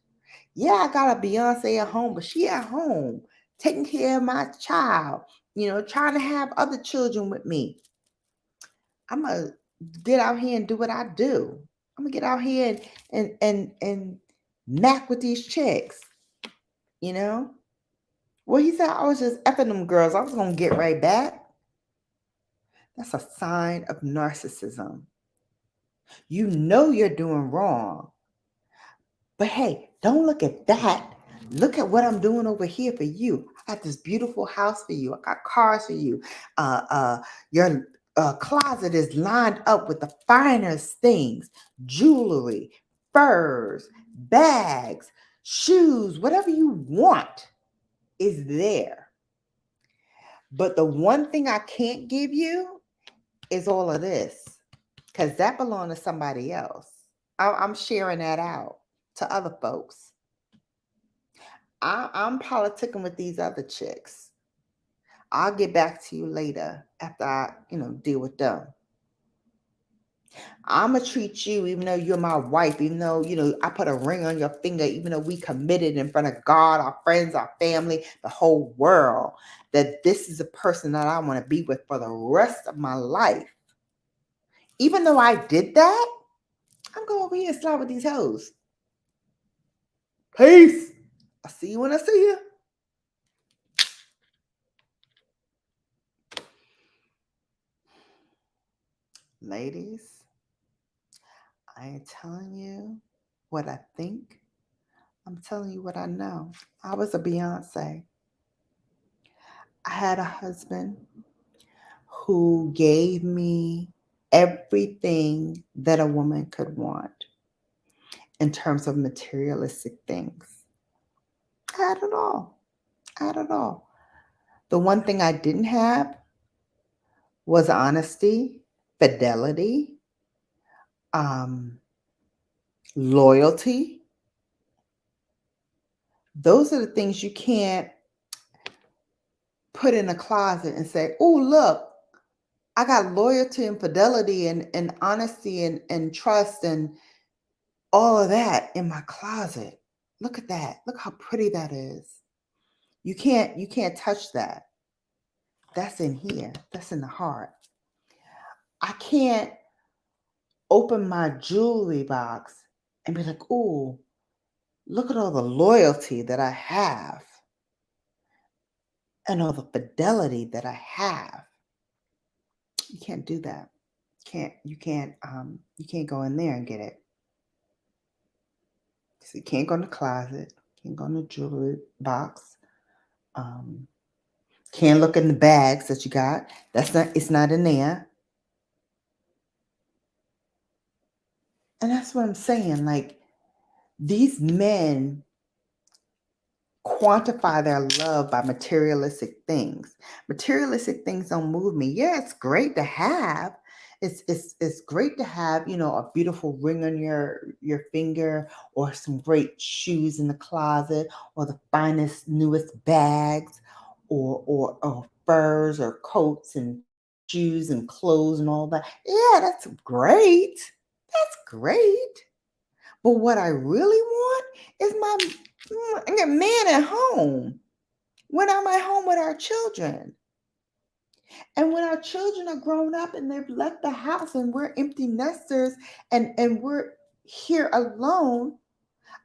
Yeah, I got a Beyonce at home, but she at home taking care of my child, trying to have other children with me. I'm gonna get out here and do what I do. I'm gonna get out here and knack with these chicks, you know? Well, he said I was just effing them girls. I was gonna get right back. That's a sign of narcissism. You know you're doing wrong. But hey, don't look at that. Look at what I'm doing over here for you. I got this beautiful house for you. I got cars for you. Your closet is lined up with the finest things: jewelry, furs, bags, shoes, whatever you want is there. But the one thing I can't give you is all of this, because that belongs to somebody else. I'm sharing that out to other folks. I'm politicking with these other chicks. I'll get back to you later after I, deal with them. I'm going to treat you, even though you're my wife, even though, I put a ring on your finger, even though we committed in front of God, our friends, our family, the whole world, that this is a person that I want to be with for the rest of my life. Even though I did that, I'm going over here and slide with these hoes. Peace. I'll see you when I see you. Ladies, I ain't telling you what I think. I'm telling you what I know. I was a Beyonce. I had a husband who gave me everything that a woman could want in terms of materialistic things. I had it all. I had it all. The one thing I didn't have was honesty, fidelity, loyalty. Those are the things you can't put in a closet and say, oh, look, I got loyalty and fidelity and honesty and trust and all of that in my closet. Look at that. Look how pretty that is. You can't touch that. That's in here. That's in the heart. I can't open my jewelry box and be like, ooh, look at all the loyalty that I have and all the fidelity that I have. You can't do that. You can't go in there and get it. So you can't go in the closet, can't go in the jewelry box. Can't look in the bags that you got. It's not in there. And that's what I'm saying. Like, these men quantify their love by materialistic things. Materialistic things don't move me. Yeah, it's great to have. It's great to have, a beautiful ring on your finger, or some great shoes in the closet, or the finest, newest bags, or furs or coats and shoes and clothes and all that. Yeah, that's great. That's great. But what I really want is my man at home. When I'm at home with our children. And when our children are grown up and they've left the house and we're empty nesters and we're here alone,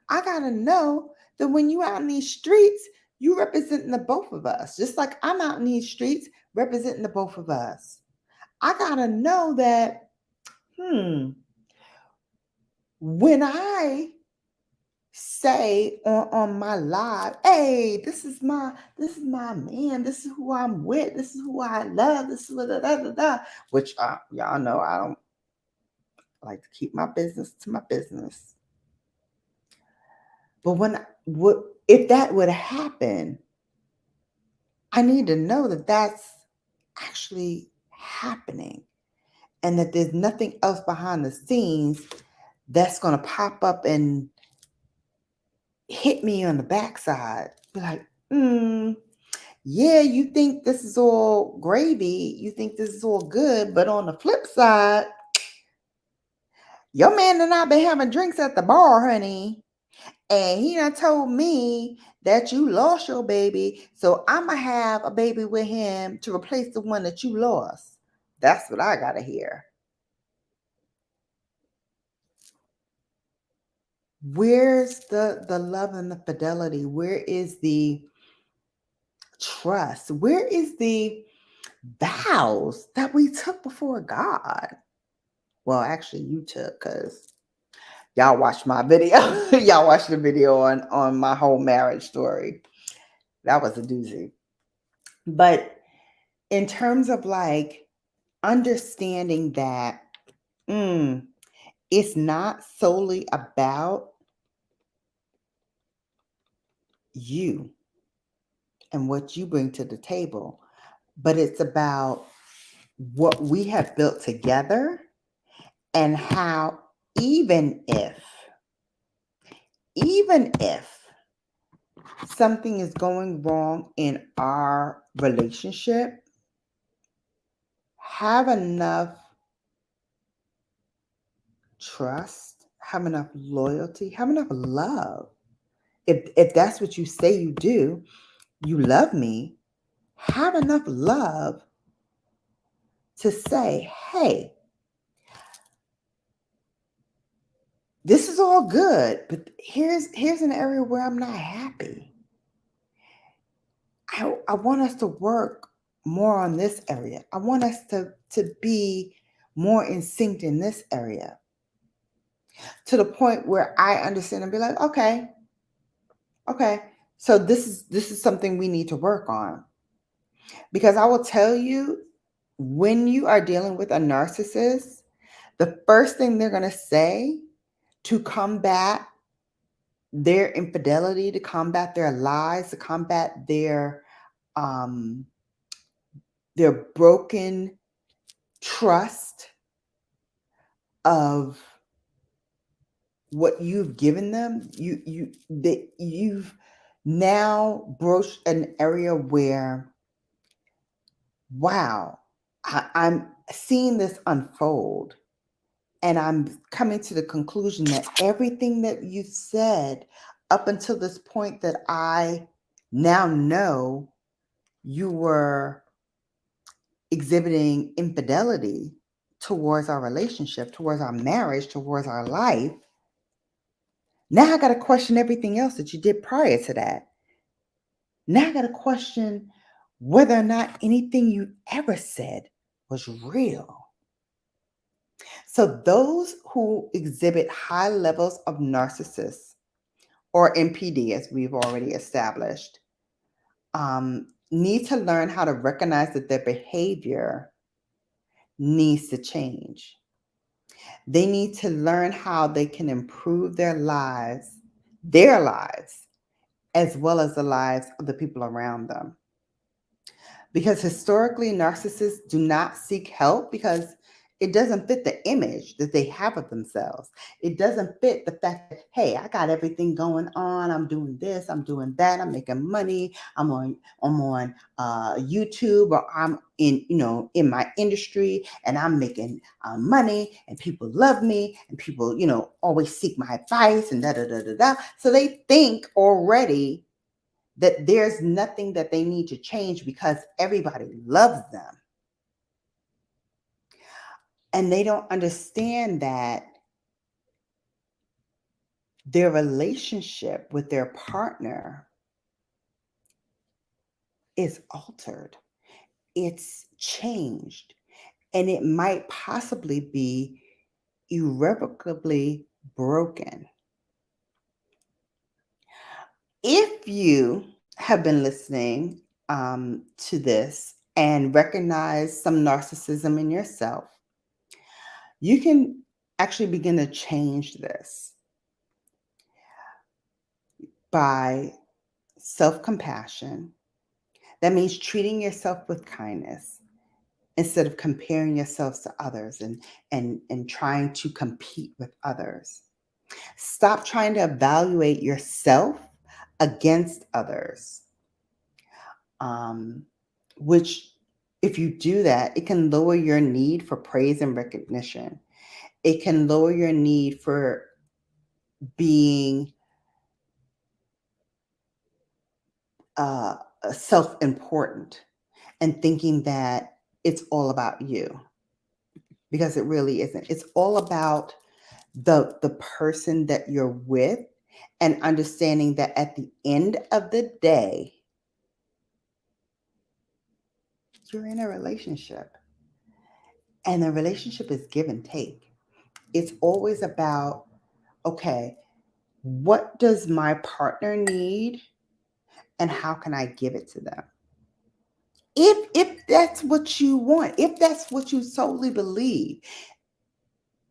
I gotta know that when you out in these streets, you representing the both of us. Just like I'm out in these streets representing the both of us. I gotta know that, when I say on my live, hey, this is my man, this is who I'm with, this is who I love, this is which y'all know I don't like to keep my business to my business. But if that would happen, I need to know that that's actually happening and that there's nothing else behind the scenes that's going to pop up and hit me on the backside. Be like, yeah, you think this is all gravy. You think this is all good. But on the flip side, your man and I been having drinks at the bar, honey. And he done told me that you lost your baby. So I'm going to have a baby with him to replace the one that you lost. That's what I got to hear. Where's the love and the fidelity? Where is the trust? Where is the vows that we took before God? Well, actually, you took, because y'all watched my video. Y'all watched the video on my whole marriage story. That was a doozy. But in terms of like understanding that it's not solely about you and what you bring to the table, but it's about what we have built together and how even if something is going wrong in our relationship, have enough trust, have enough loyalty, have enough love. If that's what you say you do, you love me, have enough love to say, hey, this is all good, but here's an area where I'm not happy. I want us to work more on this area. I want us to be more in sync in this area, to the point where I understand and be like, okay, so this is something we need to work on. Because I will tell you, when you are dealing with a narcissist, the first thing they're going to say to combat their infidelity, to combat their lies, to combat their broken trust of what you've given them, you've now broached an area where, wow, I'm seeing this unfold, and I'm coming to the conclusion that everything that you said up until this point that I now know you were exhibiting infidelity towards our relationship, towards our marriage, towards our life. Now I got to question everything else that you did prior to that. Now I got to question whether or not anything you ever said was real. So those who exhibit high levels of narcissists, or NPD, as we've already established, need to learn how to recognize that their behavior needs to change. They need to learn how they can improve their lives, as well as the lives of the people around them. Because historically, narcissists do not seek help because it doesn't fit the image that they have of themselves. It doesn't fit the fact that, hey, I got everything going on. I'm doing this, I'm doing that, I'm making money, I'm on YouTube, or I'm in my industry and I'm making money, and people love me, and people always seek my advice, and da da da da da. So they think already that there's nothing that they need to change because everybody loves them. And they don't understand that their relationship with their partner is altered. It's changed. And it might possibly be irrevocably broken. If you have been listening to this and recognize some narcissism in yourself, you can actually begin to change this by self-compassion. That means treating yourself with kindness instead of comparing yourselves to others and trying to compete with others. Stop trying to evaluate yourself against others, which, if you do that, it can lower your need for praise and recognition. It can lower your need for being self-important and thinking that it's all about you, because it really isn't. It's all about the person that you're with, and understanding that at the end of the day, you're in a relationship, and the relationship is give and take. It's always about, okay, what does my partner need and how can I give it to them? If that's what you want, if that's what you solely believe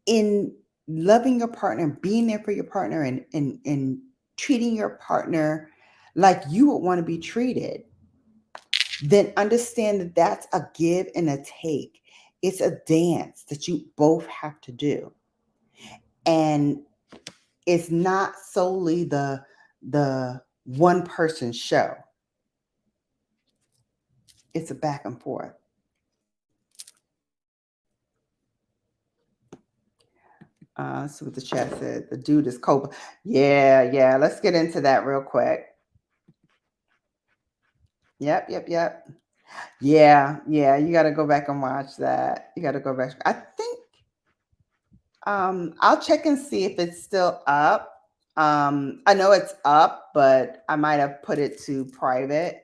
in, loving your partner, being there for your partner, and treating your partner like you would want to be treated, then understand that that's a give and a take. It's a dance that you both have to do. And it's not solely the one person show. It's a back and forth. Let's see what the chat said. The dude is Cobra. Yeah. Let's get into that real quick. Yep. Yeah. You got to go back and watch that. You got to go back. I think I'll check and see if it's still up. I know it's up, but I might have put it to private.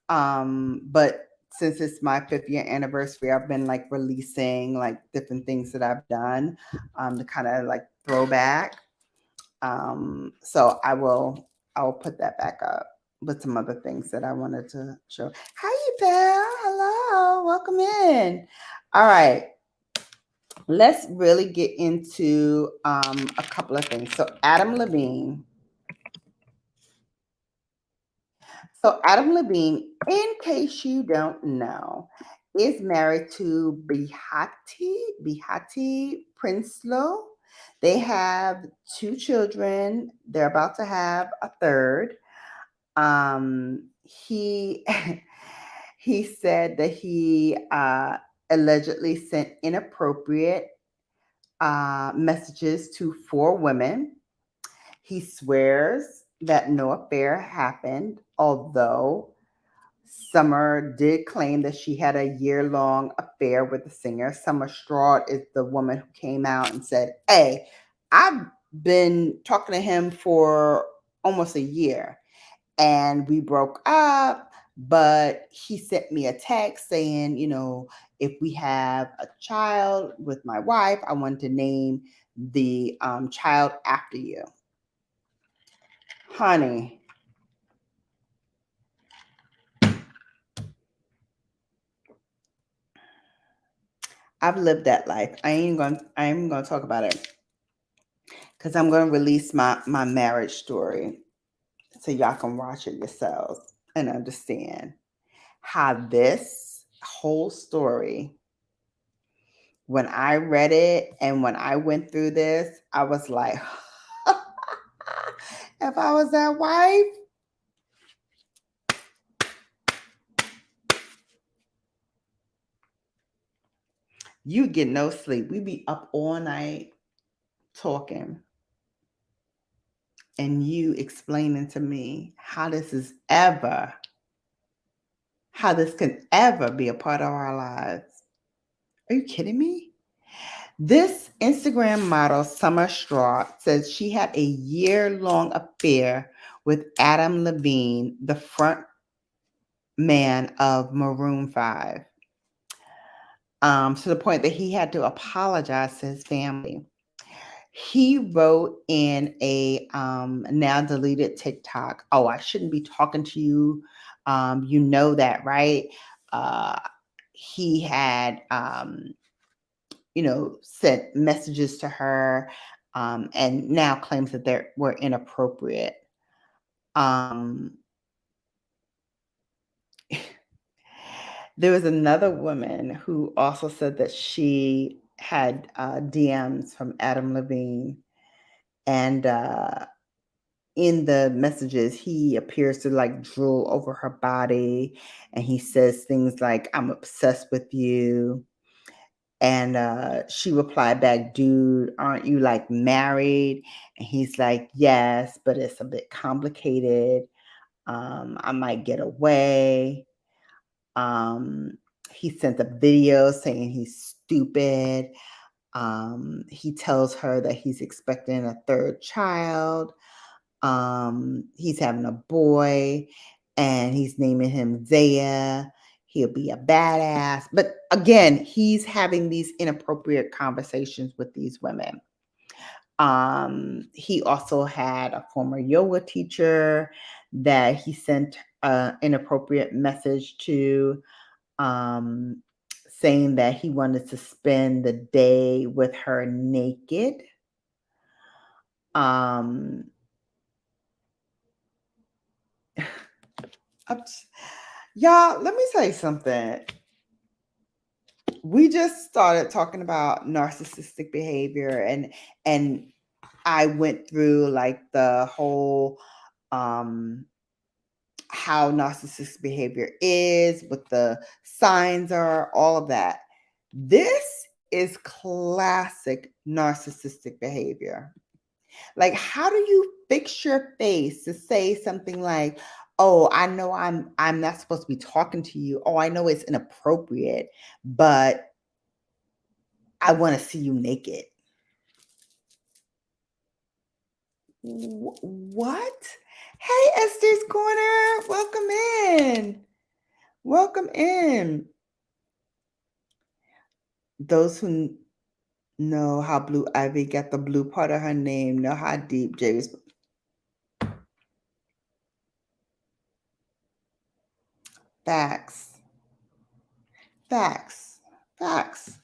But since it's my 5th year anniversary, I've been like releasing like different things that I've done to kind of like throw back. So I will put that back up with some other things that I wanted to show. Hi, Belle. Hello. Welcome in. All right. Let's really get into a couple of things. So Adam Levine. Adam Levine, in case you don't know, is married to Bihati Prinsloo. They have 2 children. They're about to have a third. He he said that he allegedly sent inappropriate messages to 4 women. He swears that no affair happened, although Summer did claim that she had a year-long affair with the singer. Summer Straud is the woman who came out and said, "Hey, I've been talking to him for almost a year and we broke up, but he sent me a text saying, if we have a child with my wife, I want to name the child after you." Honey, I've lived that life. I ain't gonna talk about it because I'm gonna release my marriage story so y'all can watch it yourselves and understand how this whole story, when I read it and when I went through this, I was like, if I was that wife, you get no sleep. We be up all night talking and you explaining to me how this can ever be a part of our lives. Are you kidding me? This Instagram model, Summer Straw, says she had a year-long affair with Adam Levine, the front man of Maroon 5, to the point that he had to apologize to his family. He wrote in a now deleted TikTok, "Oh, I shouldn't be talking to you. You know that, right?" He had, sent messages to her and now claims that they were inappropriate. There was another woman who also said that she had DMs from Adam Levine, and in the messages, he appears to like drool over her body, and he says things like, "I'm obsessed with you." And she replied back, "Dude, aren't you like married?" And he's like, "Yes, but it's a bit complicated. I might get away." He sent a video saying he's stupid. He tells her that he's expecting a third child. He's having a boy and he's naming him Zaya. He'll be a badass. But again, he's having these inappropriate conversations with these women. He also had a former yoga teacher that he sent an inappropriate message to, saying that he wanted to spend the day with her naked. Y'all, let me say something. We just started talking about narcissistic behavior, and I went through like the whole how narcissistic behavior is, what the signs are, all of that. This is classic narcissistic behavior. Like, how do you fix your face to say something like, "Oh, I know I'm not supposed to be talking to you. Oh, I know it's inappropriate, but I want to see you naked." What? Hey, Esther's Corner. Welcome in. Welcome in. Those who know how Blue Ivy got the blue part of her name know how deep Jay was. Facts. Facts. Facts.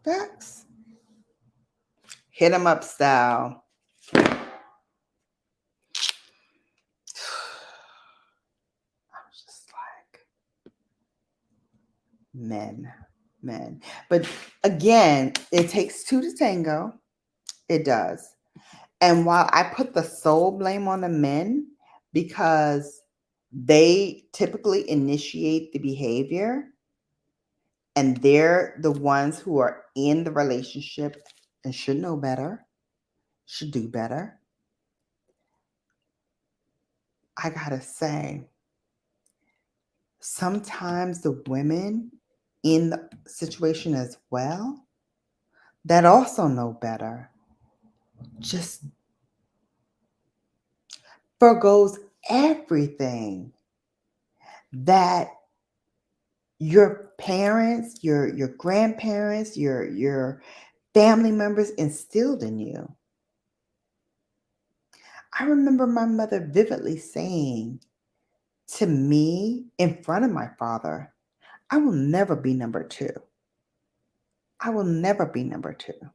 Facts. Hit 'em up style. I was just like, men. But again, it takes two to tango. It does. And while I put the sole blame on the men because they typically initiate the behavior and they're the ones who are in the relationship and should know better, should do better, I gotta say, sometimes the women in the situation as well that also know better just forgoes everything that your parents, your grandparents, your family members instilled in you. I remember my mother vividly saying to me in front of my father, "I will never be number two. I will never be number two.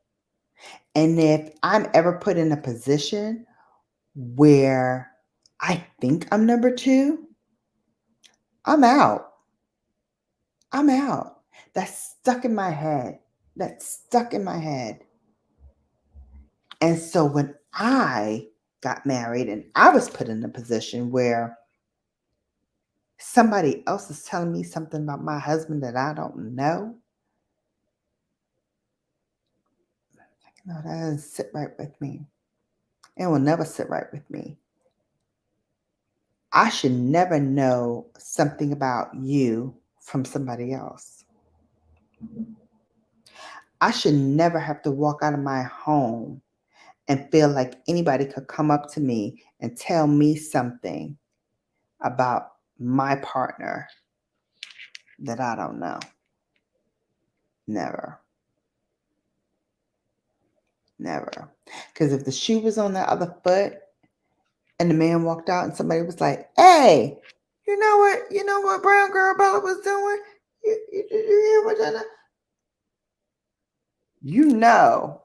And if I'm ever put in a position where I think I'm number two, I'm out. I'm out." That's stuck in my head. That's stuck in my head. And so when I got married and I was put in a position where somebody else is telling me something about my husband that I don't know, no, that doesn't sit right with me. It will never sit right with me. I should never know something about you from somebody else. I should never have to walk out of my home and feel like anybody could come up to me and tell me something about my partner that I don't know. Never. Never. Because if the shoe was on the other foot and the man walked out and somebody was like, "Hey, you know what brown girl Bella was doing? You hear what I know?" You know,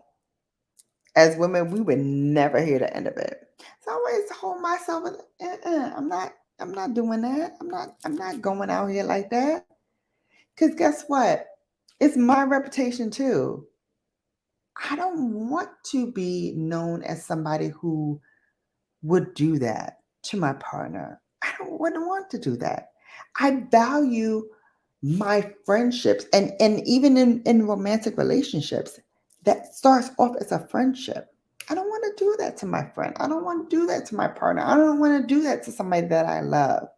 as women, we would never hear the end of it. So I always hold myself with, I'm not doing that. I'm not going out here like that. Because guess what? It's my reputation too. I don't want to be known as somebody who would do that to my partner. Wouldn't want to do that. I value my friendships and even in romantic relationships, that starts off as a friendship. I don't want to do that to my friend. I don't want to do that to my partner. I don't want to do that to somebody that I love.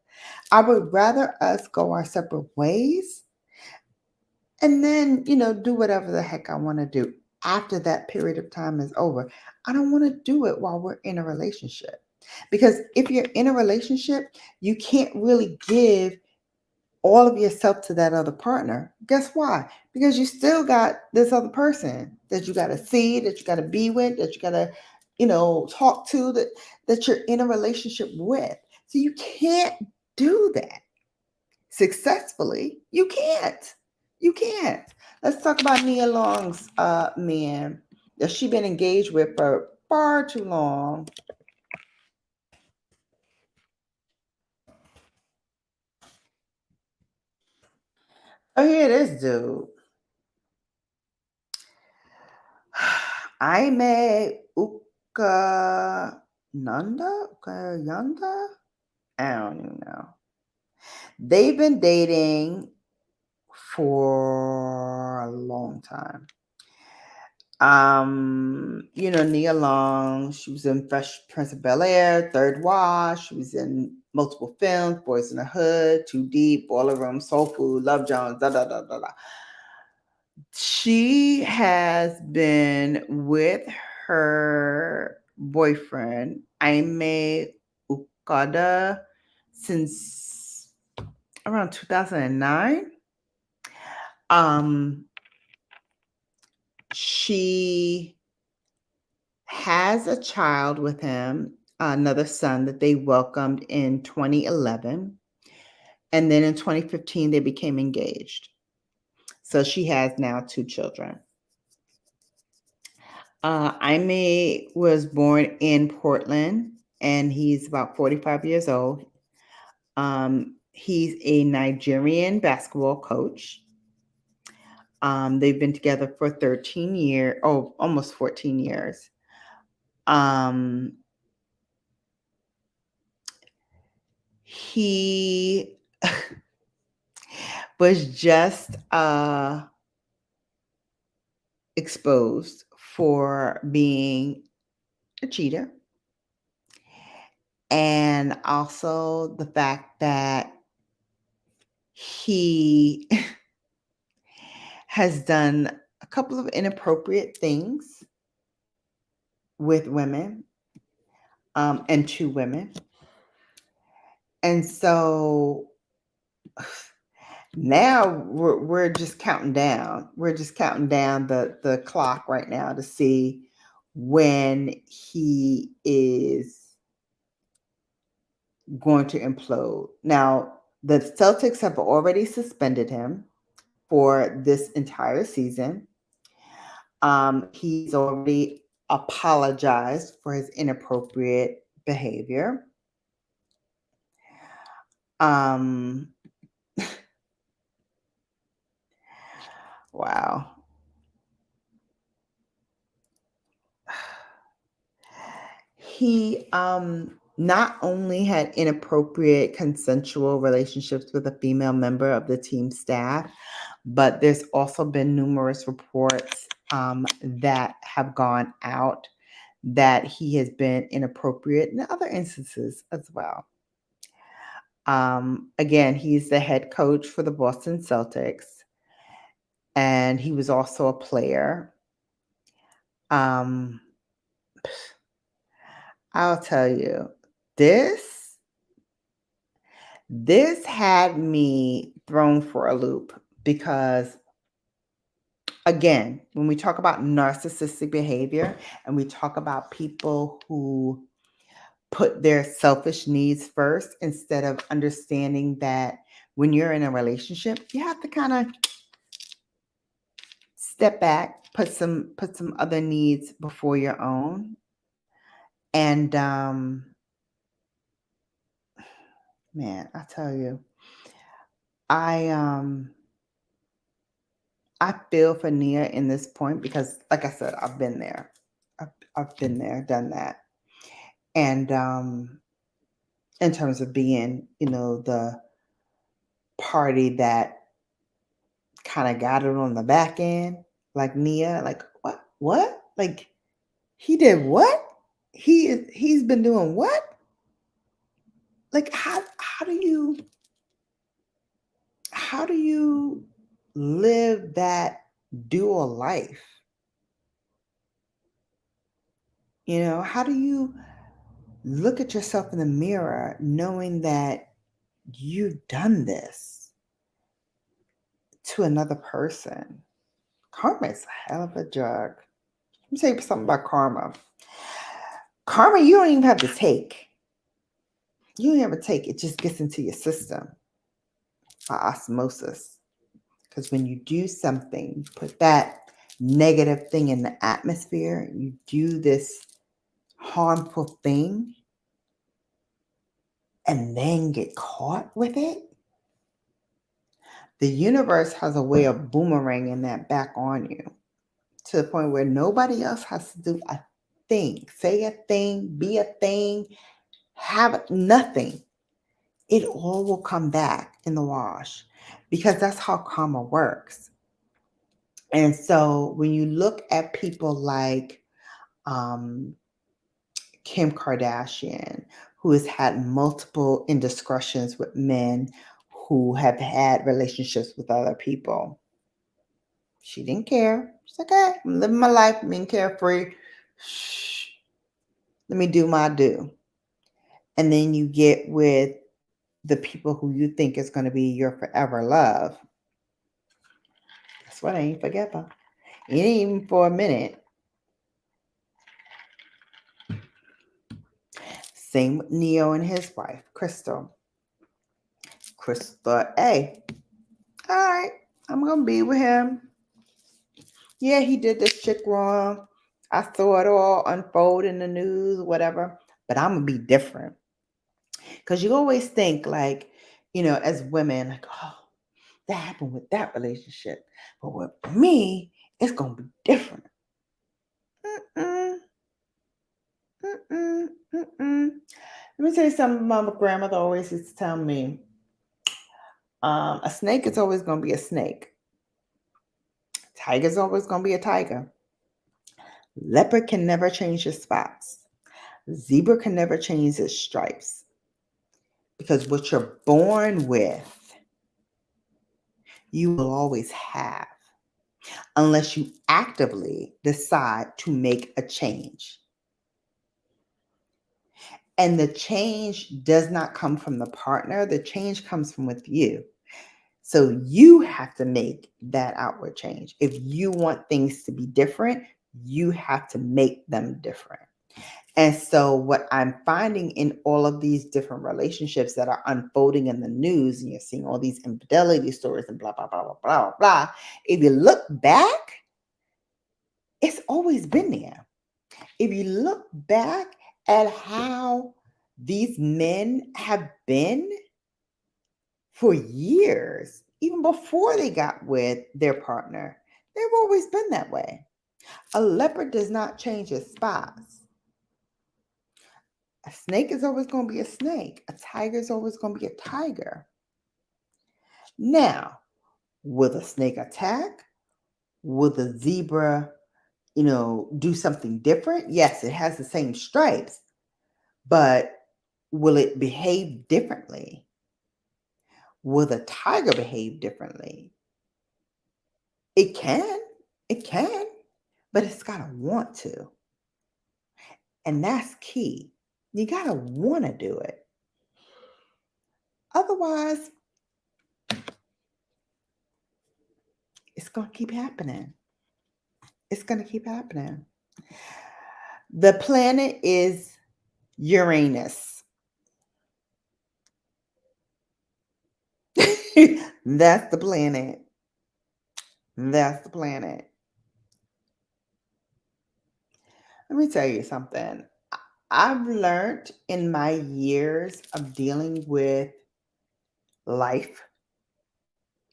I would rather us go our separate ways and then, do whatever the heck I want to do after that period of time is over. I don't want to do it while we're in a relationship. Because if you're in a relationship, you can't really give all of yourself to that other partner. Guess why? Because you still got this other person that you got to see, that you got to be with, that you got to, talk to, that you're in a relationship with. So you can't do that successfully. You can't. You can't. Let's talk about Nia Long's man that she been engaged with for far too long. Oh, here it is, dude. Aime Ukayanda? I don't even know. They've been dating for a long time. Nia Long, she was in Fresh Prince of Bel-Air, Third Watch. She was in multiple films, Boys in the Hood, Too Deep, Boiler Room, Soul Food, Love Jones, da da da da da. She has been with her boyfriend, Aime Ukada, since around 2009. She has a child with him, another son that they welcomed in 2011. And then in 2015, they became engaged. So she has now 2 children. Aime was born in Portland, and he's about 45 years old. He's a Nigerian basketball coach. They've been together for 13 years, almost 14 years. He was just exposed for being a cheater, and also the fact that he has done a couple of inappropriate things with women, and 2 women. And so now we're just counting down. We're just counting down the clock right now to see when he is going to implode. Now, the Celtics have already suspended him for this entire season. He's already apologized for his inappropriate behavior. Wow. He not only had inappropriate consensual relationships with a female member of the team staff, but there's also been numerous reports that have gone out that he has been inappropriate in other instances as well. Again, he's the head coach for the Boston Celtics, and he was also a player. I'll tell you, this had me thrown for a loop because, again, when we talk about narcissistic behavior and we talk about people who put their selfish needs first instead of understanding that when you're in a relationship, you have to kind of step back, put some other needs before your own. And man, I tell you, I feel for Nia in this point because, like I said, I've been there. I've been there, done that. And in terms of being, the party that kind of got it on the back end, like Nia, like what? Like he did what? He's been doing what? Like how do you live that dual life? How do you look at yourself in the mirror knowing that you've done this to another person? Karma is a hell of a drug. Let me tell you something about karma. Karma, you don't even have to take. You don't have to take. It just gets into your system by osmosis. Because when you do something, you put that negative thing in the atmosphere, you do this harmful thing, and then get caught with it, the universe has a way of boomeranging that back on you to the point where nobody else has to do a thing, say a thing, be a thing, have nothing. it all will come back in the wash because that's how karma works. And so when you look at people like um, Kim Kardashian, who has had multiple indiscretions with men who have had relationships with other people, she didn't care. She's like, okay, I'm living my life, I'm being carefree. Shh, let me do my do. And then you get with the people who you think is going to be your forever love. That's what I ain't forget about. It ain't even for a minute. Same with Neo and his wife, Crystal. Crystal thought, hey, all right, I'm going to be with him. Yeah, he did this chick wrong. I saw it all unfold in the news, whatever. But I'm going to be different. Because you always think like, as women, like, oh, that happened with that relationship. But with me, it's going to be different. Let me tell you something my grandmother always used to tell me. A snake is always going to be a snake. Tiger's always going to be a tiger. Leopard can never change its spots. Zebra can never change its stripes. Because what you're born with, you will always have, unless you actively decide to make a change. And the change does not come from the partner. The change comes from with you. So you have to make that outward change. If you want things to be different, you have to make them different. And so what I'm finding in all of these different relationships that are unfolding in the news, and you're seeing all these infidelity stories and blah, blah, blah, blah, blah, blah, blah. If you look back, it's always been there. If you look back at how these men have been for years, even before they got with their partner, they've always been that way. A leopard does not change its spots. A snake is always going to be a snake. A tiger is always going to be a tiger. Now, will the snake attack? Will the zebra, do something different? Yes, it has the same stripes, but will it behave differently? Will the tiger behave differently? It can, but it's got to want to. And that's key. You got to want to do it. Otherwise, it's going to keep happening. It's going to keep happening. The planet is Uranus. That's the planet. That's the planet. Let me tell you something. I've learned in my years of dealing with life,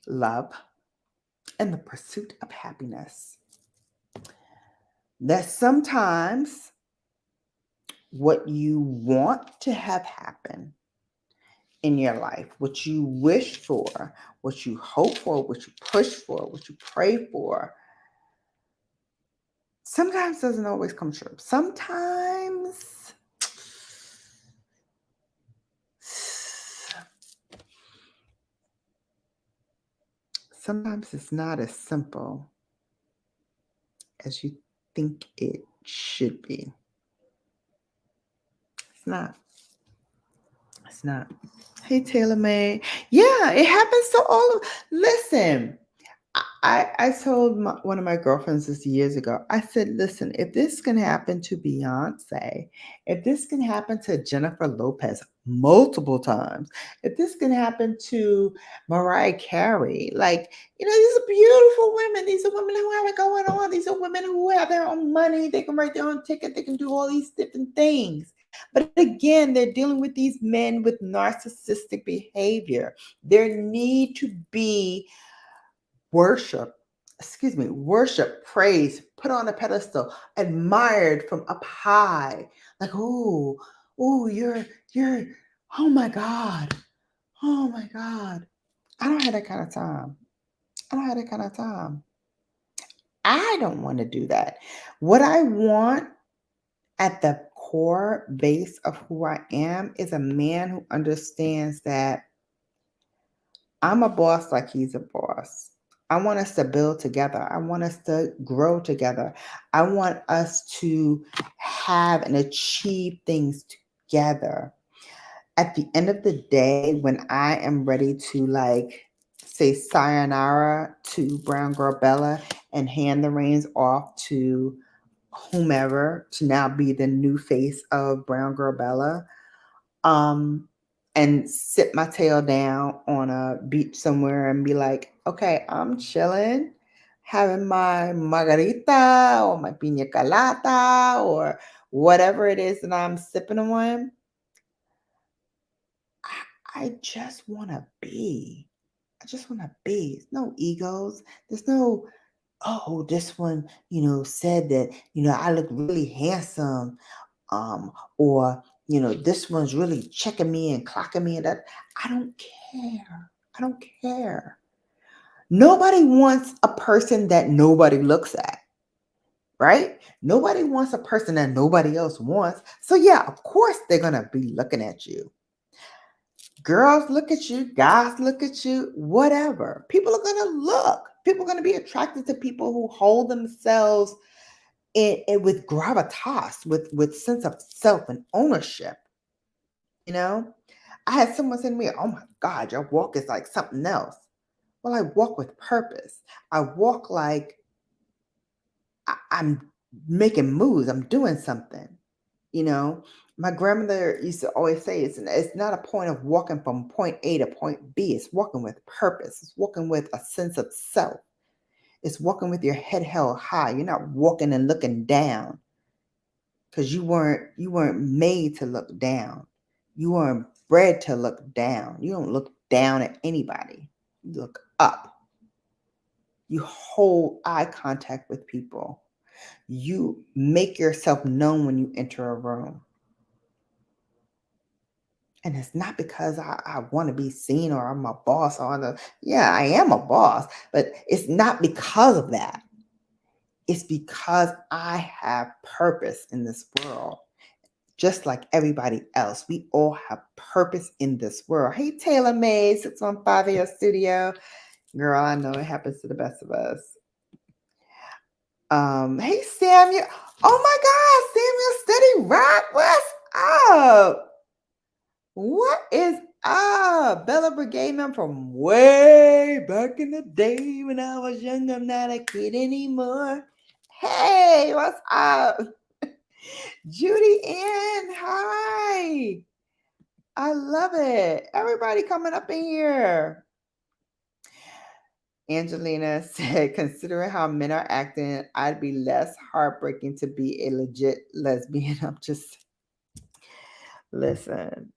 love, and the pursuit of happiness that sometimes what you want to have happen in your life, what you wish for, what you hope for, what you push for, what you pray for, sometimes doesn't always come true. Sometimes it's not as simple as you think it should be. It's not. Hey, Taylor May. Yeah, it happens to all of. Listen, I told one of my girlfriends this years ago. I said, listen, if this can happen to Beyonce, if this can happen to Jennifer Lopez multiple times, if this can happen to Mariah Carey, like, these are beautiful women. These are women who have it going on. These are women who have their own money. They can write their own ticket. They can do all these different things. But again, they're dealing with these men with narcissistic behavior. There need to be worship, praise, put on a pedestal, admired from up high. Like, oh, you're, oh my God. Oh my God. I don't have that kind of time. I don't have that kind of time. I don't want to do that. What I want at the core base of who I am is a man who understands that I'm a boss like he's a boss. I want us to build together. I want us to grow together. I want us to have and achieve things together. At the end of the day, when I am ready to say sayonara to Brown Girl Bella and hand the reins off to whomever to now be the new face of Brown Girl Bella, and sit my tail down on a beach somewhere and be like, okay, I'm chilling, having my margarita or my pina colada or whatever it is that I'm sipping on. I just want to be. I just want to be. There's no egos. There's no, oh, this one, said that, I look really handsome. Or, this one's really checking me and clocking me and that. I don't care. I don't care. Nobody wants a person that nobody looks at, right? Nobody wants a person that nobody else wants. So yeah, of course they're going to be looking at you. Girls look at you, guys look at you, whatever. People are going to look. People are going to be attracted to people who hold themselves with gravitas, with sense of self and ownership. I had someone say to me, oh my God, your walk is like something else. Well, I walk with purpose. I walk like I'm making moves. I'm doing something. My grandmother used to always say it's not a point of walking from point A to point B. It's walking with purpose. It's walking with a sense of self. It's walking with your head held high. You're not walking and looking down because you weren't made to look down. You weren't bred to look down. You don't look down at anybody. You look up. You hold eye contact with people. You make yourself known when you enter a room. And it's not because I want to be seen or I'm a boss yeah, I am a boss, but it's not because of that. It's because I have purpose in this world. Just like everybody else, we all have purpose in this world. Hey, Taylor May, 615 in your studio. Girl, I know it happens to the best of us. Hey, Samuel. Oh my God, Samuel Steady Rock. What's up? What is up? Bella Brigade from way back in the day when I was young. I'm not a kid anymore. Hey, what's up? Judy Ann, hi. I love it. Everybody coming up in here. Angelina said, considering how men are acting, I'd be less heartbreaking to be a legit lesbian. I'm just, listen,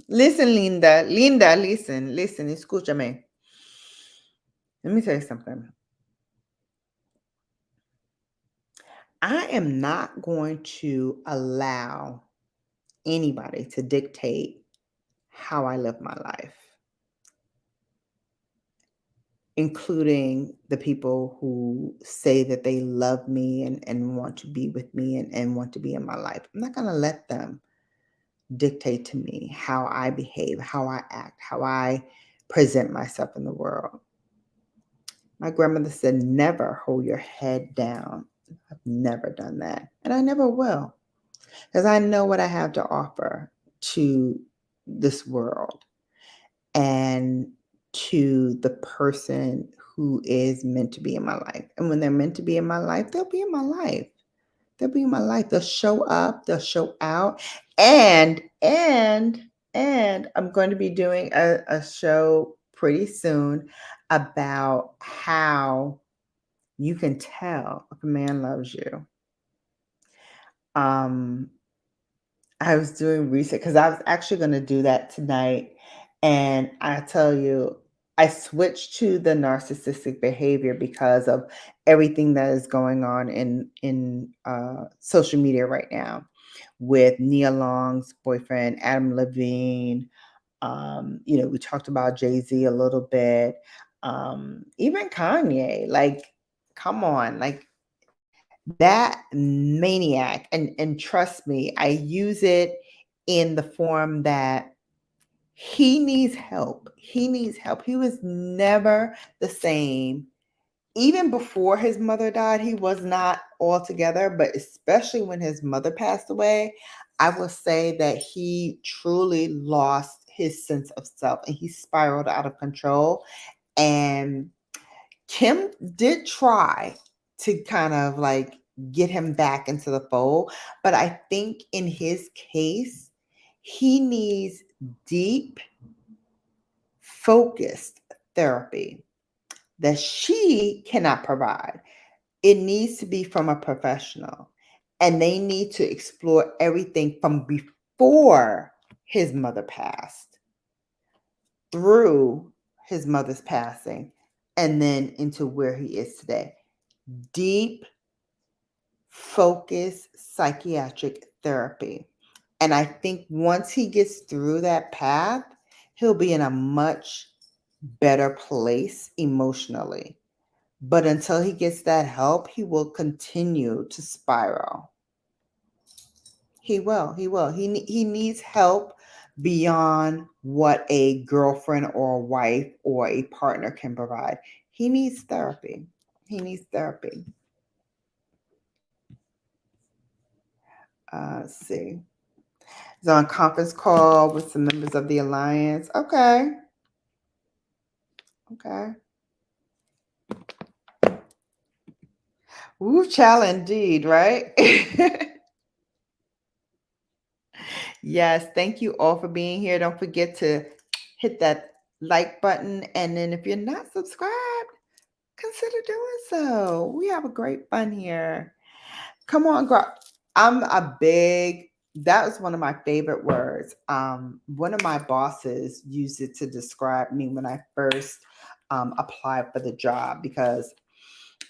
Linda, listen, escúchame. Let me tell you something. I am not going to allow anybody to dictate how I live my life, including the people who say that they love me and want to be with me and want to be in my life. I'm not going to let them dictate to me how I behave, how I act, how I present myself in the world. My grandmother said, never hold your head down. I've never done that. And I never will. Because I know what I have to offer to this world and to the person who is meant to be in my life. And when they're meant to be in my life, they'll be in my life. They'll be in my life. They'll show up. They'll show out. And I'm going to be doing a show pretty soon about how you can tell if a man loves you. I was doing research because I was actually going to do that tonight. And I tell you, I switched to the narcissistic behavior because of everything that is going on in social media right now with Nia Long's boyfriend, Adam Levine, We talked about Jay-Z a little bit. Even Kanye, like, come on, like that maniac. And trust me, I use it in the form that he needs help. He needs help. He was never the same. Even before his mother died, he was not altogether, but especially when his mother passed away, I will say that he truly lost his sense of self and he spiraled out of control. And Kim did try to kind of like get him back into the fold, but I think in his case, he needs deep, focused therapy that she cannot provide. It needs to be from a professional, and they need to explore everything from before his mother passed, through his mother's passing, and then into where he is today. Deep, focused psychiatric therapy. And I think once he gets through that path, he'll be in a much better place emotionally. But until he gets that help, he will continue to spiral. He will. He needs help beyond what a girlfriend or a wife or a partner can provide. He needs therapy. Let's see. He's on a conference call with some members of the alliance. Okay. Ooh, child, indeed, right? Yes, thank you all for being here. Don't forget to hit that like button. And then if you're not subscribed, consider doing so. We have a great fun here. Come on, girl. That was one of my favorite words. One of my bosses used it to describe me when I first applied for the job, because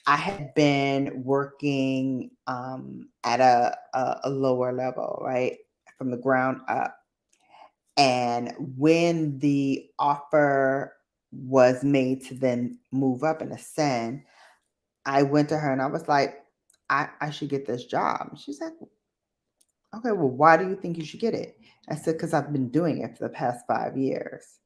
I had been working at a lower level, right, from the ground up. And when the offer was made to then move up and ascend, I went to her and I was like, I should get this job. She's like, okay, well, why do you think you should get it? I said, because I've been doing it for the past 5 years.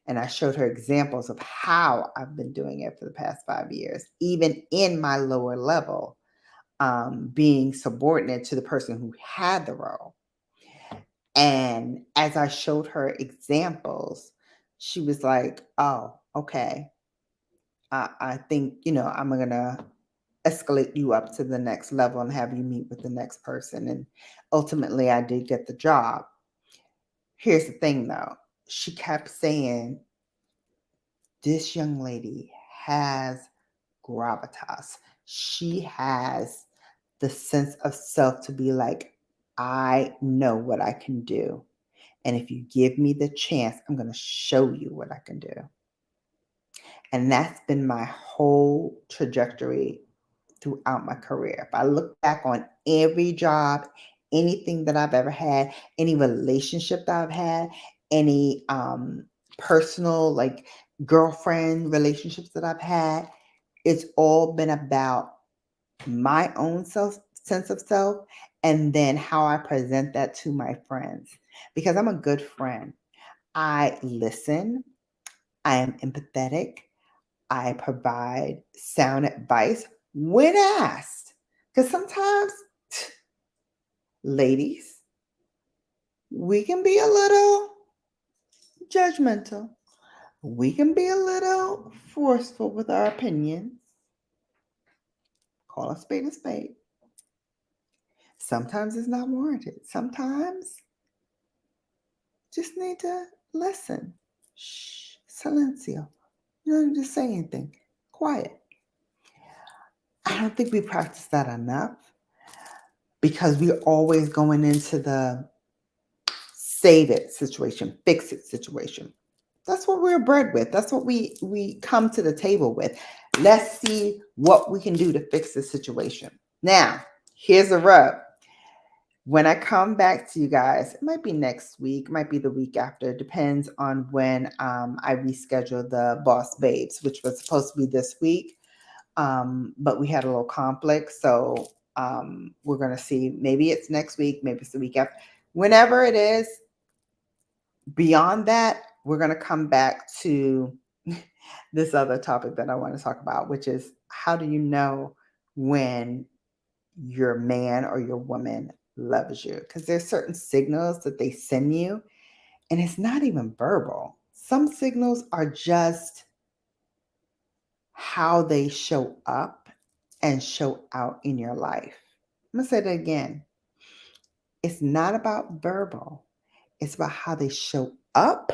And I showed her examples of how I've been doing it for the past 5 years, even in my lower level, being subordinate to the person who had the role. And as I showed her examples, she was like, oh, okay. I think, I'm going to escalate you up to the next level and have you meet with the next person. And ultimately, I did get the job. Here's the thing, though. She kept saying, this young lady has gravitas. She has the sense of self to be like, I know what I can do. And if you give me the chance, I'm going to show you what I can do. And that's been my whole trajectory throughout my career. If I look back on every job, anything that I've ever had, any relationship that I've had, any personal, like girlfriend relationships that I've had, it's all been about my own sense of self, and then how I present that to my friends. Because I'm a good friend. I listen. I am empathetic. I provide sound advice when asked. Because sometimes, ladies, we can be a little judgmental. We can be a little forceful with our opinions. Call a spade a spade. Sometimes it's not warranted. Sometimes just need to listen. Shh, silencio. You don't just say anything. Quiet. I don't think we practice that enough, because we're always going into the save it situation, fix it situation. That's what we're bred with. That's what we come to the table with. Let's see what we can do to fix the situation. Now, here's the rub. When I come back to you guys, it might be next week, might be the week after. It depends on when I reschedule the Boss Babes, which was supposed to be this week. But we had a little conflict. So we're going to see. Maybe it's next week. Maybe it's the week after. Whenever it is, beyond that, we're going to come back to this other topic that I want to talk about, which is how do you know when your man or your woman loves you? Because there's certain signals that they send you, and it's not even verbal. Some signals are just how they show up and show out in your life. I'm going to say that again. It's not about verbal. It's about how they show up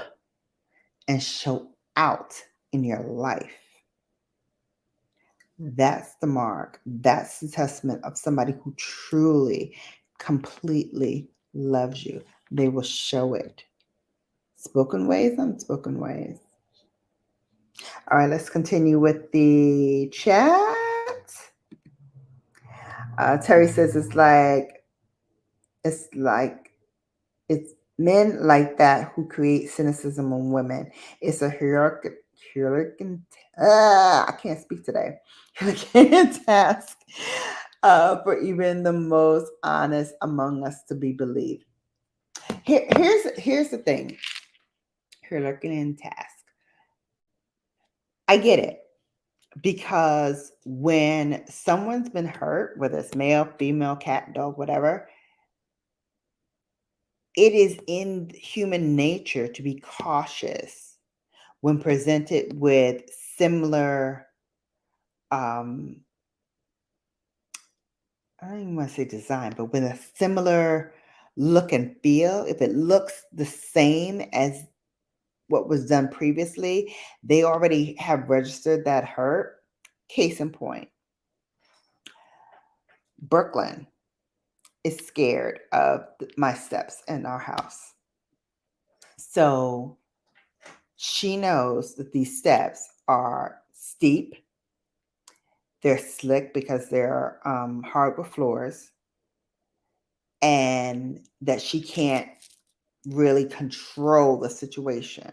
and show out in your life. That's the mark. That's the testament of somebody who truly, completely loves you. They will show it. Spoken ways, unspoken ways. All right, let's continue with the chat. Terry says it's men like that who create cynicism in women. It's a I can't speak today. Herculean task for even the most honest among us to be believed. Here's the thing. Herculean task. I get it. Because when someone's been hurt, whether it's male, female, cat, dog, whatever, it is in human nature to be cautious when presented with similar, I don't even want to say design, but with a similar look and feel. If it looks the same as what was done previously, they already have registered that hurt. Case in point, Brooklyn is scared of my steps in our house. So she knows that these steps are steep. They're slick because they're hardwood floors, and that she can't really control the situation.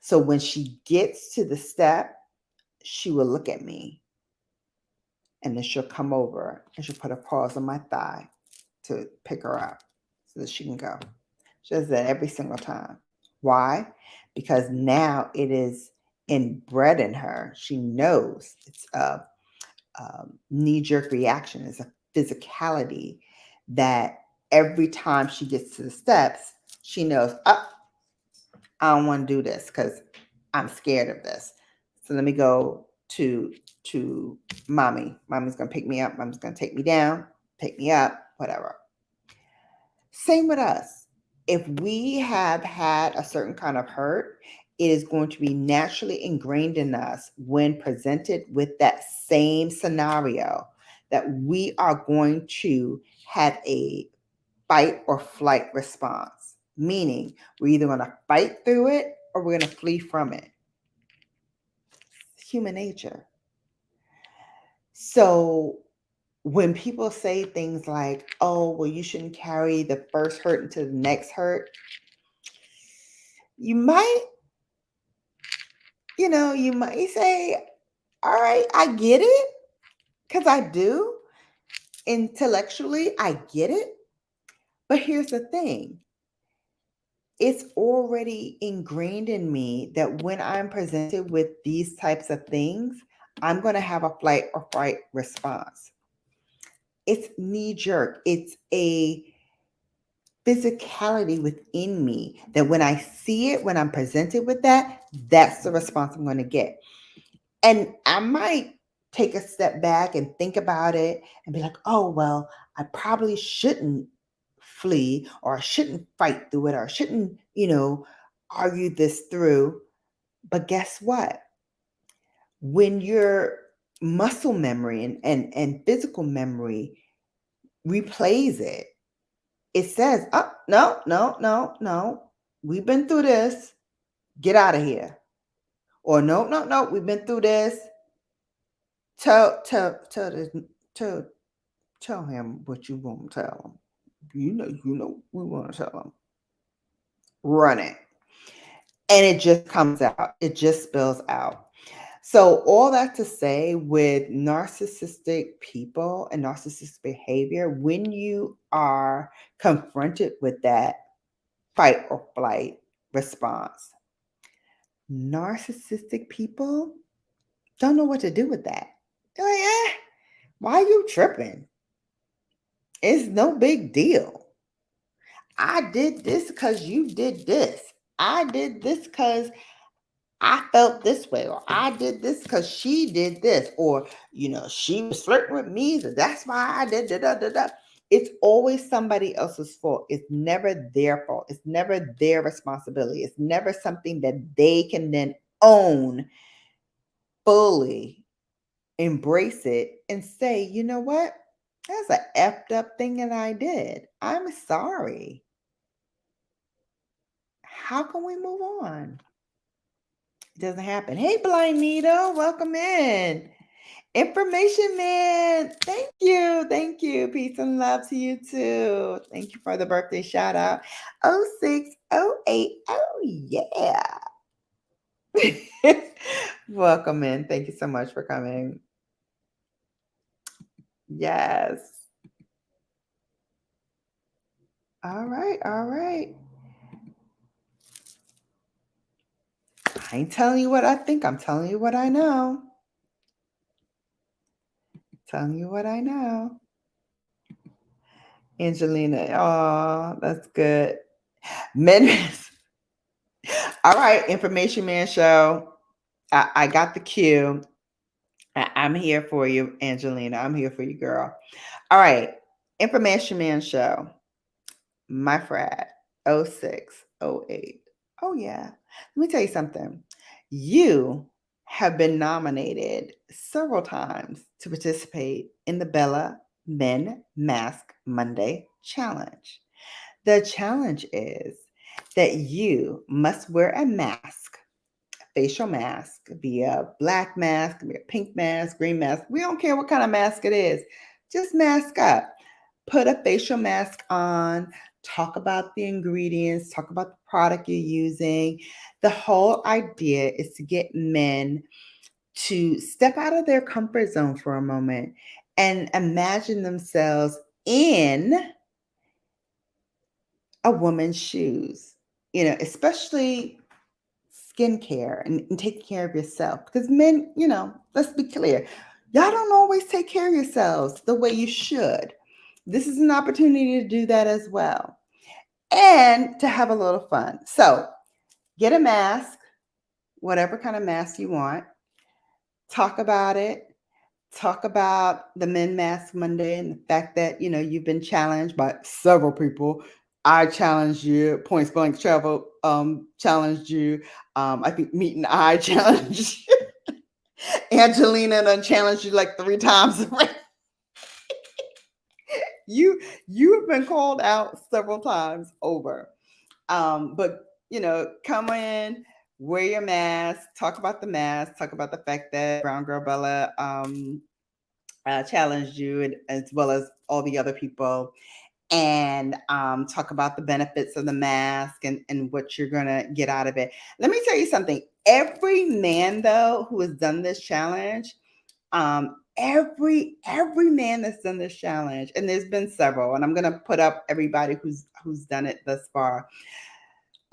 So when she gets to the step, she will look at me, and then she'll come over and she'll put her paws on my thigh to pick her up so that she can go. She does that every single time. Why? Because now it is inbred in her. She knows it's a knee-jerk reaction. It's a physicality that every time she gets to the steps, she knows, oh, I don't want to do this because I'm scared of this. So let me go to mommy. Mommy's going to pick me up. Mommy's going to take me down, pick me up, whatever. Same with us. If we have had a certain kind of hurt, it is going to be naturally ingrained in us when presented with that same scenario that we are going to have a fight or flight response. Meaning, we're either going to fight through it or we're going to flee from it. It's human nature. So when people say things like, oh, well, you shouldn't carry the first hurt into the next hurt, you might say, all right, I get it, because I do. Intellectually, I get it. But here's the thing. It's already ingrained in me that when I'm presented with these types of things, I'm going to have a flight or fight response. It's knee-jerk. It's a physicality within me that when I see it, when I'm presented with that, that's the response I'm going to get. And I might take a step back and think about it and be like, oh, well, I probably shouldn't flee, or I shouldn't fight through it, or I shouldn't, argue this through. But guess what? When your muscle memory and physical memory replays it, it says, oh, no. We've been through this. Get out of here. Or no. We've been through this. Tell him what you want to tell him. we want to tell them. Run it. And it just comes out. It just spills out. So all that to say, with narcissistic people and narcissistic behavior, when you are confronted with that fight or flight response, narcissistic people don't know what to do with that. They're like, why are you tripping? It's no big deal. I did this because you did this. I did this because I felt this way, or I did this because she did this, or she was flirting with me, so that's why I did da. It's always somebody else's fault. It's never their fault. It's never their responsibility. It's never something that they can then own fully, embrace it, and say, you know what? That's an effed up thing that I did. I'm sorry. How can we move on? It doesn't happen. Hey, Blind Needle, welcome in. Information Man, thank you. Thank you. Peace and love to you too. Thank you for the birthday shout out. 0608. Oh, yeah. Welcome in. Thank you so much for coming. Yes. All right. All right. I ain't telling you what I think. I'm telling you what I know. Telling you what I know. Angelina. Oh, that's good. Men. All right. Information Man show. I got the cue. I'm here for you, Angelina. I'm here for you, girl. All right. Information Man show. My frat. 0608. Oh, yeah. Let me tell you something. You have been nominated several times to participate in the Bella Men Mask Monday Challenge. The challenge is that you must wear a mask, a facial mask, be a black mask, be a pink mask, green mask. We don't care what kind of mask it is. Just mask up. Put a facial mask on. Talk about the ingredients, talk about the product you're using. The whole idea is to get men to step out of their comfort zone for a moment and imagine themselves in a woman's shoes, especially skincare and taking care of yourself. Because men, let's be clear, y'all don't always take care of yourselves the way you should. This is an opportunity to do that as well. And to have a little fun. So get a mask, whatever kind of mask you want. Talk about it. Talk about the Men Mask Monday and the fact that, you've been challenged by several people. I challenged you. Points Blank Travel challenged you. I think Meet and I challenged you. Angelina done challenged you like 3 times already. You have been called out several times over. But come in, wear your mask, talk about the mask, talk about the fact that Brown Girl Bella challenged you, and as well as all the other people, and talk about the benefits of the mask and what you're gonna get out of it. Let me tell you something. Every man, though, who has done this challenge, every man that's done this challenge, and there's been several, and I'm gonna put up everybody who's done it thus far.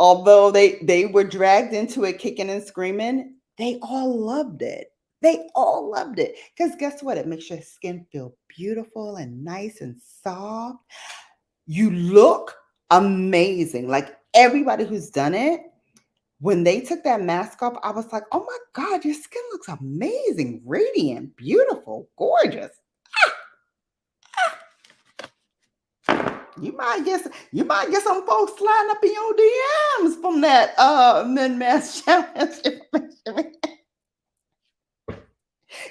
Although they were dragged into it kicking and screaming, they all loved it. They all loved it. Because guess what? It makes your skin feel beautiful and nice and soft. You look amazing. Like everybody who's done it, when they took that mask off, I was like, oh my God, your skin looks amazing, radiant, beautiful, gorgeous. You might get some folks sliding up in your DMs from that Men Mask Challenge.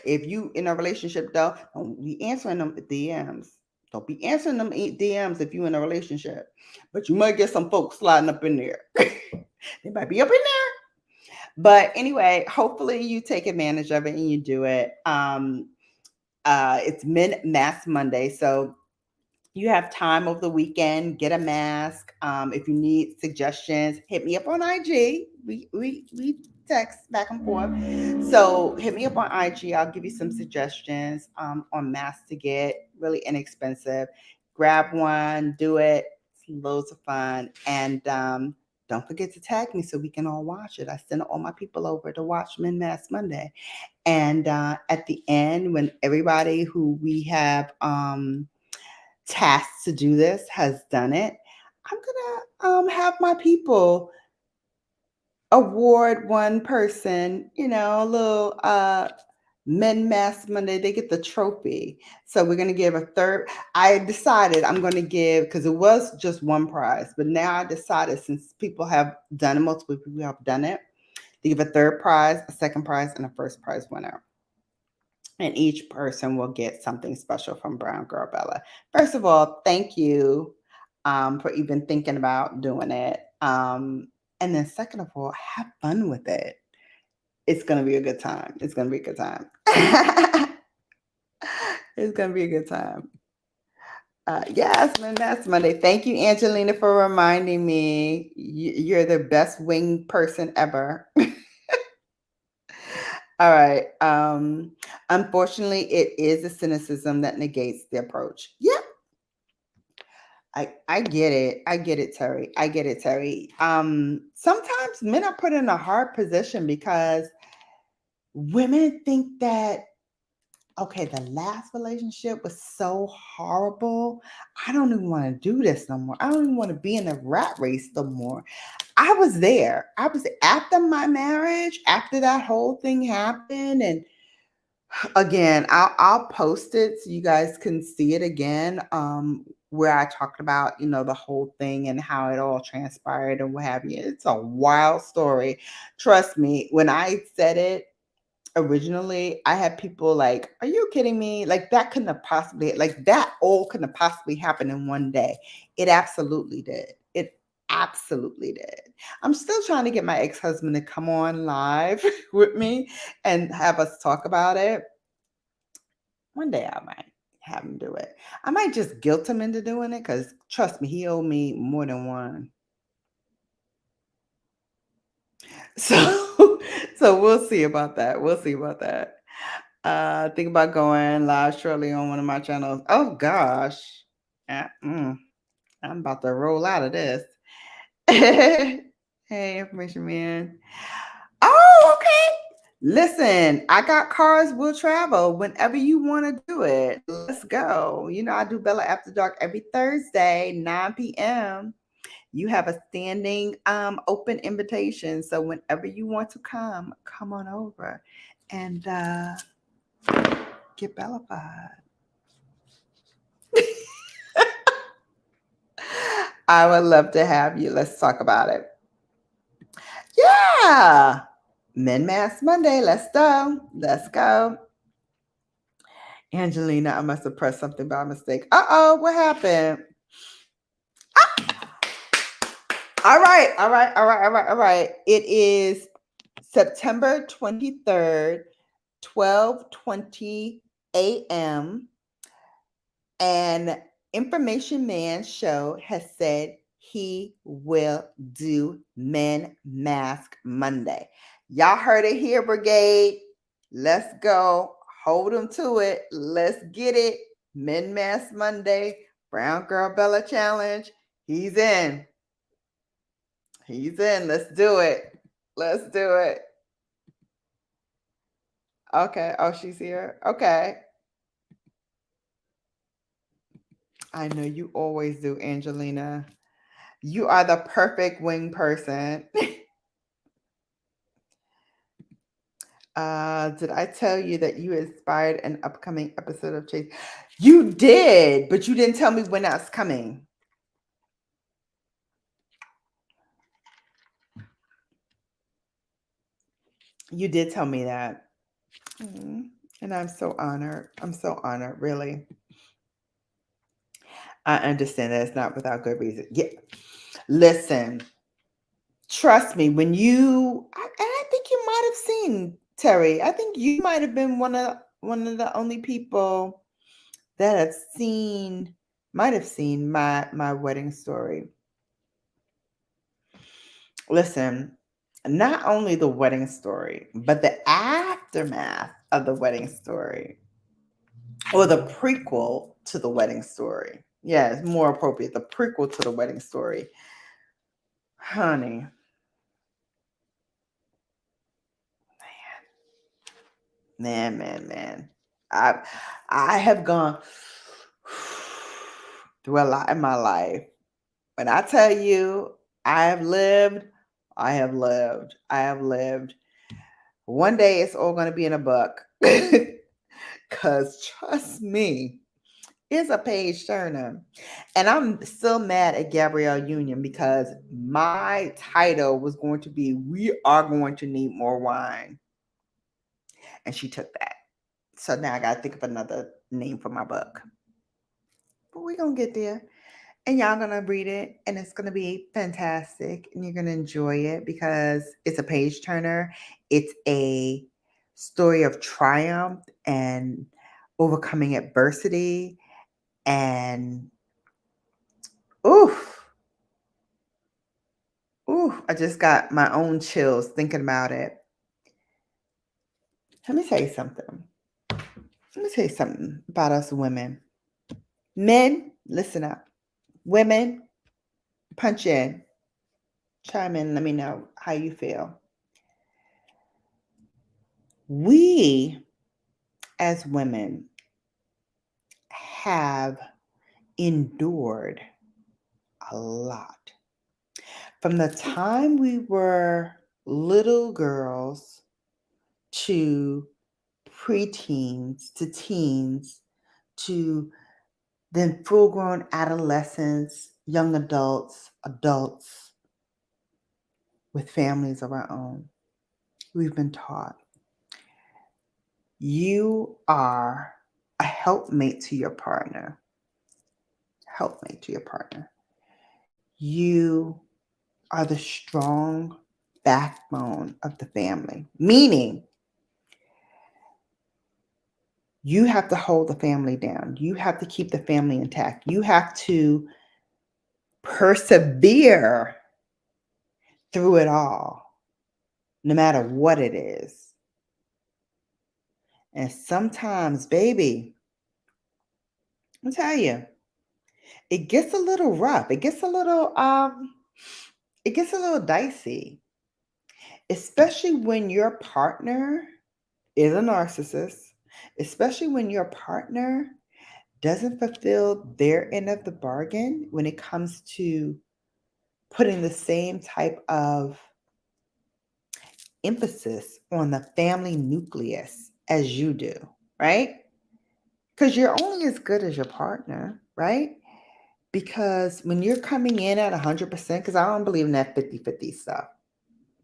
If you in a relationship, though, don't be answering them DMs. Don't be answering them DMs if you in a relationship. But you might get some folks sliding up in there. They might be up in there. But anyway, hopefully you take advantage of it and you do it. It's Men Mask Monday, so you have time over the weekend, get a mask. If you need suggestions, hit me up on IG. We text back and forth. So hit me up on IG. I'll give you some suggestions on masks to get. Really inexpensive. Grab one, do it. It's loads of fun. And don't forget to tag me so we can all watch it. I send all my people over to watch Men Mask Monday. And at the end, when everybody who we have tasked to do this has done it, I'm gonna have my people award one person, a little Men Mask Monday. They get the trophy. So we're gonna give a third. I decided I'm gonna give, because it was just one prize, but now I decided, since people have done it, multiple people have done it, to give a third prize, a second prize, and a first prize winner. And each person will get something special from Brown Girl Bella. First of all, thank you for even thinking about doing it. And then second of all, have fun with it. It's going to be a good time. It's going to be a good time. It's going to be a good time. Yes, that's Monday. Thank you, Angelina, for reminding me. You're the best wing person ever. All right. Unfortunately, it is a cynicism that negates the approach. Yep. I get it. I get it, Terry. I get it, Terry. Sometimes men are put in a hard position because women think that, okay, the last relationship was so horrible. I don't even want to do this no more. I don't even want to be in the rat race no more. I was there. I was after my marriage, after that whole thing happened. And again, I'll post it so you guys can see it again. Where I talked about, the whole thing and how it all transpired and what have you. It's a wild story. Trust me, when I said it originally, I had people like, are you kidding me? Like that all couldn't have possibly happened in one day. It absolutely did. It absolutely did. I'm still trying to get my ex-husband to come on live with me and have us talk about it. One day I might have him do it. I might just guilt him into doing it, because trust me, he owed me more than one. So we'll see about that. We'll see about that. Think about going live shortly on one of my channels. Oh gosh. I'm about to roll out of this. Hey, information man. Oh, okay. Listen, I got cars will travel whenever you want to do it. Let's go. I do Bella After Dark every Thursday, 9 p.m. You have a standing open invitation. So whenever you want to come on over and get Bellafied. I would love to have you. Let's talk about it. Yeah. Men Mask Monday. Let's go. Let's go. Angelina, I must have pressed something by mistake. Uh-oh, what happened? All right. It is September 23rd, 12:20 a.m. And Information Man Show has said he will do Men Mask Monday. Y'all heard it here, Brigade. Let's go. Hold them to it. Let's get it. Men Mask Monday. Brown Girl Bella Challenge. He's in. He's in. Let's do it. Let's do it. Okay. Oh, she's here. Okay. I know you always do, Angelina. You are the perfect wing person. Did I tell you that you inspired an upcoming episode of Chase? You did, but you didn't tell me when that's coming. You did tell me that. And I'm so honored. I'm so honored, really. I understand that it's not without good reason. Yeah. Listen, trust me, when you, and I think you might have seen Terry. I think you might have been one of the only people that have seen might have seen my wedding story. Listen, not only the wedding story, but the aftermath of the wedding story, or the prequel to the wedding story. Yeah, it's more appropriate. The prequel to the wedding story. Honey. Man. I have gone through a lot in my life. When I tell you I have lived, I have lived. I have lived. One day it's all going to be in a book. Because trust me, it's a page turner. And I'm still mad at Gabrielle Union because my title was going to be "We Are Going to Need More Wine." And she took that. So now I got to think of another name for my book. But we're going to get there. And y'all going to read it. And it's going to be fantastic. And you're going to enjoy it because it's a page turner. It's a story of triumph and overcoming adversity. And oof, I just got my own chills thinking about it. Let me tell you something. Let me tell you something about us women. Men, listen up. Women, punch in. Chime in. Let me know how you feel. We, as women, have endured a lot. From the time we were little girls to preteens to teens to then full-grown adolescents, young adults with families of our own. We've been taught you are a helpmate to your partner. Helpmate to your partner. You are the strong backbone of the family, meaning you have to hold the family down. You have to keep the family intact. You have to persevere through it all, no matter what it is. And sometimes, baby, I'll tell you, it gets a little rough. It gets a little dicey, especially when your partner is a narcissist, especially when your partner doesn't fulfill their end of the bargain when it comes to putting the same type of emphasis on the family nucleus as you do, right? Because you're only as good as your partner, right? Because when you're coming in at 100%, because I don't believe in that 50-50 stuff.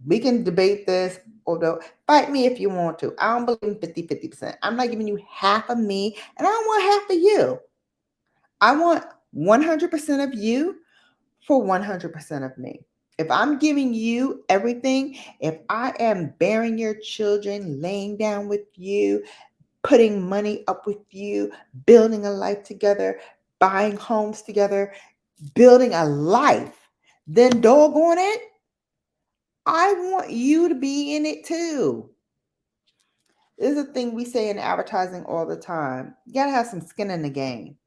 We can debate this, although fight me if you want to. I don't believe in 50-50%. I'm not giving you half of me, and I don't want half of you. I want 100% of you for 100% of me. If I'm giving you everything, if I am bearing your children, laying down with you, putting money up with you, building a life together, buying homes together, building a life, then doggone it, I want you to be in it too. This is a thing we say in advertising all the time. You got to have some skin in the game.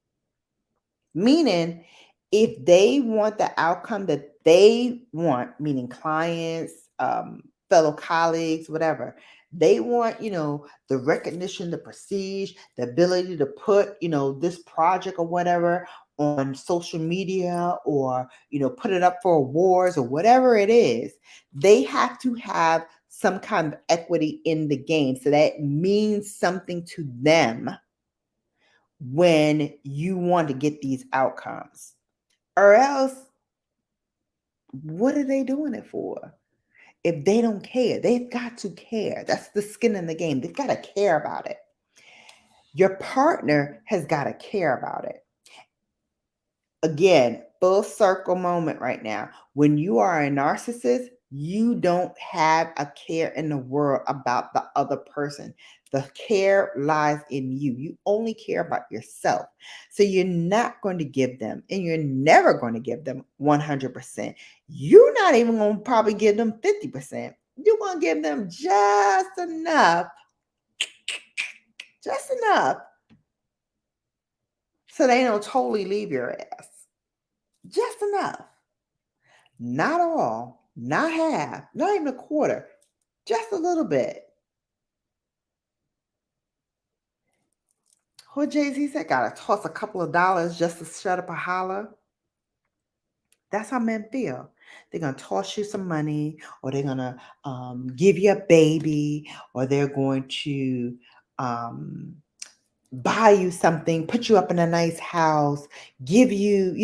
Meaning, if they want the outcome that they want, meaning clients, fellow colleagues, whatever, they want, the recognition, the prestige, the ability to put, this project or whatever on social media or, put it up for awards or whatever it is, they have to have some kind of equity in the game. So that means something to them when you want to get these outcomes. Or else, what are they doing it for? If they don't care, they've got to care. That's the skin in the game. They've got to care about it. Your partner has got to care about it. Again, full circle moment right now. When you are a narcissist, You don't have a care in the world about the other person. The care lies in you. You only care about yourself. So you're not going to give them, and you're never going to give them 100%. You're not even going to probably give them 50%. You're going to give them just enough, so they don't totally leave your ass. Just enough. Not all, not half, not even a quarter, just a little bit. What Jay-Z said, gotta toss a couple of dollars just to shut up a holler. That's how men feel. They're gonna toss you some money, or they're gonna give you a baby, or they're going to buy you something, put you up in a nice house, give you,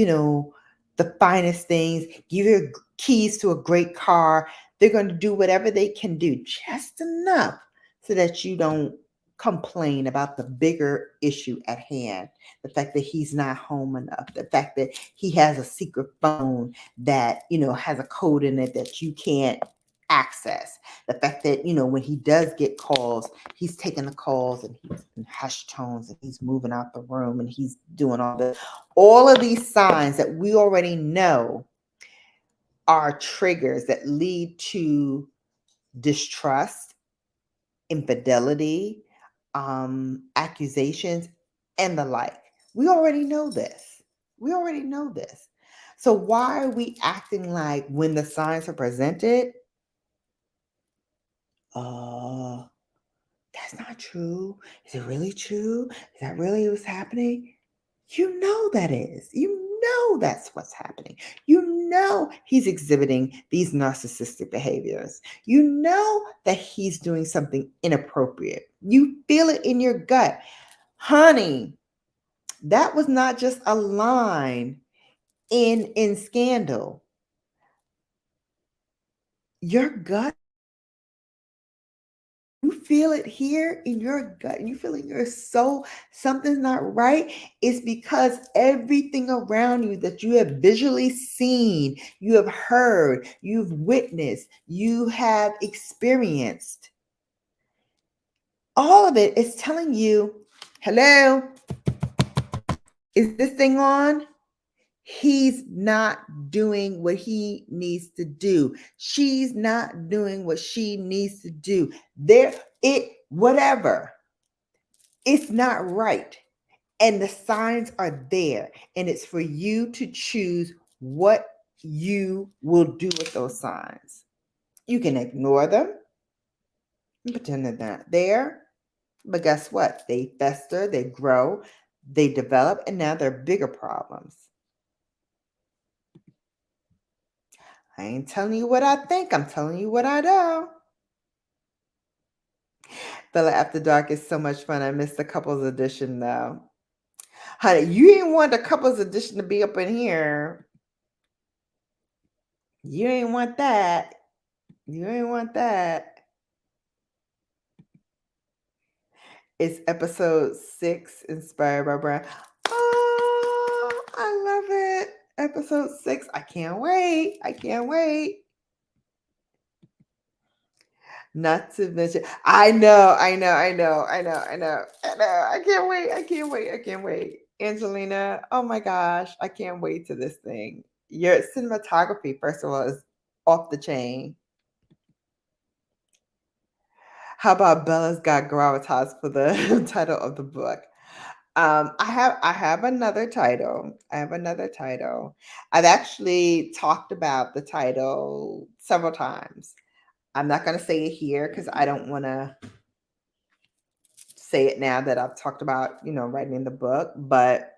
the finest things, give you keys to a great car. They're going to do whatever they can do, just enough so that you don't complain about the bigger issue at hand. The fact that he's not home enough, the fact that he has a secret phone that, has a code in it that you can't access. The fact that, when he does get calls, he's taking the calls and he's in hushed tones and he's moving out the room and he's doing all of these signs that we already know are triggers that lead to distrust, infidelity, accusations, and the like. We already know this. So why are we acting like when the signs are presented, that's not true. Is it really true? Is that really what's happening? You know that is. You know that's what's happening. You know he's exhibiting these narcissistic behaviors. You know that he's doing something inappropriate. You feel it in your gut. Honey, that was not just a line in Scandal. Your gut, you feel it here in your gut, you feel in your soul, something's not right. It's because everything around you that you have visually seen, you have heard, you've witnessed, you have experienced, all of it is telling you, hello, is this thing on? He's not doing what he needs to do. She's not doing what she needs to do. Whatever. It's not right. And the signs are there. And it's for you to choose what you will do with those signs. You can ignore them and pretend they're not there. But guess what? They fester, they grow, they develop, and now they're bigger problems. I ain't telling you what I think. I'm telling you what I know. Bella After Dark is so much fun. I missed the couples edition though. Honey, you ain't want the couples edition to be up in here. You ain't want that. It's episode 6, inspired by Brian. Oh, I love it. Episode 6. I can't wait. Not to mention, I know. I can't wait. Angelina, oh my gosh, I can't wait to this thing. Your cinematography, first of all, is off the chain. How about Bella's got gravitas for the title of the book? I have another title. I've actually talked about the title several times. I'm not going to say it here because I don't want to say it now that I've talked about, writing the book, but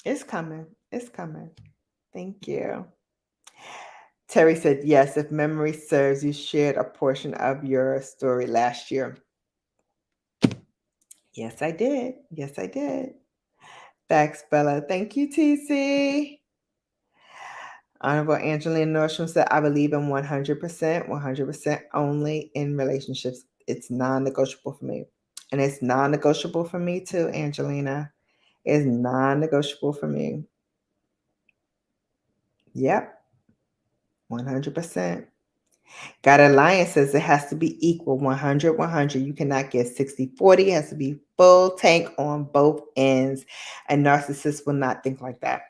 it's coming. Thank you. Terry said, yes, if memory serves, you shared a portion of your story last year. Yes, I did. Thanks, Bella. Thank you, TC. Honorable Angelina Nordstrom said, I believe in 100% only in relationships. It's non-negotiable for me. And it's non-negotiable for me too, Angelina. It's non-negotiable for me. Yep. 100%. God Alliance says it has to be equal, 100, 100. You cannot get 60, 40. It has to be full tank on both ends. A narcissist will not think like that.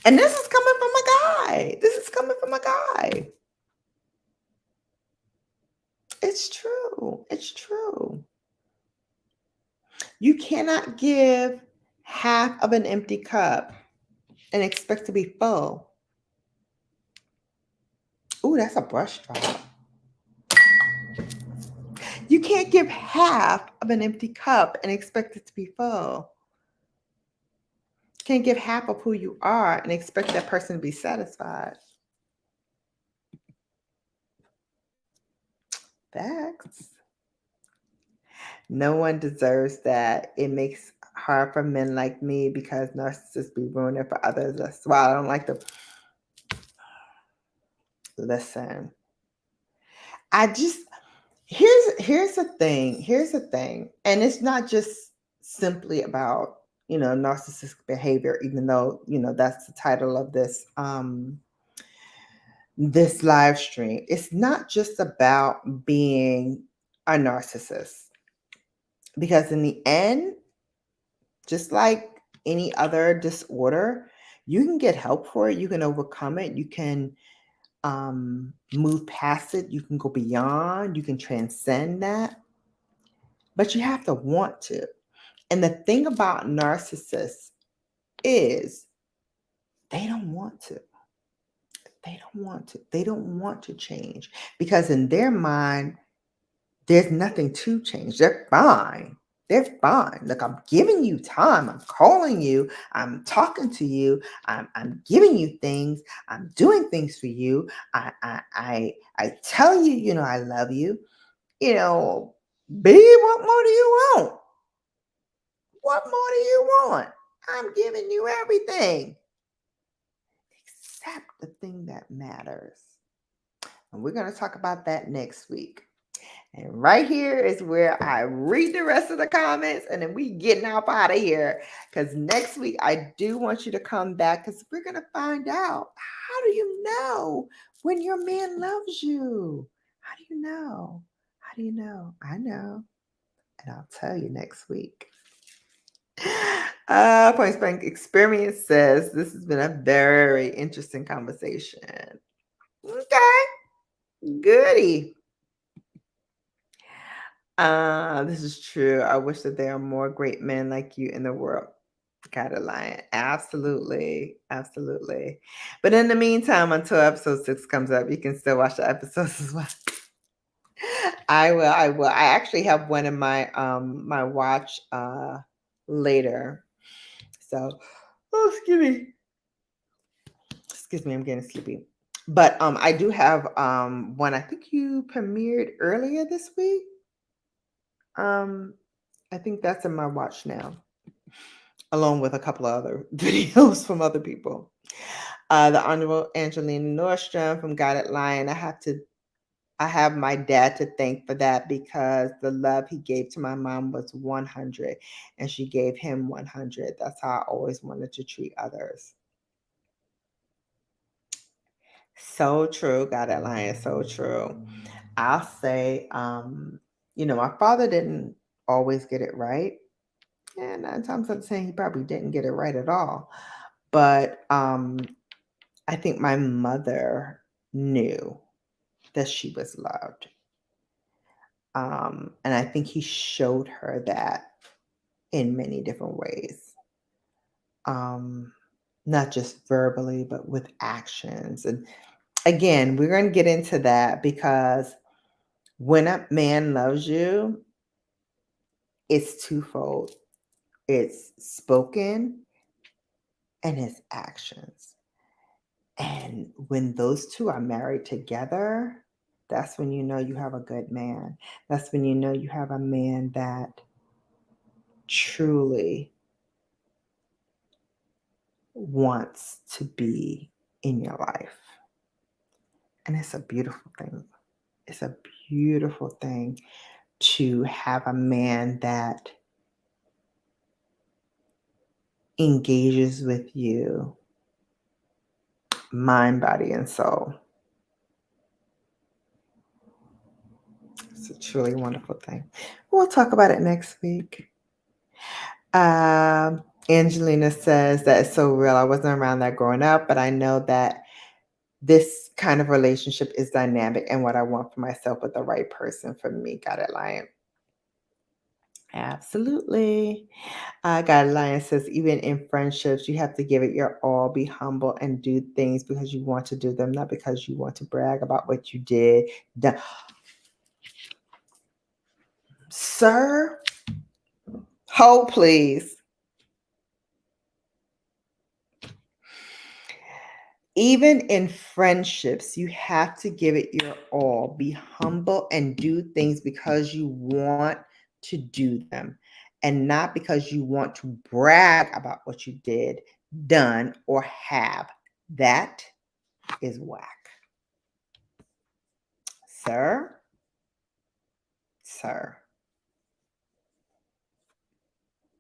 And this is coming from a guy. This is coming from a guy. It's true. It's true. You cannot give half of an empty cup and expect to be full. Ooh, that's a brush job. You can't give half of an empty cup and expect it to be full. You can't give half of who you are and expect that person to be satisfied. Facts. No one deserves that. It makes hard for men like me because narcissists be ruining for others. That's why I don't like to listen. Here's the thing. And it's not just simply about, narcissistic behavior, even though, that's the title of this this live stream. It's not just about being a narcissist. Because in the end, just like any other disorder, you can get help for it. You can overcome it. You can move past it. You can go beyond. You can transcend that. But you have to want to. And the thing about narcissists is they don't want to. They don't want to. They don't want to change because in their mind, there's nothing to change. They're fine. They're fine. Look, I'm giving you time. I'm calling you. I'm talking to you. I'm giving you things. I'm doing things for you. I tell you, I love you. Babe, what more do you want? What more do you want? I'm giving you everything except the thing that matters. And we're going to talk about that next week. And right here is where I read the rest of the comments and then we getting up out of here. Because next week, I do want you to come back because we're going to find out, how do you know when your man loves you? How do you know? How do you know? I know. And I'll tell you next week. Point Blank Experience says this has been a very interesting conversation. Okay. Goody. This is true. I wish that there are more great men like you in the world. God Alliance. Absolutely. Absolutely. But in the meantime, until episode 6 comes up, you can still watch the episodes as well. I will. I actually have one in my my watch later. So excuse me, I'm getting sleepy. But I do have one I think you premiered earlier this week. I think that's in my watch now, along with a couple of other videos from other people. The Honorable Angelina Nordstrom from Guided Lion. I have my dad to thank for that because the love he gave to my mom was 100 and she gave him 100. That's how I always wanted to treat others. So true, Guided Lion, so true. I'll say, my father didn't always get it right. And 9 times out of 10, he probably didn't get it right at all. But I think my mother knew that she was loved. And I think he showed her that in many different ways. Not just verbally, but with actions. And again, we're going to get into that because when a man loves you, it's twofold. It's spoken and it's actions. And when those two are married together, that's when you know you have a good man. That's when you know you have a man that truly wants to be in your life. And it's a beautiful thing. It's a beautiful thing to have a man that engages with you mind, body, and soul. It's a truly wonderful thing. We'll talk about it next week. Angelina says that it's so real. I wasn't around that growing up, but I know that this kind of relationship is dynamic and what I want for myself with the right person for me. Got it, Lion? Absolutely. God Lion says, even in friendships, you have to give it your all, be humble, and do things because you want to do them, not because you want to brag about what you did. Sir, hold please. Even in friendships, you have to give it your all, be humble, and do things because you want to do them and not because you want to brag about what you did, done, or have. That is whack. Sir,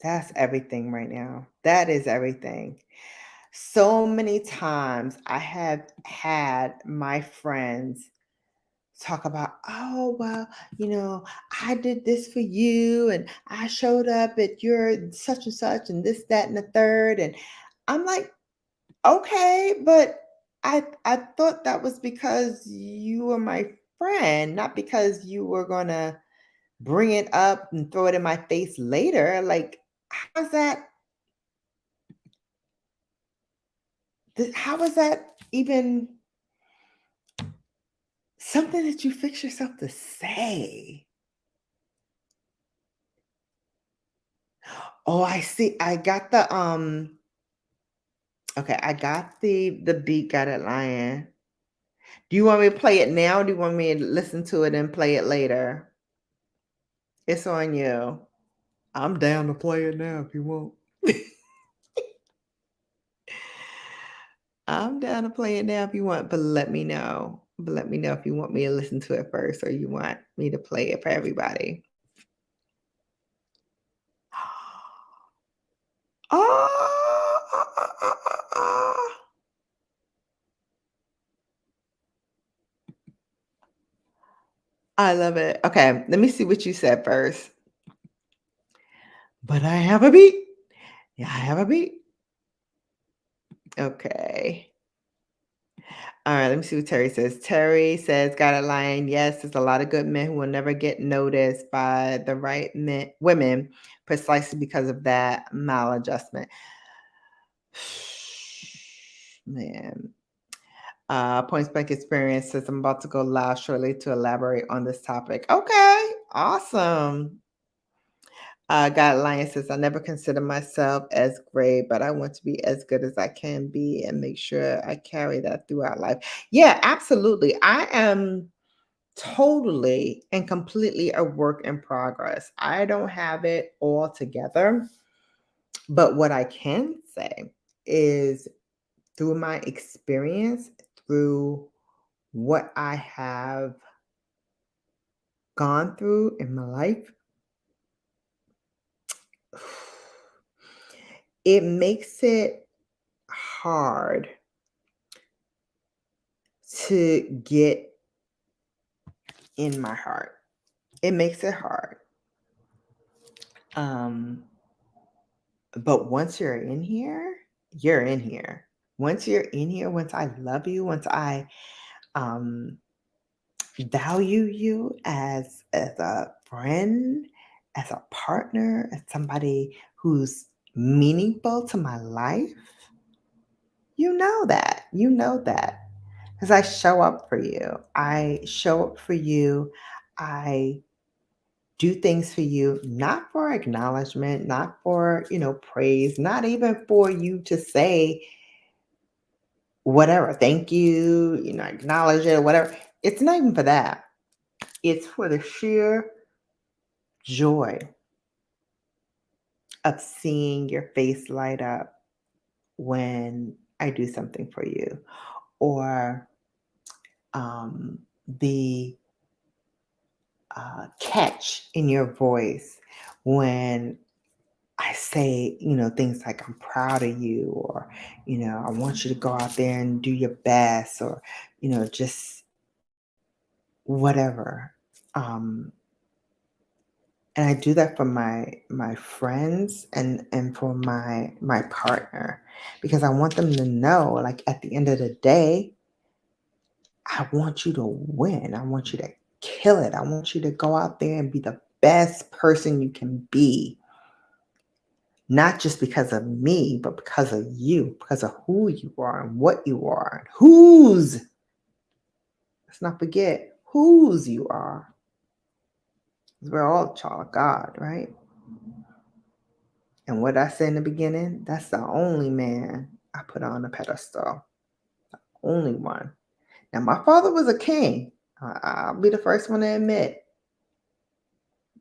that's everything right now. That is everything. So many times I have had my friends talk about, oh, well, I did this for you and I showed up at your such and such and this, that, and the third. And I'm like, okay, but I thought that was because you were my friend, not because you were gonna bring it up and throw it in my face later. Like, how's that? How is that even something that you fix yourself to say? Oh, I see. I got the okay, I got the beat, got it, Lion. Do you want me to play it now? Or do you want me to listen to it and play it later? It's on you. I'm down to play it now if you want. I'm down to play it now if you want, but let me know. But let me know if you want me to listen to it first or you want me to play it for everybody. Oh, I love it. Okay, let me see what you said first. But I have a beat. Yeah, I have a beat. Okay. All right, let me see what Terry says. Terry says, got a line. Yes, there's a lot of good men who will never get noticed by the right women precisely because of that maladjustment. Man. Points blank experience says, I'm about to go live shortly to elaborate on this topic. Okay, awesome. God Lion says, I never consider myself as great, but I want to be as good as I can be and make sure I carry that throughout life. Yeah, absolutely. I am totally and completely a work in progress. I don't have it all together, but what I can say is through my experience, through what I have gone through in my life, it makes it hard to get in my heart. It makes it hard. But once you're in here, you're in here. Once you're in here, once I love you, once I value you as a friend, as a partner, as somebody who's meaningful to my life, you know that. You know that. Because I show up for you. I show up for you. I do things for you, not for acknowledgement, not for, praise, not even for you to say whatever, thank you, acknowledge it, whatever. It's not even for that. It's for the sheer joy of seeing your face light up when I do something for you, or the catch in your voice when I say, things like, I'm proud of you, or, I want you to go out there and do your best, or, just whatever. And I do that for my friends and for my partner, because I want them to know, like, at the end of the day, I want you to win. I want you to kill it. I want you to go out there and be the best person you can be. Not just because of me, but because of you, because of who you are and what you are, and whose. Let's not forget whose you are. We're all a child of God, right? And what I said in the beginning, that's the only man I put on a pedestal. Only one. Now, my father was a king. I'll be the first one to admit.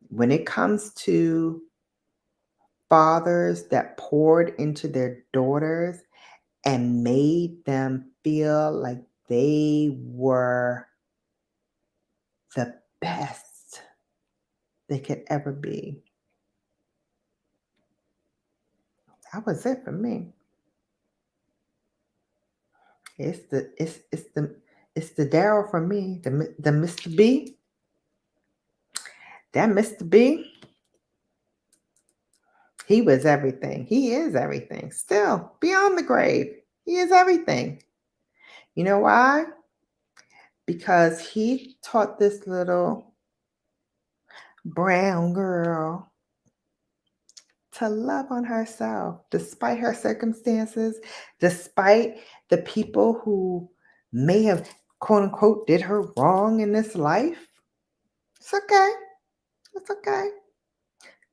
When it comes to fathers that poured into their daughters and made them feel like they were the best they could ever be, that was it for me. It's the Daryl for me, the Mr. B. That Mr. B, he was everything. He is everything. Still, beyond the grave, he is everything. You know why? Because he taught this little brown girl to love on herself, despite her circumstances, despite the people who may have, quote unquote, did her wrong in this life. It's okay. It's okay.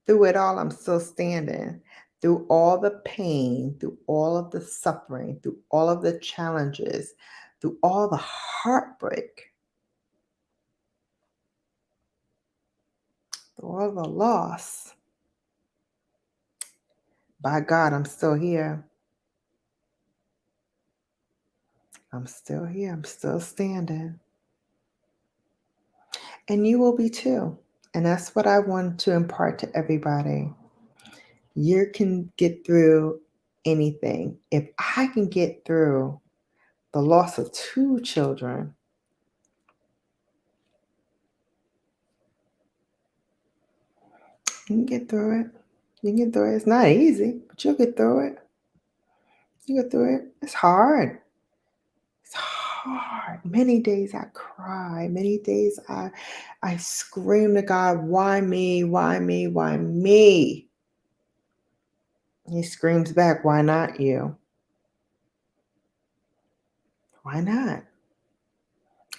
Through it all, I'm still standing. Through all the pain, through all of the suffering, through all of the challenges, through all the heartbreak, through all the loss. By God, I'm still here. I'm still here. I'm still standing. And you will be too. And that's what I want to impart to everybody. You can get through anything. If I can get through the loss of 2 children, you can get through it. You can get through it. It's not easy, but you'll get through it. You get through it. It's hard. It's hard. Many days I cry. Many days I scream to God, why me? Why me? Why me? He screams back, why not you? Why not?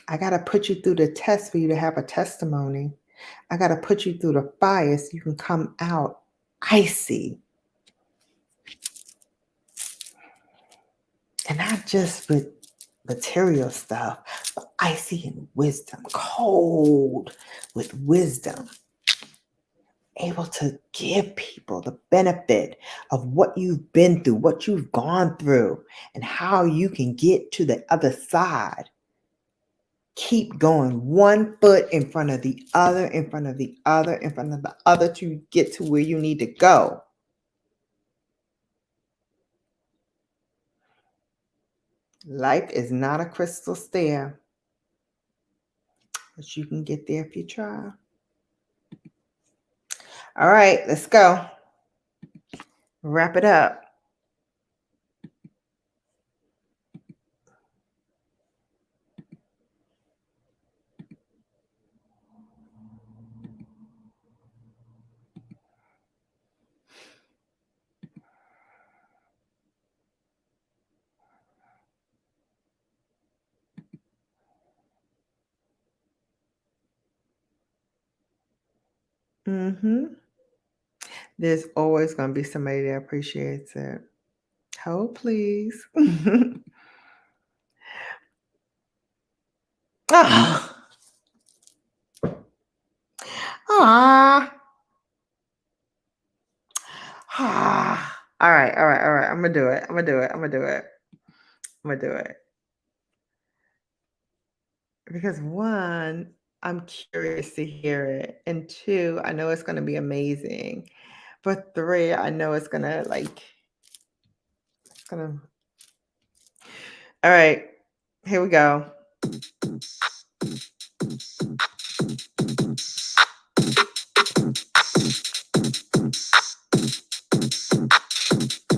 I got to put you through the test for you to have a testimony. I got to put you through the fire so you can come out icy. And not just with material stuff, but icy in wisdom, cold with wisdom. Able to give people the benefit of what you've been through, what you've gone through, and how you can get to the other side. Keep going, 1 foot in front of the other, in front of the other, in front of the other, to get to where you need to go. Life is not a crystal stair, but you can get there if you try. All right, let's go. Wrap it up. There's always going to be somebody that appreciates it. Oh, please. Ah. Ah. Ah. All right. I'm going to do it. I'm going to do it. Because 1, I'm curious to hear it. And 2, I know it's going to be amazing. For 3, I know it's gonna all right, here we go.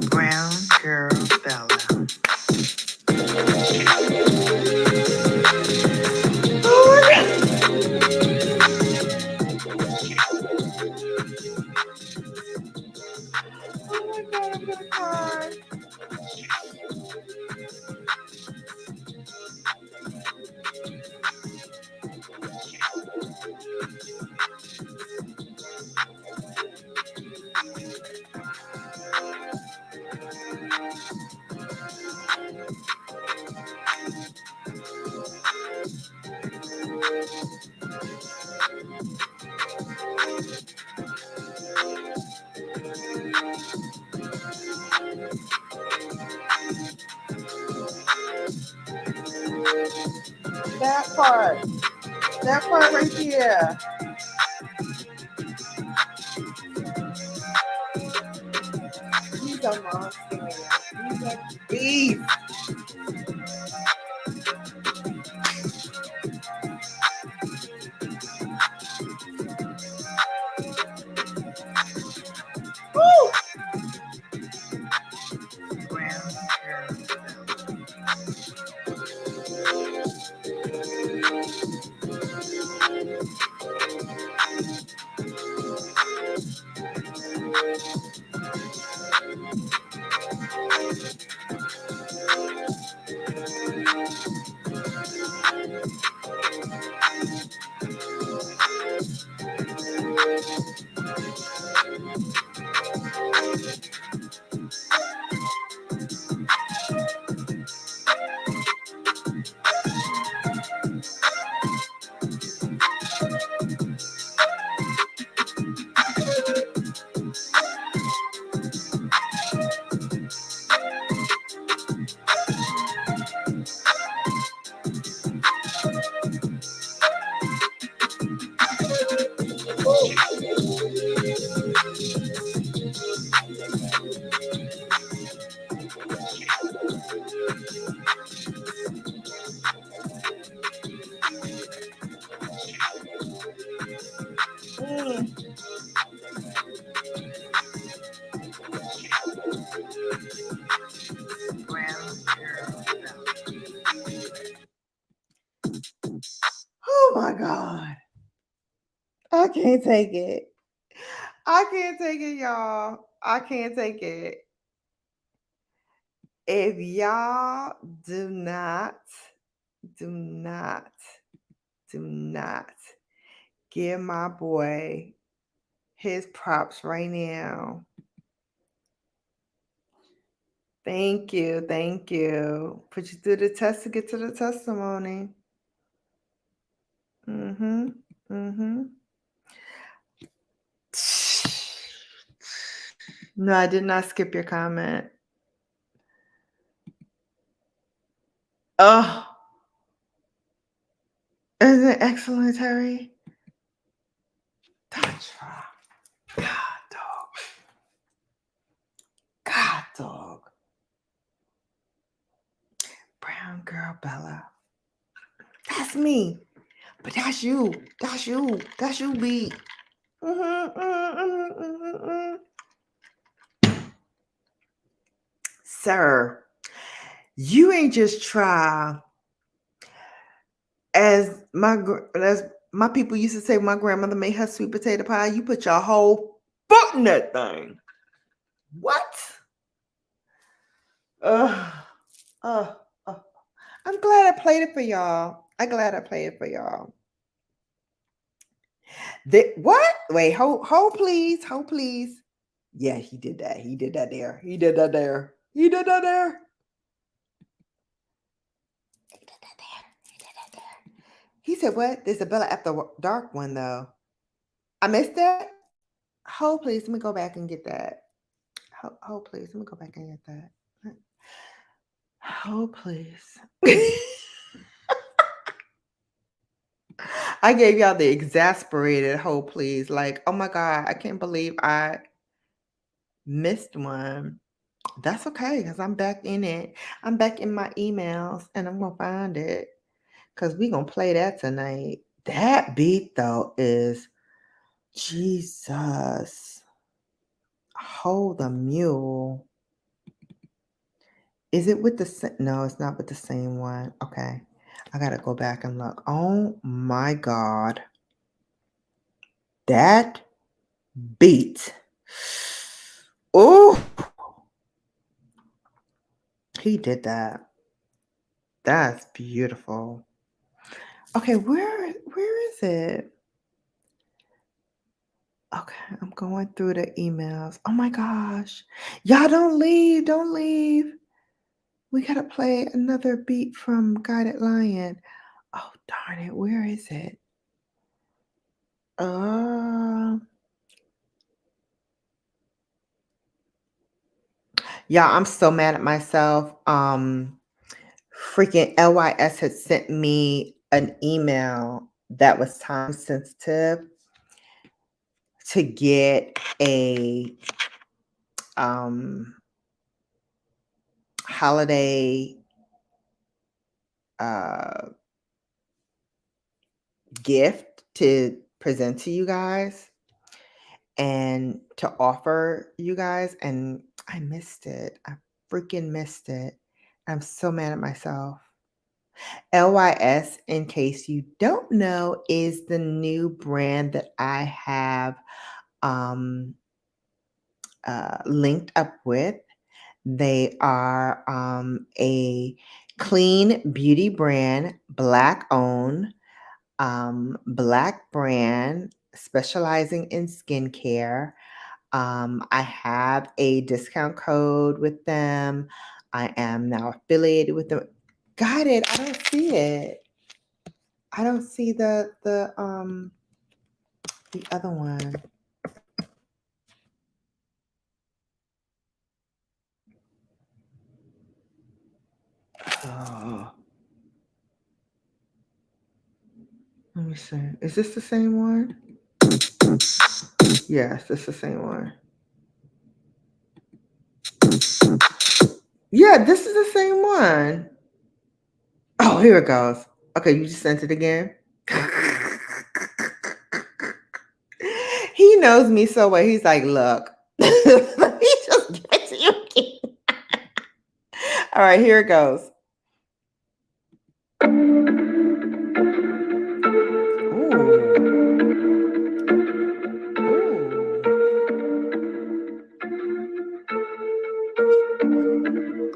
Brown Girl Bella. Oh my God. Oh my God, I'm gonna cry. That part right here. He's a monster. He's a beast. Woo! Oh my God. I can't take it. I can't take it, y'all. I can't take it. If y'all do not give my boy his props right now. Thank you. Put you through the test to get to the testimony. No, I did not skip your comment. Oh, isn't it excellent, Terry? Don't try. God, dog. Brown Girl Bella. That's me. But that's you. That's you, B. Sir, you ain't just try, as my people used to say, my grandmother made her sweet potato pie. You put your whole foot in that thing. What? I'm glad I played it for y'all. What? Wait, hold please. Yeah, he did that. He did that there. He said, what? There's a Bella After Dark one, though. I missed that? Hold, please. Let me go back and get that. Hold, please. Let me go back and get that. Hold, please. I gave y'all the exasperated hold, please. Like, oh my God, I can't believe I missed one. That's okay, because I'm back in it. I'm back in my emails, and I'm going to find it, because we're going to play that tonight. That beat, though, is Jesus. Hold the mule. Is it with the no, it's not with the same one. Okay. I gotta go back and look. Oh my God. That beat. Oh, he did that. That's beautiful. Okay, where is it? Okay, I'm going through the emails. Oh my gosh. Y'all don't leave. Don't leave. We gotta play another beat from Guided Lion. Oh darn it. Where is it? Yeah, I'm so mad at myself. Freaking LYS had sent me an email that was time sensitive to get a holiday gift to present to you guys and to offer you guys, and I missed it. I freaking missed it. I'm so mad at myself. LYS, in case you don't know, is the new brand that I have linked up with. They are a clean beauty brand, Black owned, Black brand, specializing in skincare. I have a discount code with them. I am now affiliated with them. Got it. I don't see it. I don't see the other one. Oh. Let me see. Is this the same one? Yes, it's the same one. Yeah, this is the same one. Oh, here it goes. Okay, you just sent it again. He knows me so well. He's like, look, let me just give it to you again. All right, here it goes.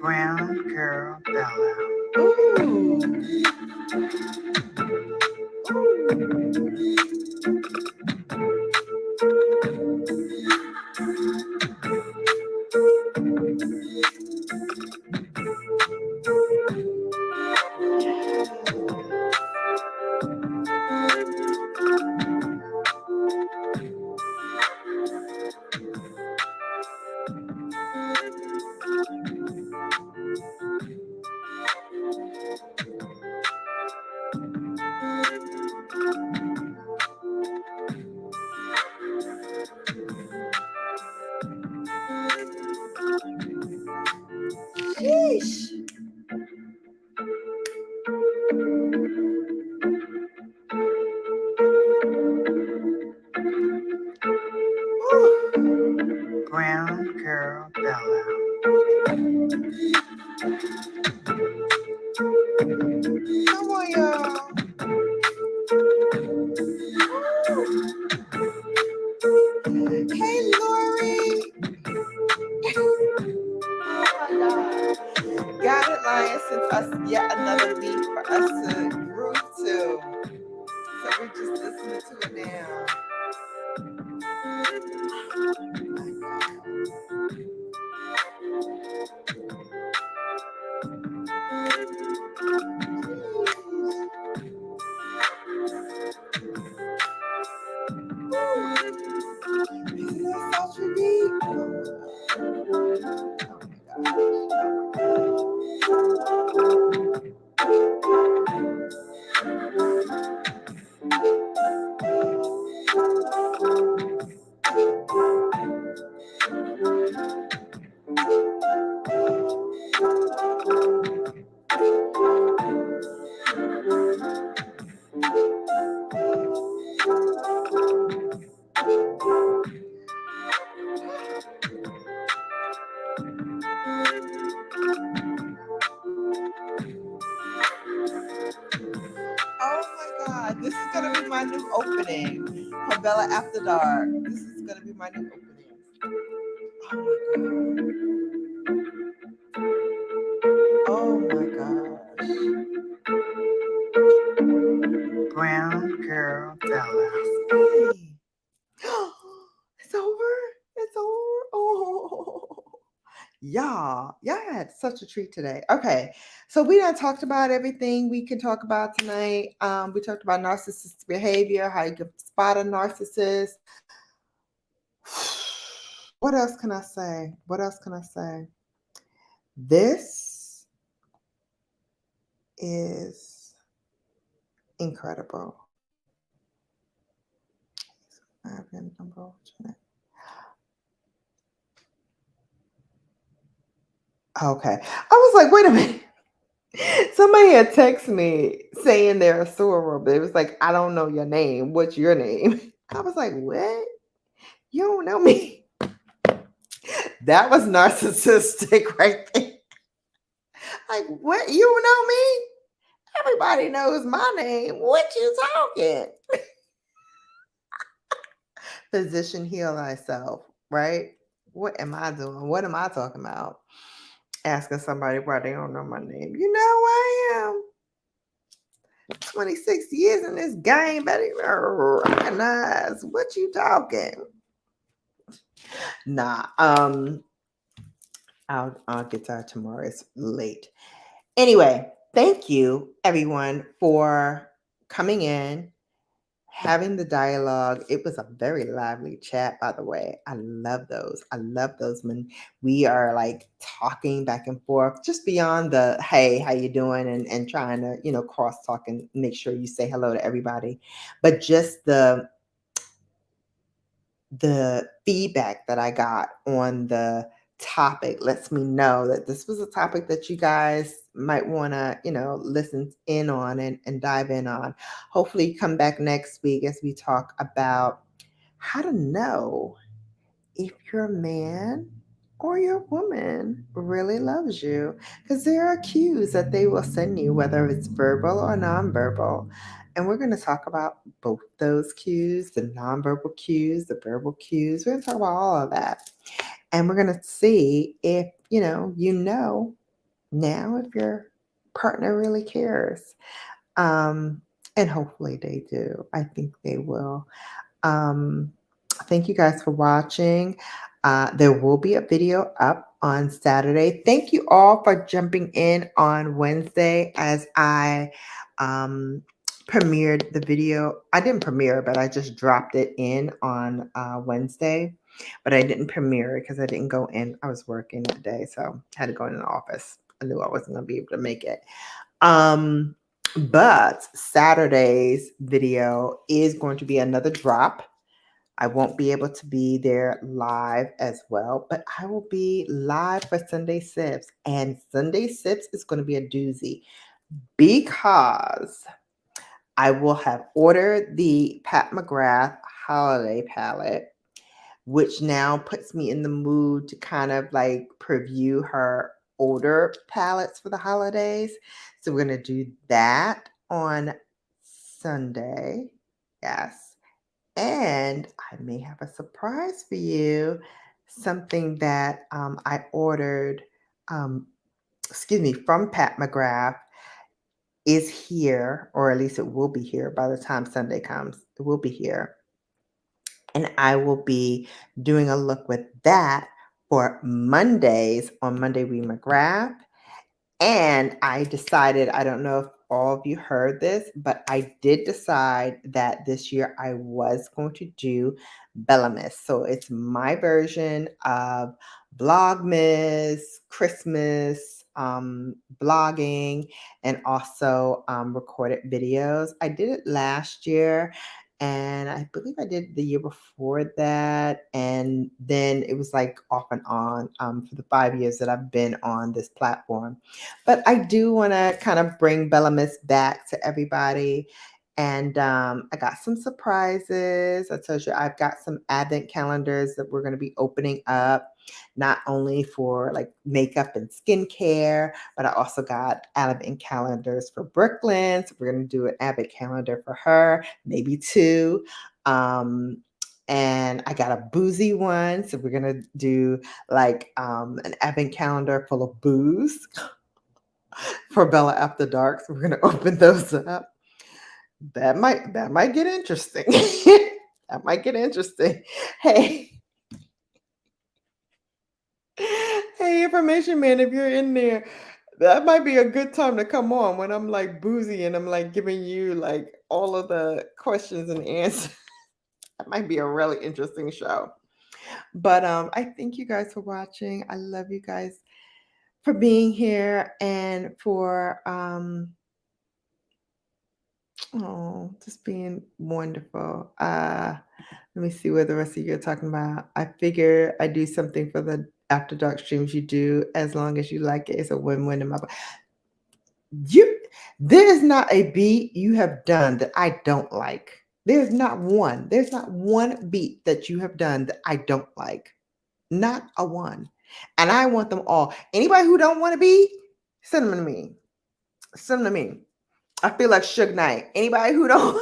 Brown Girl Bella. Ooh. Sheesh. Ooh. Brown Girl Bella. Come on, y'all. Hey, Lori. Oh my God. Got it, Lion sent us yet another beat for us to groove to. So we're just listening to it now. Isn't that such a beat? this is going to be my new opening for Bella After Dark. This is going to be my new opening. Oh my gosh. Brown Girl Bella. Hey. It's over. It's over. Oh. Y'all had such a treat today. Okay, so we done talked about everything we can talk about tonight. We talked about narcissist behavior, how you can spot a narcissist. What else can I say? This is incredible. Okay, I was like, wait a minute. Somebody had texted me saying they're a soror, but it was like, I don't know your name. What's your name? I was like, what? You don't know me? That was narcissistic right there. Like, what? You don't know me? Everybody knows my name. What you talking? Physician, heal thyself, right? What am I doing? What am I talking about? Asking somebody why they don't know my name. You know who I am. 26 years in this game, better recognize what you talking. Nah, I'll get to that tomorrow. It's late. Anyway, thank you everyone for coming in, having the dialogue. It was a very lively chat, by the way. I love those. When we are like talking back and forth, just beyond the hey, how you doing, and trying to, cross talk and make sure you say hello to everybody. But just the feedback that I got on the topic lets me know that this was a topic that you guys might want to, listen in on and dive in on. Hopefully come back next week as we talk about how to know if your man or your woman really loves you, because there are cues that they will send you, whether it's verbal or nonverbal. And we're going to talk about both those cues, the nonverbal cues, the verbal cues. We're going to talk about all of that. And we're going to see if, you know now if your partner really cares. And hopefully they do. I think they will. Thank you guys for watching. There will be a video up on Saturday. Thank you all for jumping in on Wednesday as I premiered the video. I didn't premiere, but I just dropped it in on Wednesday. But I didn't premiere it because I didn't go in. I was working that day, so I had to go in the office. I knew I wasn't going to be able to make it. But Saturday's video is going to be another drop. I won't be able to be there live as well, but I will be live for Sunday Sips. And Sunday Sips is going to be a doozy because I will have ordered the Pat McGrath Holiday Palette, which now puts me in the mood to kind of like preview her older palettes for the holidays. So we're going to do that on Sunday. Yes. And I may have a surprise for you, something that I ordered, from Pat McGrath is here, or at least it will be here by the time Sunday comes. It will be here. And I will be doing a look with that for Mondays on Monday Read McGrath. And I decided, I don't know if all of you heard this, but I did decide that this year I was going to do Bellamus. So it's my version of Vlogmas, Christmas, blogging, and also recorded videos. I did it last year. And I believe I did the year before that. And then it was like off and on for the 5 years that I've been on this platform. But I do want to kind of bring Bellamus back to everybody. And I got some surprises. I told you I've got some advent calendars that we're going to be opening up. not only for like makeup and skincare, but I also got advent calendars for Brooklyn. So we're going to do an advent calendar for her, maybe two. And I got a boozy one. So we're going to do like an advent calendar full of booze for Bella After Dark. So we're going to open those up. That might get interesting. That might get interesting. Hey, information man, if you're in there, that might be a good time to come on when I'm like boozy and I'm like giving you like all of the questions and answers. That might be a really interesting show. But I thank you guys for watching. I love you guys for being here and for just being wonderful. Let me see what the rest of you are talking about. I figure I do something for the After Dark streams you do. As long as you like it, it's a win-win in my book. There is not a beat you have done that I don't like. There's not one. There's not one beat that you have done that I don't like. Not a one. And I want them all. Anybody who don't want to beat, send them to me. Send them to me. I feel like Suge Knight. Anybody who don't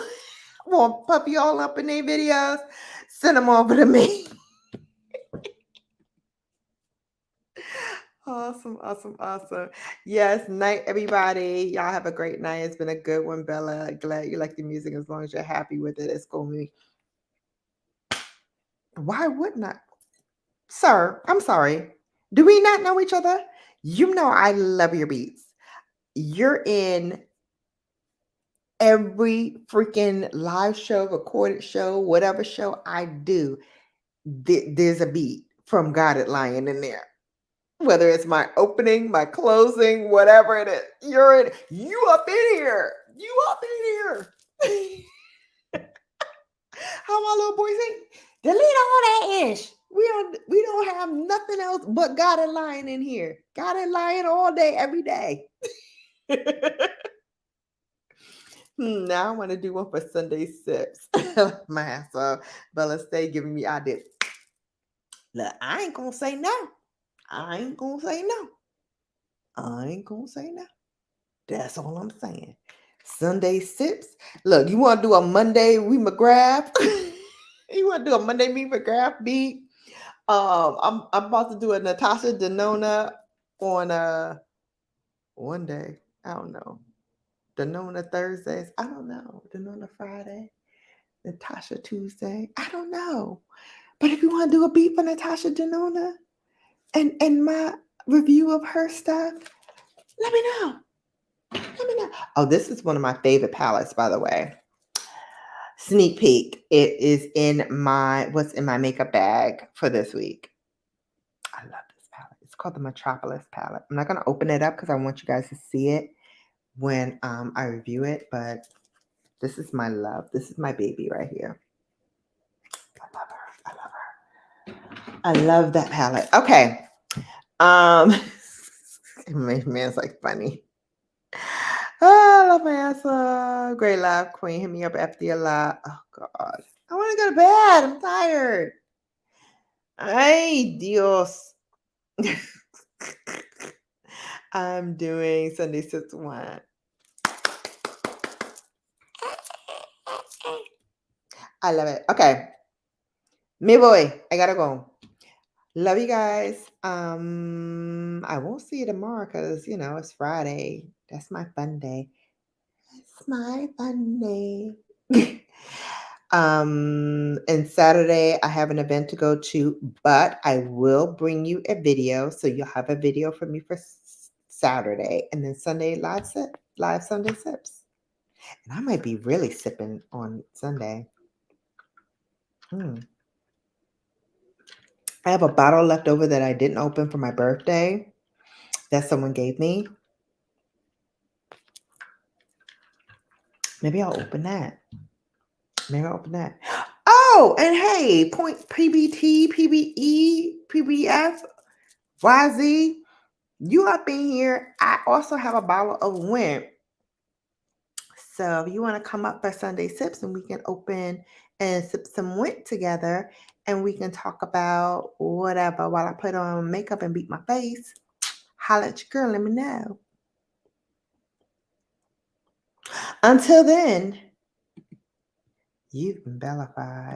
want puppy all up in their videos, send them over to me. Awesome. Yes, night, everybody. Y'all have a great night. It's been a good one, Bella. Glad you like the music. As long as you're happy with it, it's cool with me. Why wouldn't I? Sir, I'm sorry. Do we not know each other? You know I love your beats. You're in every freaking live show, recorded show, whatever show I do. There's a beat from Guided Lion in there. Whether it's my opening, my closing, whatever it is, you up in here. How my little boy say, delete all that ish. We don't have nothing else but Guided Lion in here. Guided Lion all day, every day. Now I want to do one for Sunday Sips. My ass off. Bella, stay giving me ideas. Look, I ain't gonna say no. That's all I'm saying. Sunday Sips. Look, you want to do a Monday We McGrath? You want to do a Monday Me McGrath beat? I'm about to do a Natasha Denona on one day. I don't know. Denona Thursdays. I don't know. Denona Friday. Natasha Tuesday. I don't know. But if you want to do a beat for Natasha Denona and my review of her stuff, let me know. Oh, this is one of my favorite palettes, by the way. Sneak peek. It is in what's in my makeup bag for this week. I love this palette. It's called the Metropolis palette. I'm not going to open it up because I want you guys to see it when I review it, but this is my love. This is my baby right here. I love her. I love that palette. Okay. Man's like funny. Oh, I love my ass off. Great live queen. Hit me up after your live. Oh God. I want to go to bed. I'm tired. Ay, Dios. I'm doing Sunday Sips Whine. I love it. Okay. Me boy. I gotta go. Love you guys. I won't see you tomorrow because it's Friday. That's my fun day. And Saturday I have an event to go to, but I will bring you a video, so you'll have a video from me for Saturday, and then Sunday live Sunday sips. And I might be really sipping on Sunday. I have a bottle left over that I didn't open for my birthday that someone gave me. Maybe I'll open that. Oh, and hey, point PBT, PBE, PBF, YZ, you up in here. I also have a bottle of Whine So if you want to come up for Sunday Sips and we can open and sip some wit together and we can talk about whatever while I put on makeup and beat my face, holla at your girl, let me know. Until then, you've been bellified.